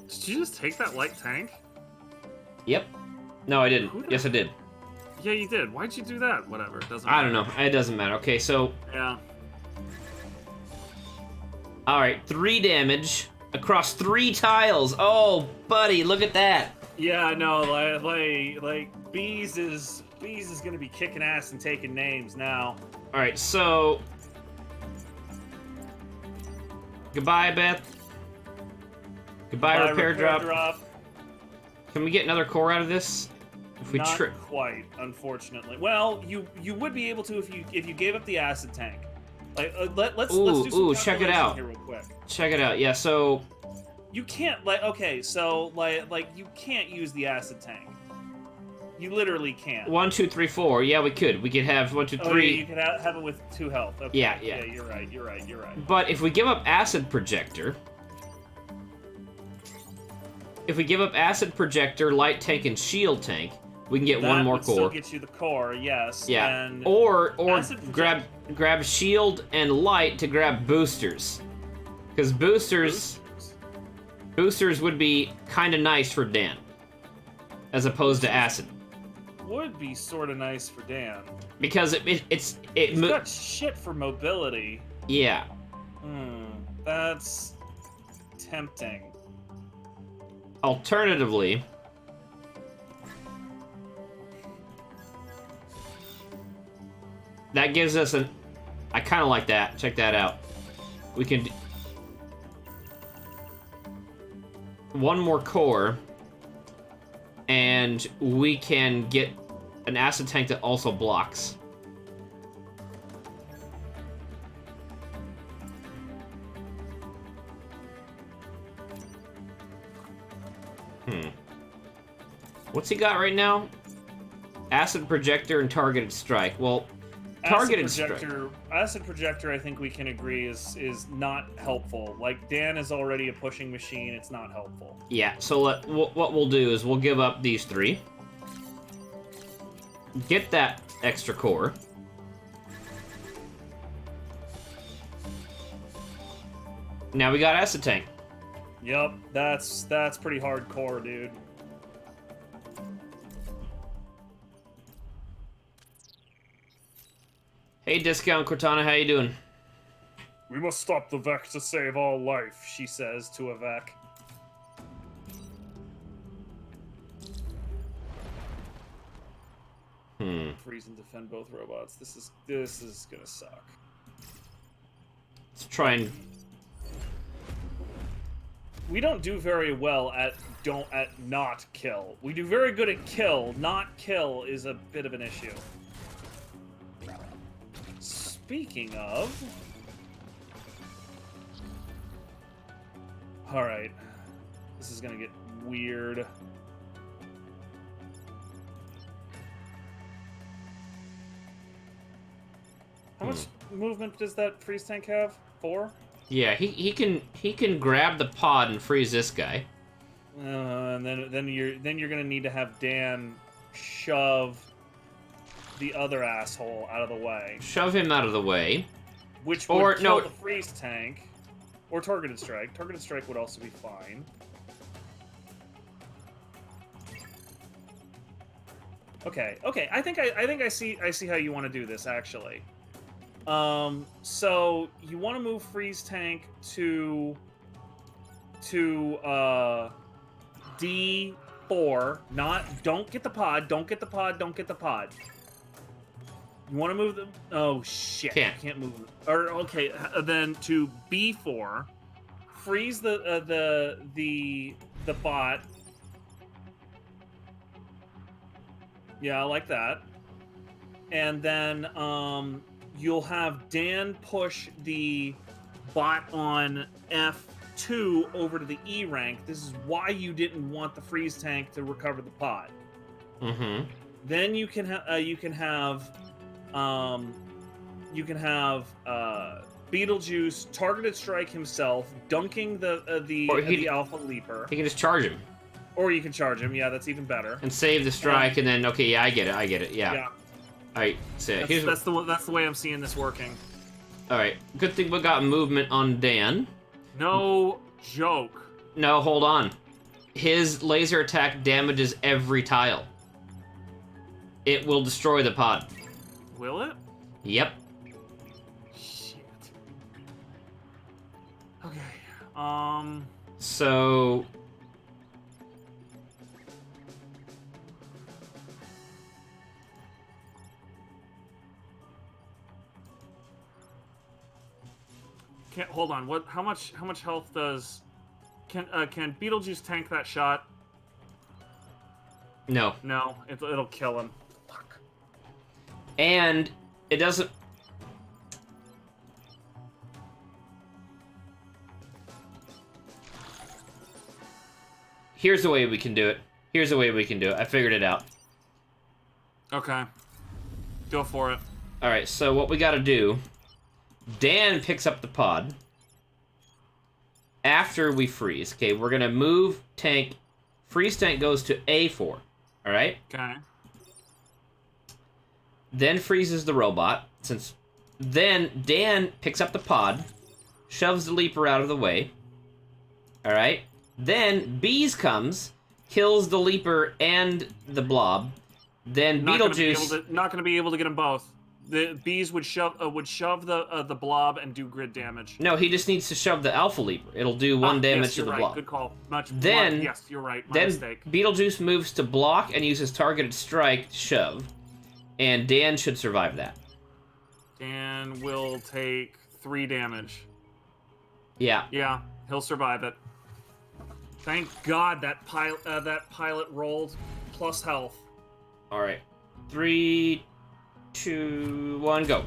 Did you just take that light tank? Yep. No, I didn't. Yes, I did. Yeah, you did. Why'd you do that? Whatever. It doesn't I matter. don't know. It doesn't matter. Okay, so... Yeah. Alright, 3 damage across 3 tiles. Oh, buddy, look at that. Yeah, no, like Bees is gonna be kicking ass and taking names now. Alright, so... Goodbye, Beth. Goodbye, repair drop. Can we get another core out of this? If we Not quite, unfortunately. Well, you would be able to if you gave up the acid tank. Like let's do some check it out. here real quick. Check it out. Yeah, so you can't you can't use the acid tank. You literally can't. 1, 2, 3, 4. Yeah, we could. We could have 1, 2, 3. Oh, yeah, you could have it with 2 health. Okay. Yeah. Yeah, you're right. But if we give up acid projector, light tank, and shield tank, we can get one more would core. Still get you the core, yes. Yeah. And Or grab shield and light to grab boosters, because boosters would be kind of nice for Dan, as opposed to acid. Would be sort of nice for Dan. Because He's got shit for mobility. Yeah. That's tempting. Alternatively, that gives us I kind of like that. Check that out. We can one more core, and we can get an acid tank that also blocks. What's he got right now? Acid projector and targeted strike. Well, targeted strike. Acid projector, I think we can agree is not helpful. Like, Dan is already a pushing machine. It's not helpful. Yeah. So what we'll do is we'll give up these 3. Get that extra core. Now we got acid tank. Yep, that's pretty hardcore, dude. Hey, Discount Cortana, how you doing? We must stop the Vec to save all life, she says to a Vec. freeze and defend both robots. This is gonna suck. Let's try and... We don't do very well at not kill. We do very good at kill. Not kill is a bit of an issue. Speaking of... Alright. This is gonna get weird. How much movement does that freeze tank have? 4? Yeah, he can grab the pod and freeze this guy. And then you're gonna need to have Dan shove the other asshole out of the way. Shove him out of the way. Which would kill the freeze tank. Or targeted strike. Targeted strike would also be fine. Okay. I think I see how you want to do this actually. So you want to move freeze tank to D4. Don't get the pod. You want to move them? Oh shit! Can't move them. Or okay, then to B4, freeze the bot. Yeah, I like that. And then you'll have Dan push the bot on F2 over to the E rank. This is why you didn't want the freeze tank to recover the pod. Mm-hmm. Then you can have Beetlejuice targeted strike himself, dunking the Alpha Leaper. He can just charge him. Or you can charge him. Yeah, that's even better. And save the strike, and then okay, yeah, I get it. Yeah. Yeah. All right. So that's the way I'm seeing this working. All right. Good thing we got movement on Dan. No joke. No, hold on. His laser attack damages every tile. It will destroy the pod. Will it? Yep. Shit. Okay. So... Hold on. What? How much health does? Can Beetlejuice tank that shot? No. No. It'll kill him. Fuck. And it doesn't... Here's the way we can do it. I figured it out. Okay. Go for it. Alright, so what we gotta do... Dan picks up the pod. After we freeze. Okay, we're gonna move tank. Freeze tank goes to A4. Alright? Okay. Then freezes the robot. Then Dan picks up the pod, shoves the leaper out of the way. Alright? Then Bees comes, kills the leaper and the blob. Then Beetlejuice... Not gonna be able to get them both. The Bees would shove the blob and do grid damage. No, he just needs to shove the Alpha Leaper. It'll do 1 damage to the blob. Good call. Yes, you're right. My then mistake. Beetlejuice moves to block and uses targeted strike to shove. And Dan should survive that. Dan will take 3 damage. Yeah. Yeah, he'll survive it. Thank God that pilot rolled plus health. All right. 3, 2, 1, go.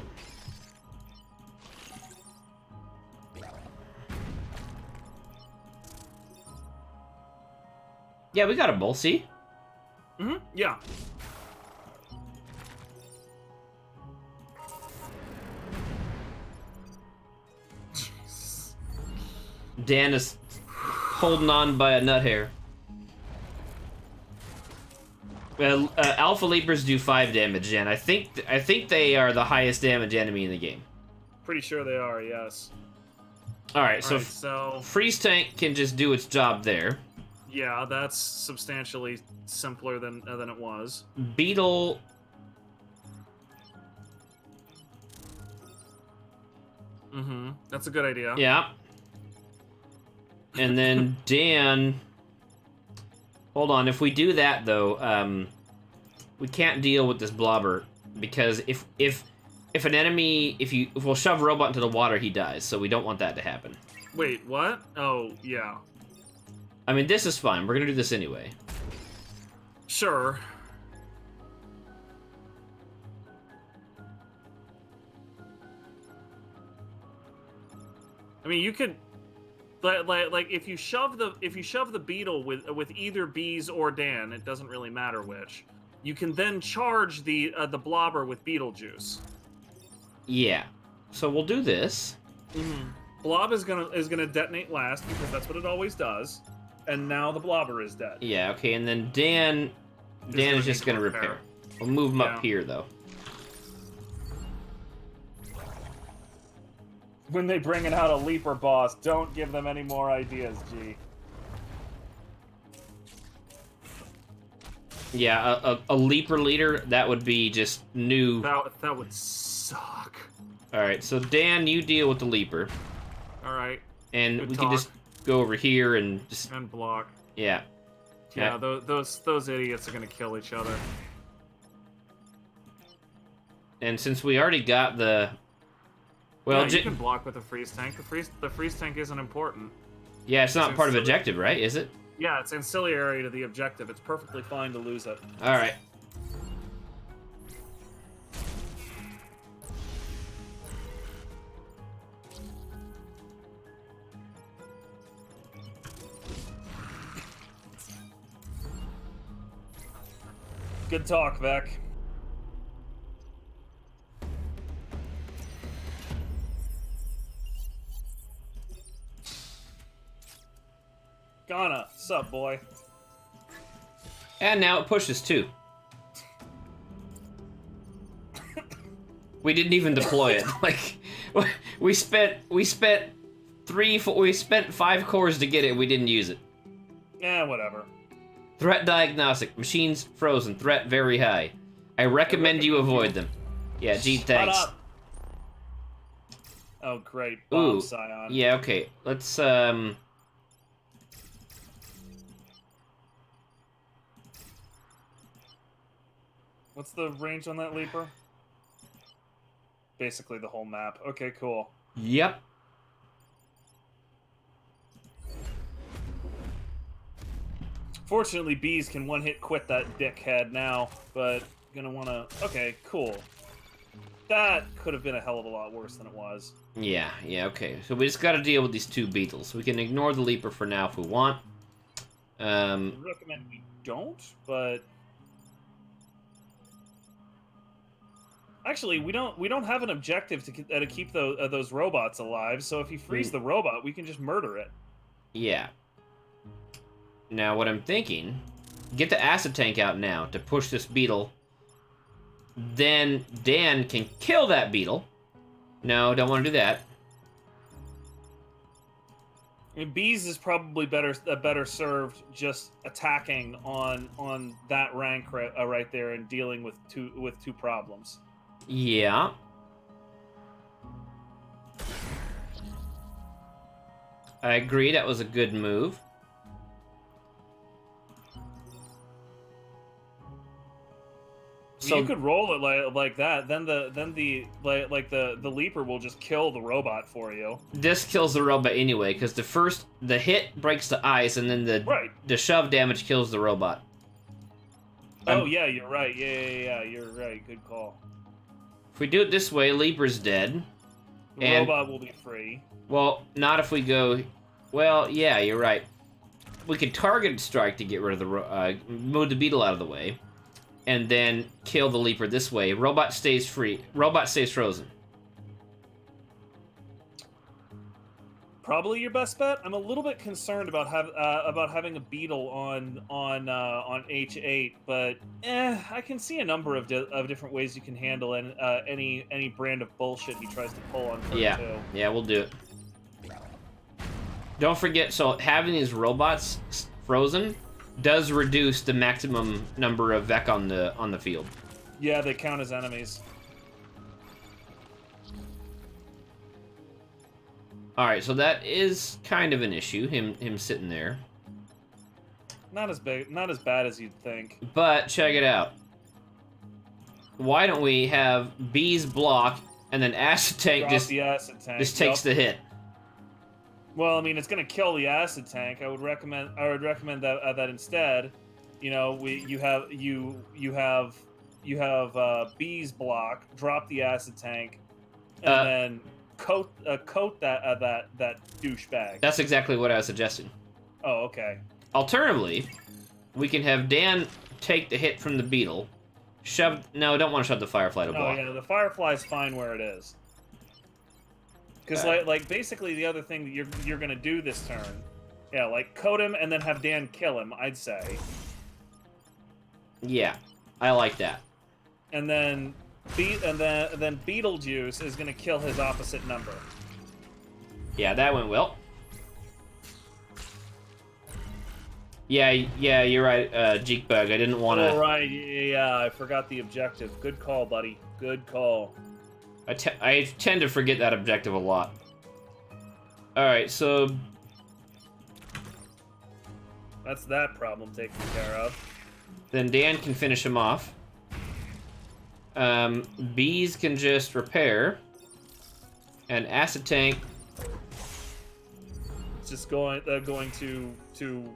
Yeah, we got a bull, see? Mm-hmm, yeah. Dan is holding on by a nut hair. Well, Alpha Leapers do 5 damage, Dan. I think they are the highest damage enemy in the game. Pretty sure they are, yes. Alright, so Freeze Tank can just do its job there. Yeah, that's substantially simpler than it was. Beetle... Mm-hmm. That's a good idea. Yeah. And then Dan... Hold on, if we do that, though, we can't deal with this blobber because if an enemy if we'll shove a robot into the water, he dies. So we don't want that to happen. Wait, what? Oh, yeah. I mean, this is fine. We're gonna do this anyway. Sure. I mean, you could, like if you shove the beetle with either Bees or Dan, it doesn't really matter which. You can then charge the blobber with beetle juice. Yeah. So we'll do this. Mm-hmm. Blob is gonna detonate last because that's what it always does, and now the blobber is dead. Yeah. Okay. And then Dan is just gonna repair. We'll move him up here though. When they bring out a leaper boss, don't give them any more ideas, G. Yeah, a leaper leader, that would be just new. That would suck. Alright, so Dan, you deal with the leaper. Alright. And we can just go over here and just... And block. Yeah. Yeah, those idiots are gonna kill each other. And since we already got the... Well, yeah, you can block with the freeze tank. The freeze tank isn't important. Yeah, it's not part of objective, right? Is it? Yeah, it's ancillary to the objective. It's perfectly fine to lose it. Alright. Good talk, Vec. Ghana, sup, boy? And now it pushes too. We didn't even deploy it. Like, we spent 5 cores to get it. We didn't use it. Yeah, whatever. Threat diagnostic. Machines frozen. Threat very high. I recommend you avoid them. Yeah, gee, thanks. Shut up. Oh, great. Bomb saiyan. Yeah, okay. Let's, What's the range on that leaper? Basically the whole map. Okay, cool. Yep. Fortunately, Bees can one-hit quit that dickhead now, but gonna wanna... Okay, cool. That could have been a hell of a lot worse than it was. Yeah, okay. So we just gotta deal with these 2 beetles. We can ignore the leaper for now if we want. I recommend we don't, but... Actually, we don't have an objective to keep those robots alive. So if you freeze the robot, we can just murder it. Yeah. Now what I'm thinking, get the acid tank out now to push this beetle. Then Dan can kill that beetle. No, don't want to do that. I mean, Bees is probably better served just attacking on that rank right there and dealing with two problems. Yeah. I agree, that was a good move. So you could roll it like that, then the leaper will just kill the robot for you. This kills the robot anyway, because the hit breaks the ice, and then the shove damage kills the robot. Oh yeah, you're right. Yeah, you're right. Good call. If we do it this way, Leaper's dead. The robot will be free. Well, not if we go... Well, yeah, you're right. We could target strike to get rid of the... move the beetle out of the way. And then kill the Leaper this way. Robot stays free. Robot stays frozen. Probably your best bet. I'm a little bit concerned about having a beetle on H8, but I can see a number of different ways you can handle any brand of bullshit he tries to pull on turn 2. Yeah, we'll do it. Don't forget, so having these robots frozen does reduce the maximum number of Vec on the field. Yeah, they count as enemies. Alright, so that is kind of an issue, him sitting there. Not as bad as you'd think. But check it out. why don't we have B's block, and then Acid Tank Drop the acid tank. just takes the hit. Well, I mean, it's gonna kill the acid tank. I would recommend that that instead, you know, you have B's block, drop the acid tank, and then coat that douchebag. That's exactly what I was suggesting. Oh, okay. Alternatively, we can have Dan take the hit from the beetle. No, I don't want to shove the Firefly to block. Oh yeah, the Firefly's fine where it is. Because like basically the other thing that you're gonna do this turn, yeah, like coat him and then have Dan kill him. I'd say. Yeah, I like that. And then then Beetlejuice is gonna kill his opposite number. Yeah, that went well. Yeah, you're right, Jeekbug. I didn't want to. Oh, right, yeah, I forgot the objective. Good call, buddy. Good call. I tend to forget that objective a lot. Alright, so... That's that problem taken care of. Then Dan can finish him off. Bees can just repair. And Acid Tank... It's just going to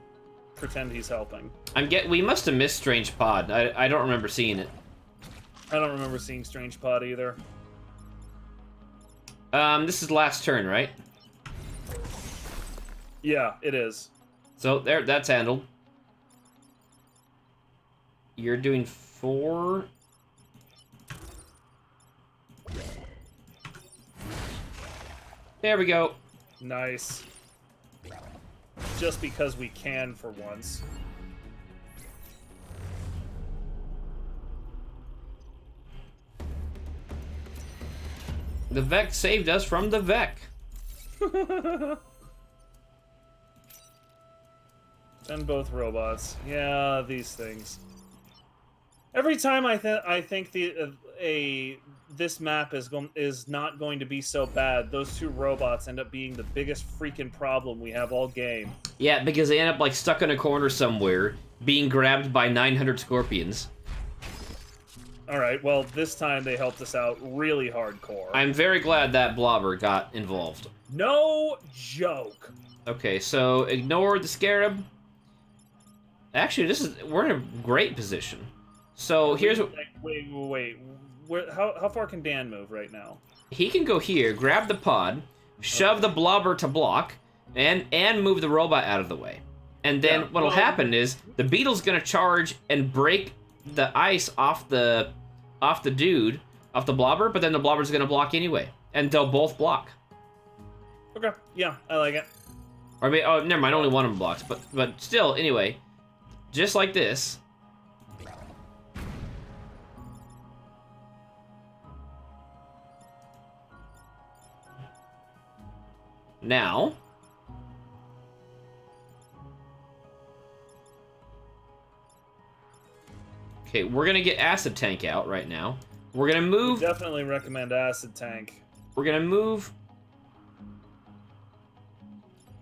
pretend he's helping. We must have missed Strange Pod. I don't remember seeing it. I don't remember seeing Strange Pod either. This is last turn, right? Yeah, it is. So there, that's handled. You're doing 4. There we go. Nice. Just because we can for once. The Vec saved us from the Vec. And both robots. Yeah, these things. Every time I think this map is not going to be so bad, those two robots end up being the biggest freaking problem we have all game. Yeah, because they end up like stuck in a corner somewhere, being grabbed by 900 scorpions. Alright, well, this time they helped us out really hardcore. I'm very glad that Blobber got involved. No joke! Okay, so ignore the Scarab. Actually, we're in a great position. So here's what... Wait. How far can Dan move right now? He can go here, grab the pod, shove the Blobber to block, and move the robot out of the way. And then what'll happen is the Beetle's gonna charge and break the ice off the Blobber, but then the Blobber's gonna block anyway, and they'll both block. Okay, yeah, I like it. Or maybe, oh, never mind, only one of them blocks, but still, anyway, just like this. Now, okay, we're gonna get Acid Tank out right now. We're gonna move. Definitely recommend Acid Tank. We're gonna move.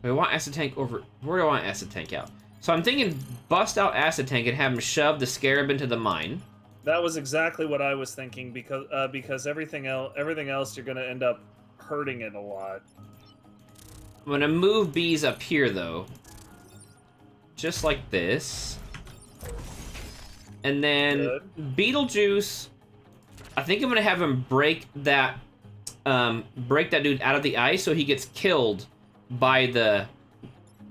We want Acid Tank over. Where do I want Acid Tank out? So I'm thinking bust out Acid Tank and have him shove the Scarab into the mine. That was exactly what I was thinking because everything else you're gonna end up hurting it a lot. I'm gonna move Bees up here though, just like this, and then Beetlejuice. I think I'm gonna have him break that dude out of the ice so he gets killed by the.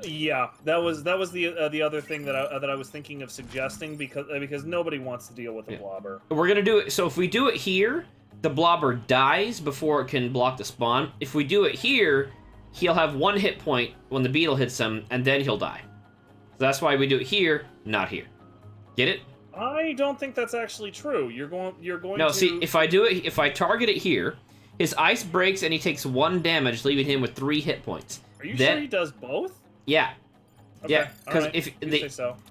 Yeah, that was the other thing that I was thinking of suggesting because nobody wants to deal with a Blobber. We're gonna do it. So if we do it here, the Blobber dies before it can block the spawn. If we do it here, he'll have 1 hit point when the beetle hits him, and then he'll die. So that's why we do it here, not here. Get it? I don't think that's actually true. You're going No, to... see, if I target it here, his ice breaks and he takes 1 damage, leaving him with 3 hit points. Are you sure he does both? Yeah. Okay, yeah, because right. if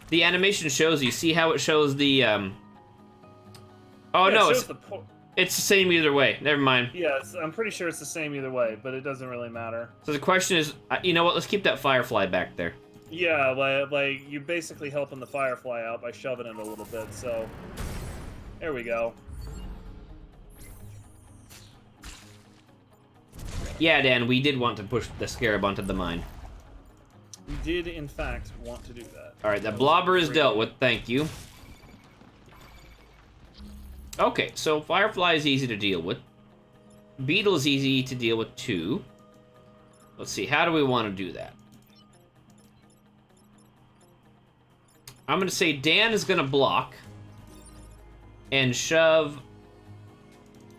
the animation shows you, see how it shows the Oh no, it's the same either way. Never mind. Yeah, I'm pretty sure it's the same either way, but it doesn't really matter. So the question is, you know what? Let's keep that Firefly back there. Yeah, like you basically helping the Firefly out by shoving it a little bit. So there we go. Yeah, Dan, we did want to push the scarab onto the mine. We did, in fact, want to do that. Alright, the blobber is dealt with, thank you. Okay, so Firefly is easy to deal with. Beetle is easy to deal with, too. Let's see, how do we want to do that? I'm going to say Dan is going to block and shove...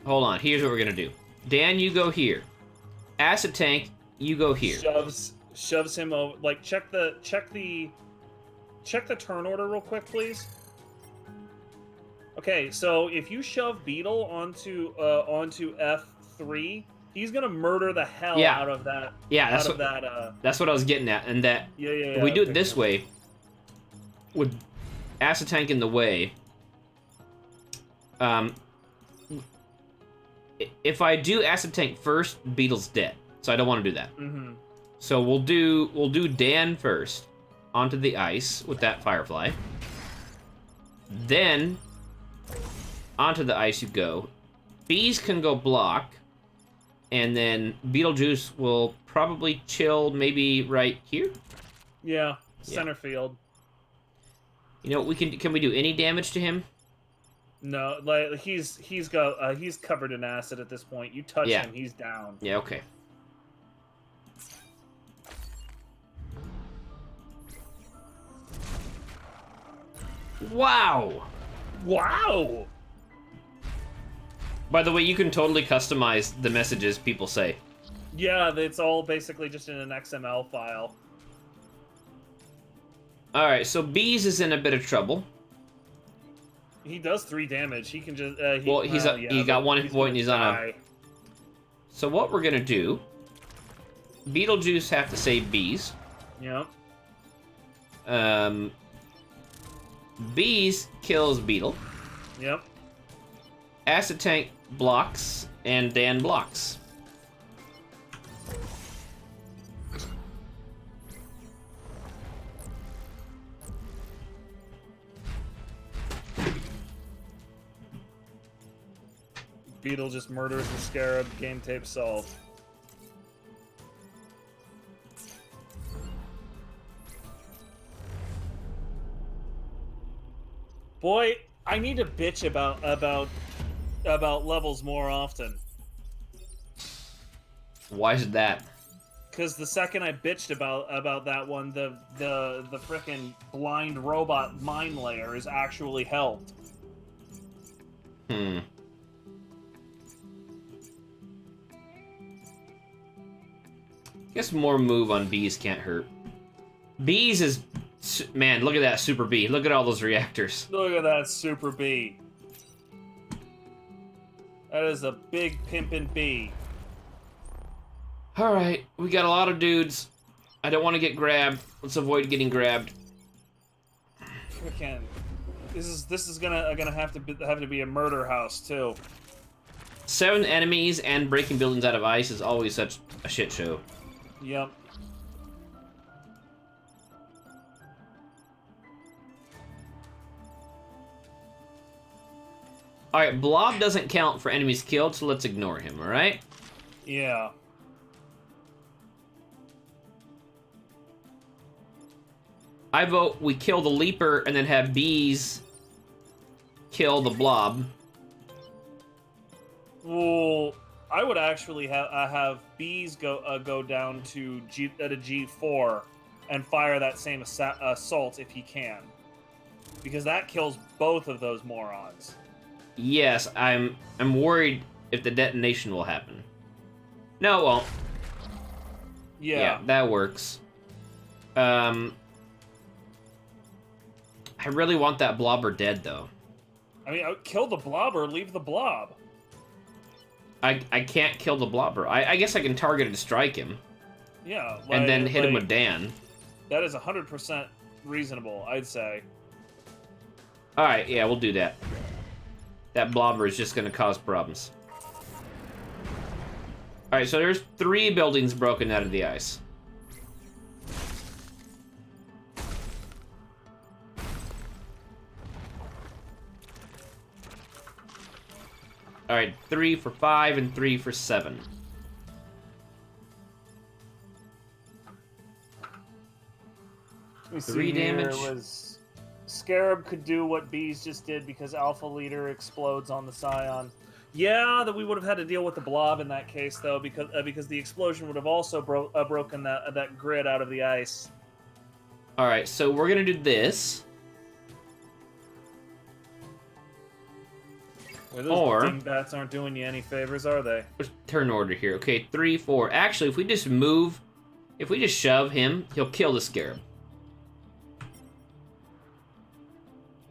Hold on, here's what we're going to do. Dan, you go here. Acid Tank, you go here. Shoves him over. Like, check the turn order real quick, please. Okay, so if you shove Beetle onto F3, he's gonna murder the hell out of that. Yeah, that's what I was getting at, and that if we do it this way, with Acid Tank in the way, if I do Acid Tank first, Beetle's dead, so I don't want to do that. Mm-hmm. So we'll do Dan first onto the ice with that Firefly. Then onto the ice you go. Bees can go block, and then Beetlejuice will probably chill maybe right here. Yeah, center field. You know, can we do any damage to him? No, like he's covered in acid at this point. You touch him, he's down. Yeah, okay. Wow! Wow! By the way, you can totally customize the messages people say. Yeah, it's all basically just in an XML file. Alright, so Bees is in a bit of trouble. He does 3 damage. He can just... he got 1 hit point and he's on a... So what we're gonna do... Beetlejuice have to save Bees. Yep. Bees kills Beetle. Yep. Acid Tank blocks, and Dan blocks. Beetle just murders the Scarab. Game tape solved. Boy, I need to bitch about levels more often. Why is that? Because the second I bitched about that one, the frickin' blind robot mine layer is actually helped. Guess more move on Bees can't hurt. Bees is... Man, look at that Super Bee. Look at all those reactors. Look at that Super Bee. That is a big pimpin' bee. Alright, we got a lot of dudes. I don't want to get grabbed. Let's avoid getting grabbed. Frickin'. This is gonna have to be a murder house too. 7 enemies and breaking buildings out of ice is always such a shit show. Yep. Alright, Blob doesn't count for enemies killed, so let's ignore him, alright? Yeah. I vote we kill the Leaper and then have Bees kill the Blob. Well, I would actually have Bees go down to G4 and fire that same assault if he can, because that kills both of those morons. Yes, I'm worried if the detonation will happen. No, it won't. Yeah, that works. I really want that Blobber dead, though. I mean, kill the Blobber, leave the Blob. I can't kill the Blobber. I guess I can target and strike him. Yeah. And then hit him with Dan. That is 100% reasonable, I'd say. Alright, yeah, we'll do that. That Blobber is just going to cause problems. Alright, so there's 3 buildings broken out of the ice. Alright, 3 for 5 and 3 for 7. me 3 see here. damage. It was Scarab could do what Bees just did because Alpha Leader explodes on the Scion. Yeah, that we would have had to deal with the Blob in that case, though, because the explosion would have also broken that grid out of the ice. All right, so we're gonna do this. Well, those dingbats aren't doing you any favors, are they? Turn order here. Okay, 3, 4. Actually, if we just shove him, he'll kill the Scarab.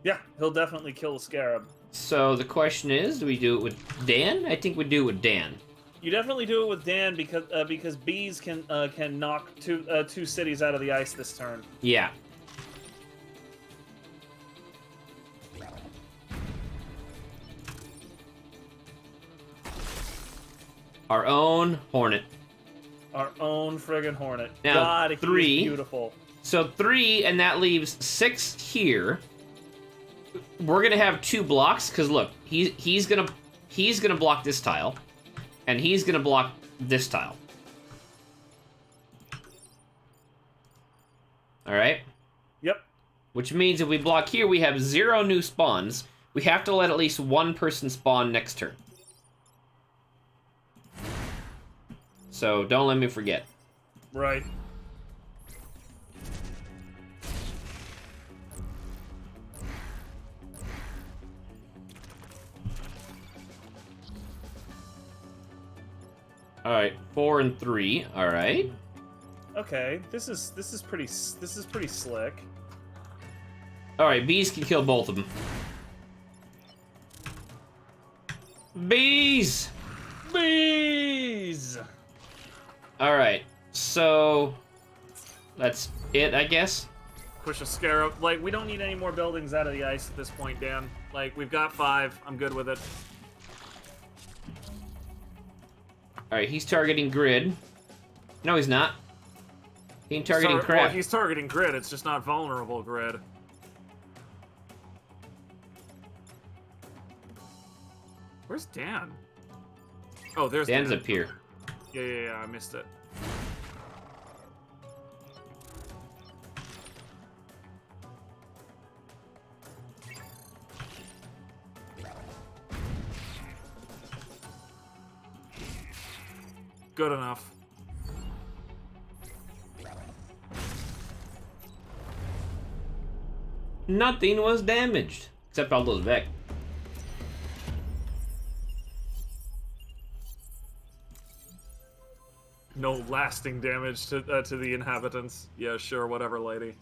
Yeah, he'll definitely kill the Scarab. So the question is, do we do it with Dan? I think we do it with Dan. You definitely do it with Dan because Bees can knock two cities out of the ice this turn. Yeah. Our own Hornet. Our own friggin' Hornet. Now, God, 3. He's beautiful. So 3, and that leaves 6 here. We're gonna have 2 blocks because look, he's gonna block this tile, and he's gonna block this tile. All right. Yep. Which means if we block here, we have 0 new spawns. We have to let at least 1 person spawn next turn. So don't let me forget. Right. All right, 4 and 3. All right. Okay, this is pretty slick. All right, bees can kill both of them. Bees. Bees. All right, so that's it, I guess. Push a Scarab. Like, we don't need any more buildings out of the ice at this point, Dan. Like, we've got 5. I'm good with it. All right, he's targeting grid. No, he's not. He's targeting crap. Well, he's targeting grid. It's just not vulnerable grid. Where's Dan? Oh, there's Dan's Dan. up here. Yeah, I missed it. Good enough. Nothing was damaged except all those Vec. No lasting damage to the inhabitants. Yeah, sure, whatever, lady.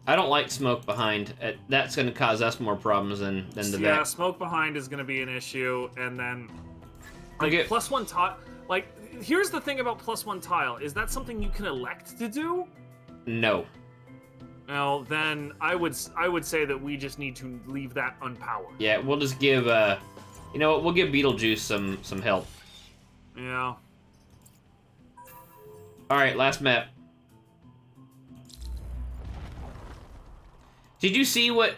I don't like smoke behind. That's going to cause us more problems than the Vec. Yeah, smoke behind is going to be an issue, and then like Okay. +1 tile. Like, here's the thing about +1 tile: is that something you can elect to do? No. Well, then I would say that we just need to leave that unpowered. Yeah, we'll just give you know what? We'll give Beetlejuice some help. Yeah. All right, last map. Did you see what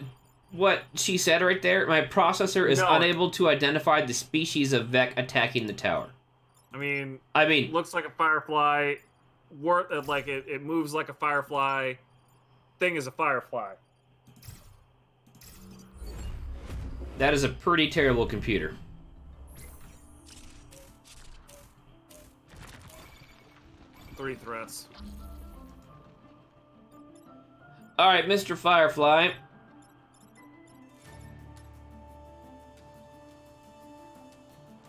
she said right there? My processor is unable to identify the species of Vec attacking the tower. I mean, looks like a firefly. Like it moves like a firefly. Thing is a firefly. That is a pretty terrible computer. Three threats. All right, Mr. Firefly.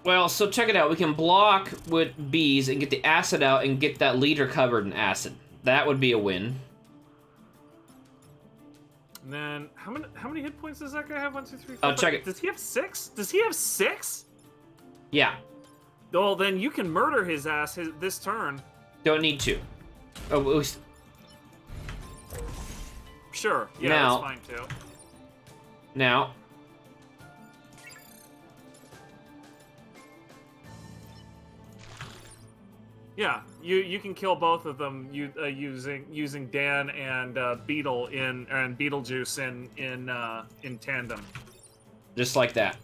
Well, so check it out. We can block with bees and get the acid out and get that leader covered in acid. That would be a win. And then how many hit points does that guy have? 1, 2, 3, 4. I'll check it. Does he have 6? Does he have 6? Yeah. Well, then you can murder his ass this turn. Don't need to. Oh, Sure. Yeah, now, that's fine too. Now. Yeah, you can kill both of them using Dan and Beetle and Beetlejuice in tandem. Just like that.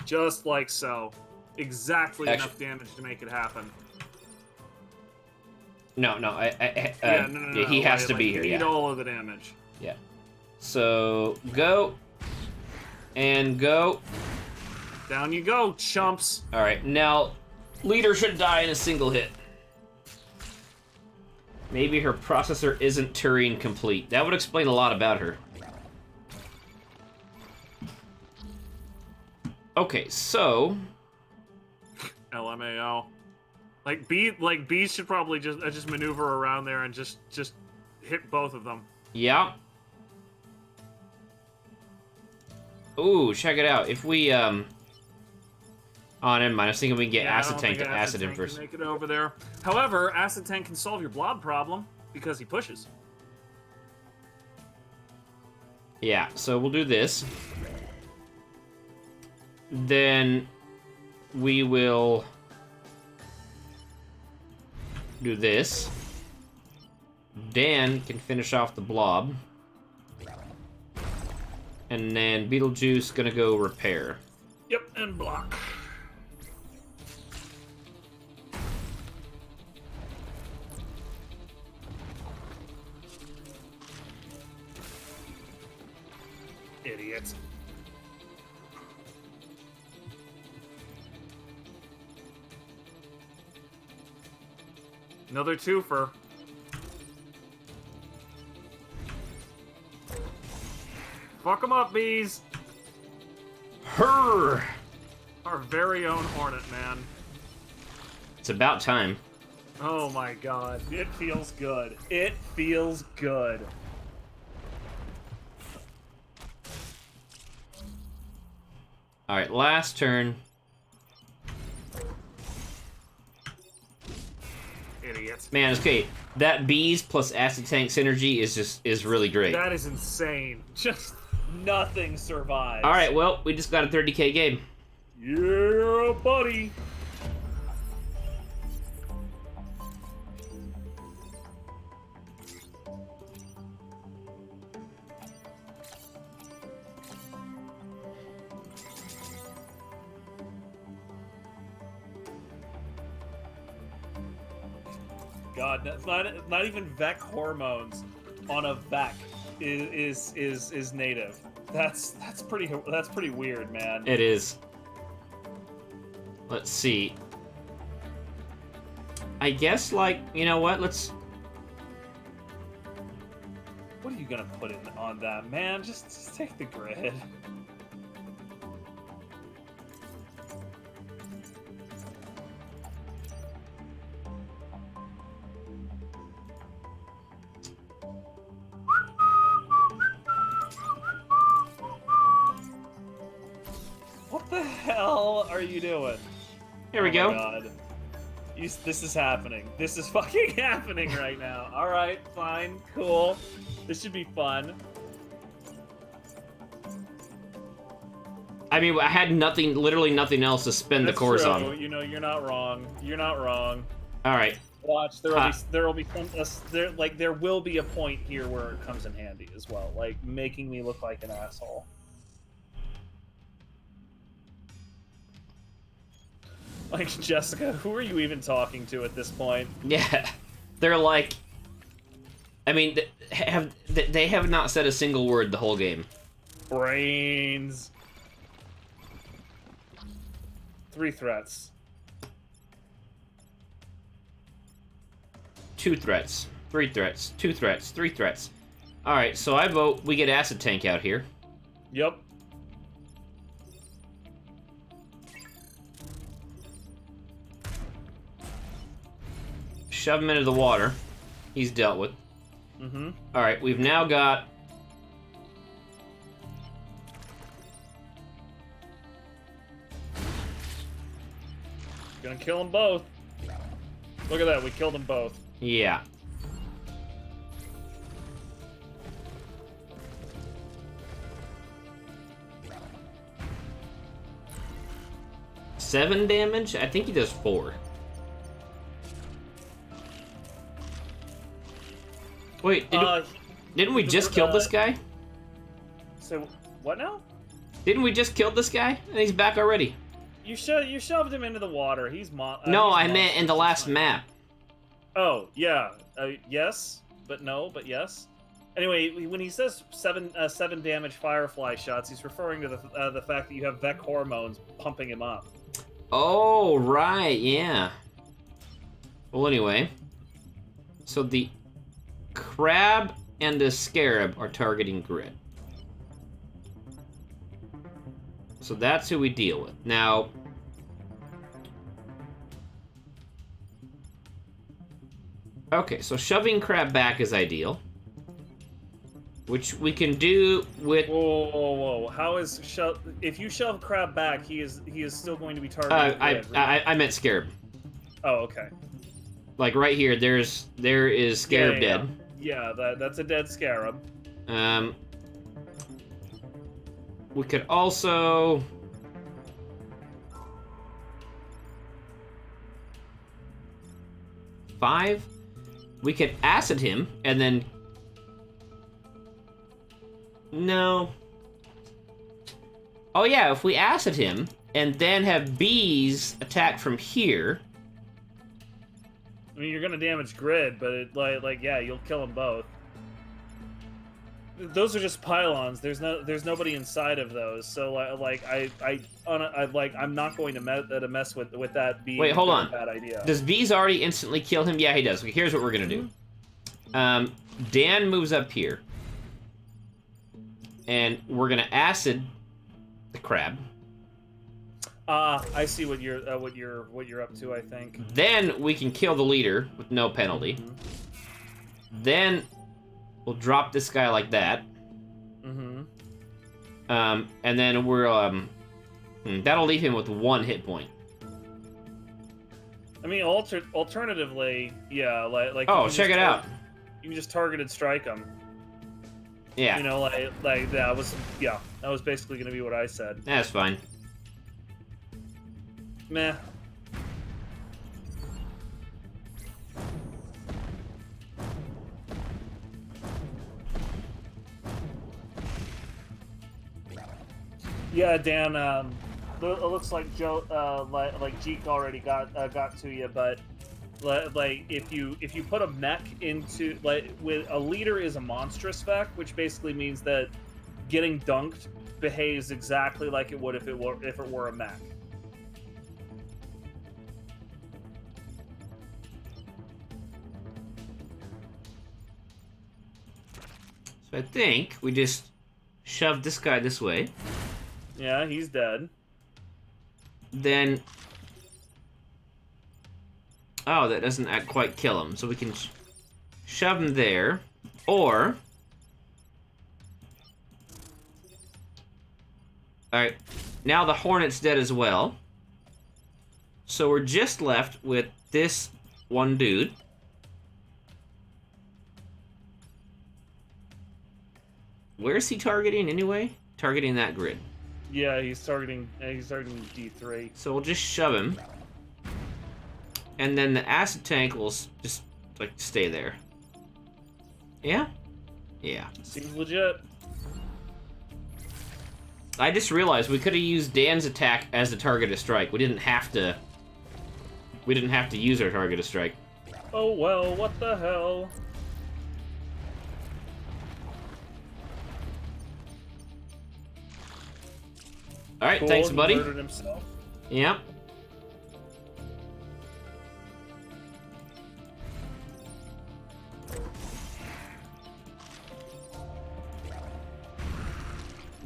Just like so. Exactly enough damage to make it happen. No, no, no, he has to be here. You Yeah. need all of the damage. Yeah. So go and go. Down you go, chumps. All right, now leader should die in a single hit. Maybe her processor isn't Turing complete. That would explain a lot about her. Okay, so LMAO. Like bees should probably just maneuver around there and just hit both of them. yeah. Ooh, check it out. If we oh, never mind. I was thinking we can get Acid Tank to acid him first. Make it over there. However, Acid Tank can solve your blob problem because he pushes. Yeah, so we'll do this. Then we will do this. Dan can finish off the blob. And then Beetlejuice gonna go repair. Yep, and block. Idiots. Another twofer. Fuck them up, bees. Her. Our very own Hornet, man. It's about time. Oh my god. It feels good. It feels good. All right, last turn. Idiots. Man, it's okay. That bees plus acid tank synergy is really great. That is insane. Just nothing survives. All right, well, we just got a 30k game. Yeah, buddy. God, that's not even Vec hormones on a Vec is native. That's pretty weird, man. It is. Let's see. I guess, like, you know what? Let's. What are you gonna put in on that, man? Just take the grid. What the hell are you doing? Here we go. Oh my god. This is happening. This is fucking happening right now. Alright, fine, cool. This should be fun. I mean, I had nothing, literally nothing else to spend That's the cores true. on. You know, you're not wrong. You're not wrong. All right. Watch, there will be some, there will be a point here where it comes in handy as well, like making me look like an asshole. Like, Jessica, who are you even talking to at this point? Yeah, they're like. I mean, they have not said a single word the whole game. Brains. 3 threats. 2 threats. 3 threats. 2 threats. 3 threats. All right, so I vote we get acid tank out here. Yep. Shove him into the water. He's dealt with. Mm-hmm. All right, we've now got. Gonna kill them both. Look at that, we killed them both. Yeah. Seven damage? I think he does 4. Wait, didn't we just kill this guy? So, what now? Didn't we just kill this guy? And he's back already. You shoved him into the water. He's No, I meant in the last map. Oh yeah, yes, but no, but yes. Anyway, when he says seven damage firefly shots, he's referring to the fact that you have Vec hormones pumping him up. Oh, right, yeah. Well, anyway. So the crab and the scarab are targeting grid. So that's who we deal with. Now, okay, so shoving crab back is ideal. Which we can do with... Whoa, whoa, whoa! How is if you shove crab back, he is still going to be targeting grid, right? I meant scarab. Oh, okay. Like right here, there is scarab dead. Yeah, that's a dead scarab. We could also... We could acid him, and then... No. Oh yeah, if we acid him, and then have bees attack from here... I mean, you're gonna damage grid, but yeah, you'll kill them both. Those are just pylons. There's nobody inside of those. So I'm not going to mess with that being. Wait, hold on. A bad idea. Does bees already instantly kill him? Yeah, he does. Okay, here's what we're gonna do. Dan moves up here, and we're gonna acid the crab. I see what you're up to. I think. Then we can kill the leader with no penalty. Then we'll drop this guy like that. And then we're that'll leave him with 1 hit point. I mean, alternatively, yeah, like. Oh, check it out. You can just targeted strike him. Yeah. You know, like that was basically gonna be what I said. That's fine. Meh. Yeah, Dan. It looks like Joe, like Jeek already got to you, but like if you put a mech into with a leader is a monstrous spec, which basically means that getting dunked behaves exactly like it would if it were a mech. So I think we just shove this guy this way. Yeah, he's dead. Then... Oh, that doesn't quite kill him. So we can shove him there. Or... Alright. Now the Hornet's dead as well. So we're just left with this one dude. Where's he targeting anyway? Targeting that grid. Yeah, he's targeting D3. So we'll just shove him. And then the acid tank will just, like, stay there. Yeah? Yeah. Seems legit. I just realized we could have used Dan's attack as the target to strike. We didn't have to use our target to strike. Oh well, what the hell? Alright, Cool, thanks, he buddy. murdered himself. Yep.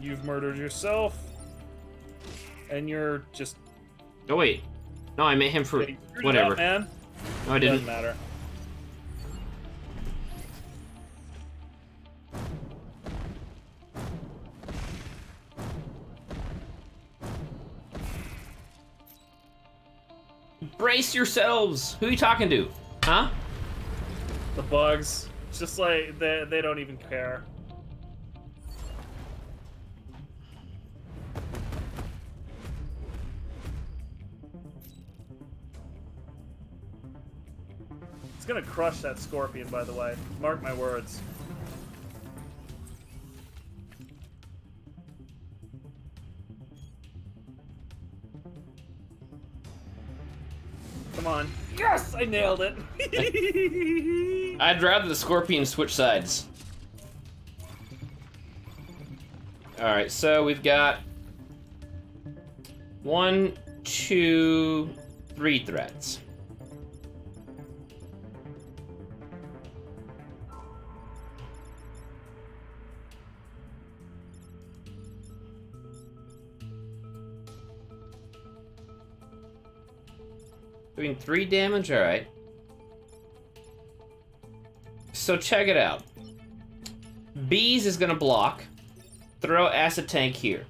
You've murdered yourself. And you're just... Oh, wait. No, I met him for... Hey, screwed it whatever. up, man. No, I didn't. Doesn't matter. Brace yourselves! Who are you talking to? Huh? The bugs. It's just like, they don't even care. It's gonna crush that scorpion, by the way. Mark my words. Come on. Yes, I nailed it. I'd rather the Scorpion switch sides. Alright, so we've got 1, 2, 3 threats. Doing 3 damage? Alright. So check it out. Bees is gonna block. Throw Acid Tank here.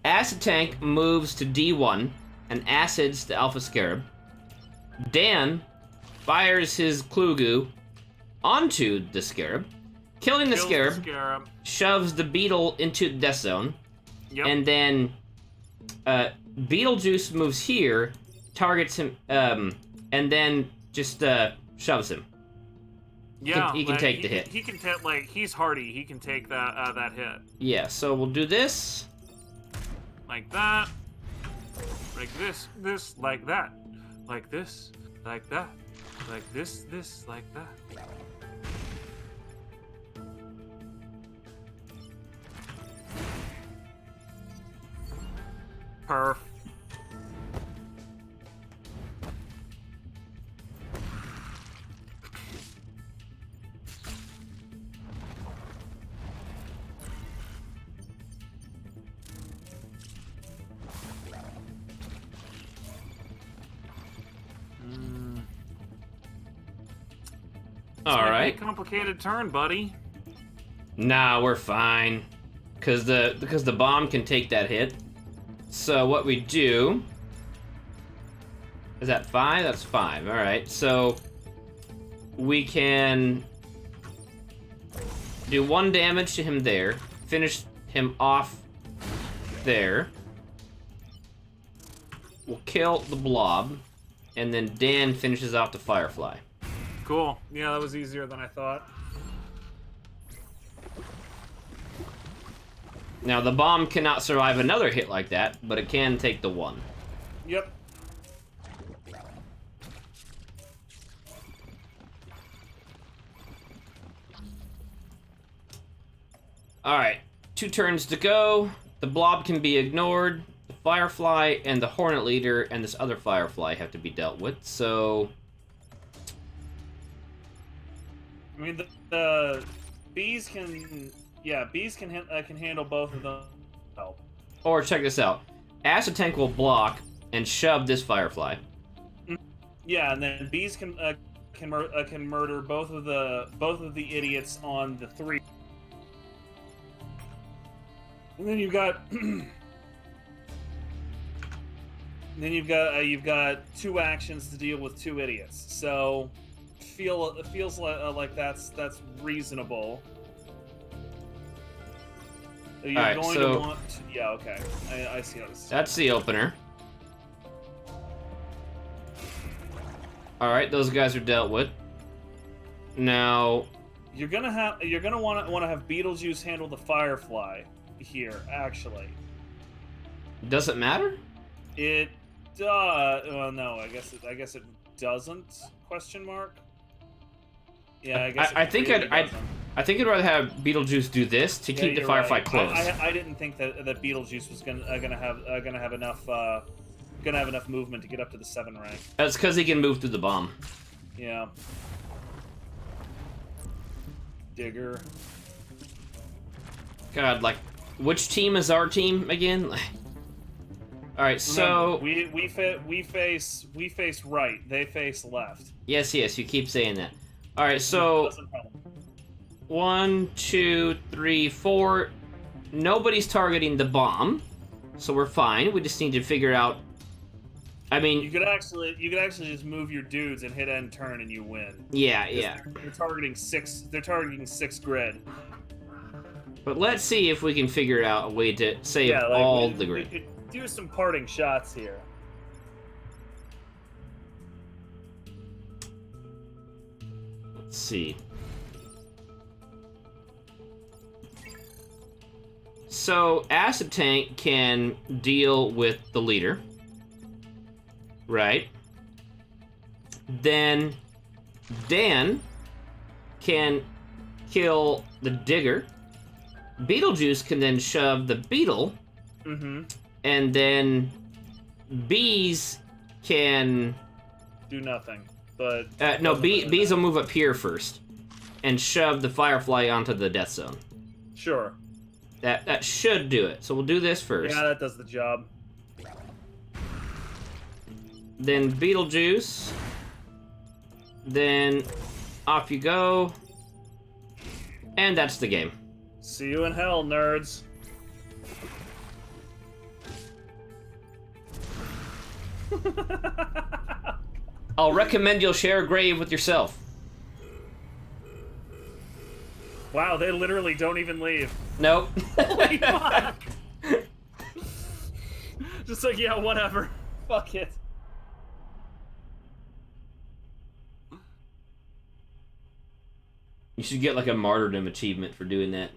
Acid Tank moves to D1 and acids the Alpha Scarab. Dan fires his Clugoo onto the Scarab. Killing the Scarab, shoves the Beetle into the Death Zone. Yep. And then Beetlejuice moves here, targets him, and then just shoves him. Yeah, he can take the hit. He can take, like, he's hardy. He can take that that hit. Yeah, so we'll do this. Like that. Like this, like that. Like this, like that. Like this, like that. Perf. All right. Complicated turn, buddy. Nah, we're fine. Because the bomb can take that hit. So what we do... Is that 5? That's 5. Alright, so... We can... do 1 damage to him there. Finish him off there. We'll kill the blob. And then Dan finishes off the Firefly. Cool. Yeah, that was easier than I thought. Now, the bomb cannot survive another hit like that, but it can take the 1. Yep. Alright, 2 turns to go. The blob can be ignored. The Firefly and the Hornet Leader and this other Firefly have to be dealt with, so... I mean, the bees can... Yeah, bees can handle both of them. Help. Or check this out. Acid Tank will block and shove this Firefly. Yeah, and then bees can murder both of the idiots on the 3. And then you've got you've got 2 actions to deal with 2 idiots. So it feels like that's reasonable. You're Alright, going so to want to, yeah, okay. I see how this is. that's the opener. Alright, those guys are dealt with. Now You're gonna want to have Beetlejuice handle the Firefly here. Actually, does it matter? it does. Well, no, I guess it doesn't. Question mark. Yeah, I guess. I think I'd rather have Beetlejuice do this to keep the Firefly right. close. I didn't think that Beetlejuice was gonna have enough movement to get up to the 7 rank. That's because he can move through the bomb. Yeah. Digger. God, like, which team is our team again? All right, so Remember, we face right. They face left. yes, you keep saying that. All right, so 1, 2, 3, 4. Nobody's targeting the bomb, so we're fine. We just need to figure out. I mean, you could actually just move your dudes and hit end turn and you win. Yeah. They're targeting 6. They're targeting 6 grid. But let's see if we can figure out a way to save all the grid. We could do some parting shots here. Let's see. So, Acid Tank can deal with the leader. Right? Then Dan can kill the digger. Beetlejuice can then shove the beetle. Mm-hmm. And then bees can Do nothing. But no, bees will move up here first and shove the firefly onto the death zone. Sure. That should do it. So we'll do this first. Yeah, that does the job. Then Beetlejuice. Then off you go. And that's the game. See you in hell, nerds. I'll recommend you'll share a grave with yourself. Wow, they literally don't even leave. Nope. Holy fuck! Just like, yeah, whatever. Fuck it. You should get like a martyrdom achievement for doing that.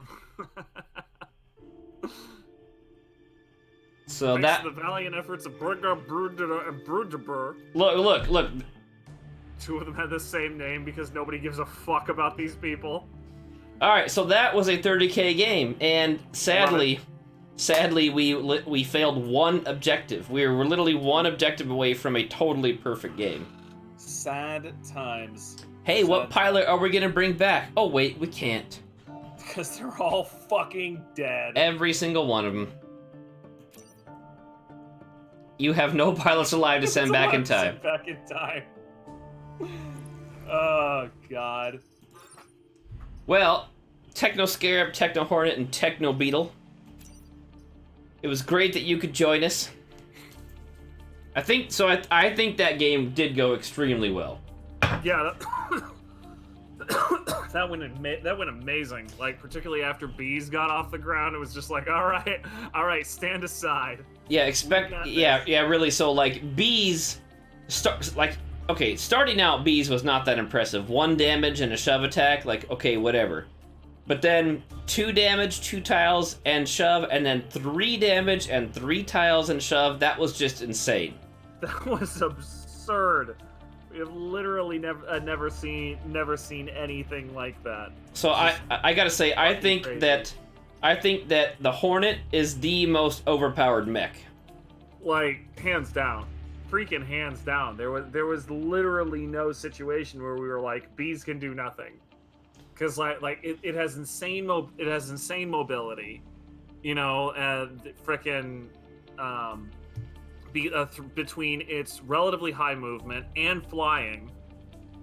So Thanks that to the valiant efforts of Burger and Brudeber. look. Two of them had the same name because nobody gives a fuck about these people. All right, so that was a 30K game, and sadly, we failed one objective. We were literally one objective away from a totally perfect game. Sad times. Hey, what pilot are we gonna bring back? Oh wait, we can't. Because they're all fucking dead. Every single one of them. You have no pilots alive to send back in time. Send back in time. Oh god. Well, Techno Scarab, Techno Hornet, and Techno Beetle. It was great that you could join us. I think that game did go extremely well. Yeah, that went amazing. Like, particularly after bees got off the ground, it was just like, all right, stand aside. Yeah, really. So like bees, starting out, bees was not that impressive. 1 damage and a shove attack, like okay, whatever. But then 2 damage, 2 tiles and shove, and then 3 damage and 3 tiles and shove. That was just insane. That was absurd. We have literally never seen anything like that. So I gotta say, I think that the Hornet is the most overpowered mech. Like, hands down. Freaking hands down. There was literally no situation where we were like, bees can do nothing. Because it has insane mobility, you know, and frickin' between its relatively high movement and flying,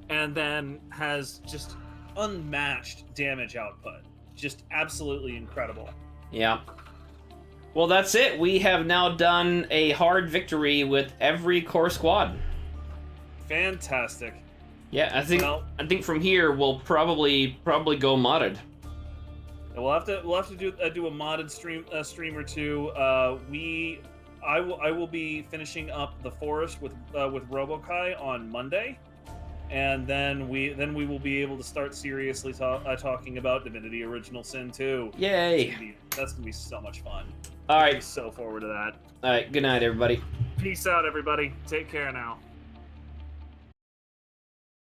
and then has just unmatched damage output. Just absolutely incredible. Yeah. Well, that's it. We have now done a hard victory with every core squad. Fantastic. Yeah, I think from here we'll probably go modded. We'll have to do a modded stream or two. I will be finishing up the forest with Robokai on Monday, and then we will be able to start seriously talking about Divinity: Original Sin 2. Yay! That's gonna be so much fun. All right. I'm so forward to that. All right. Good night, everybody. Peace out, everybody. Take care now.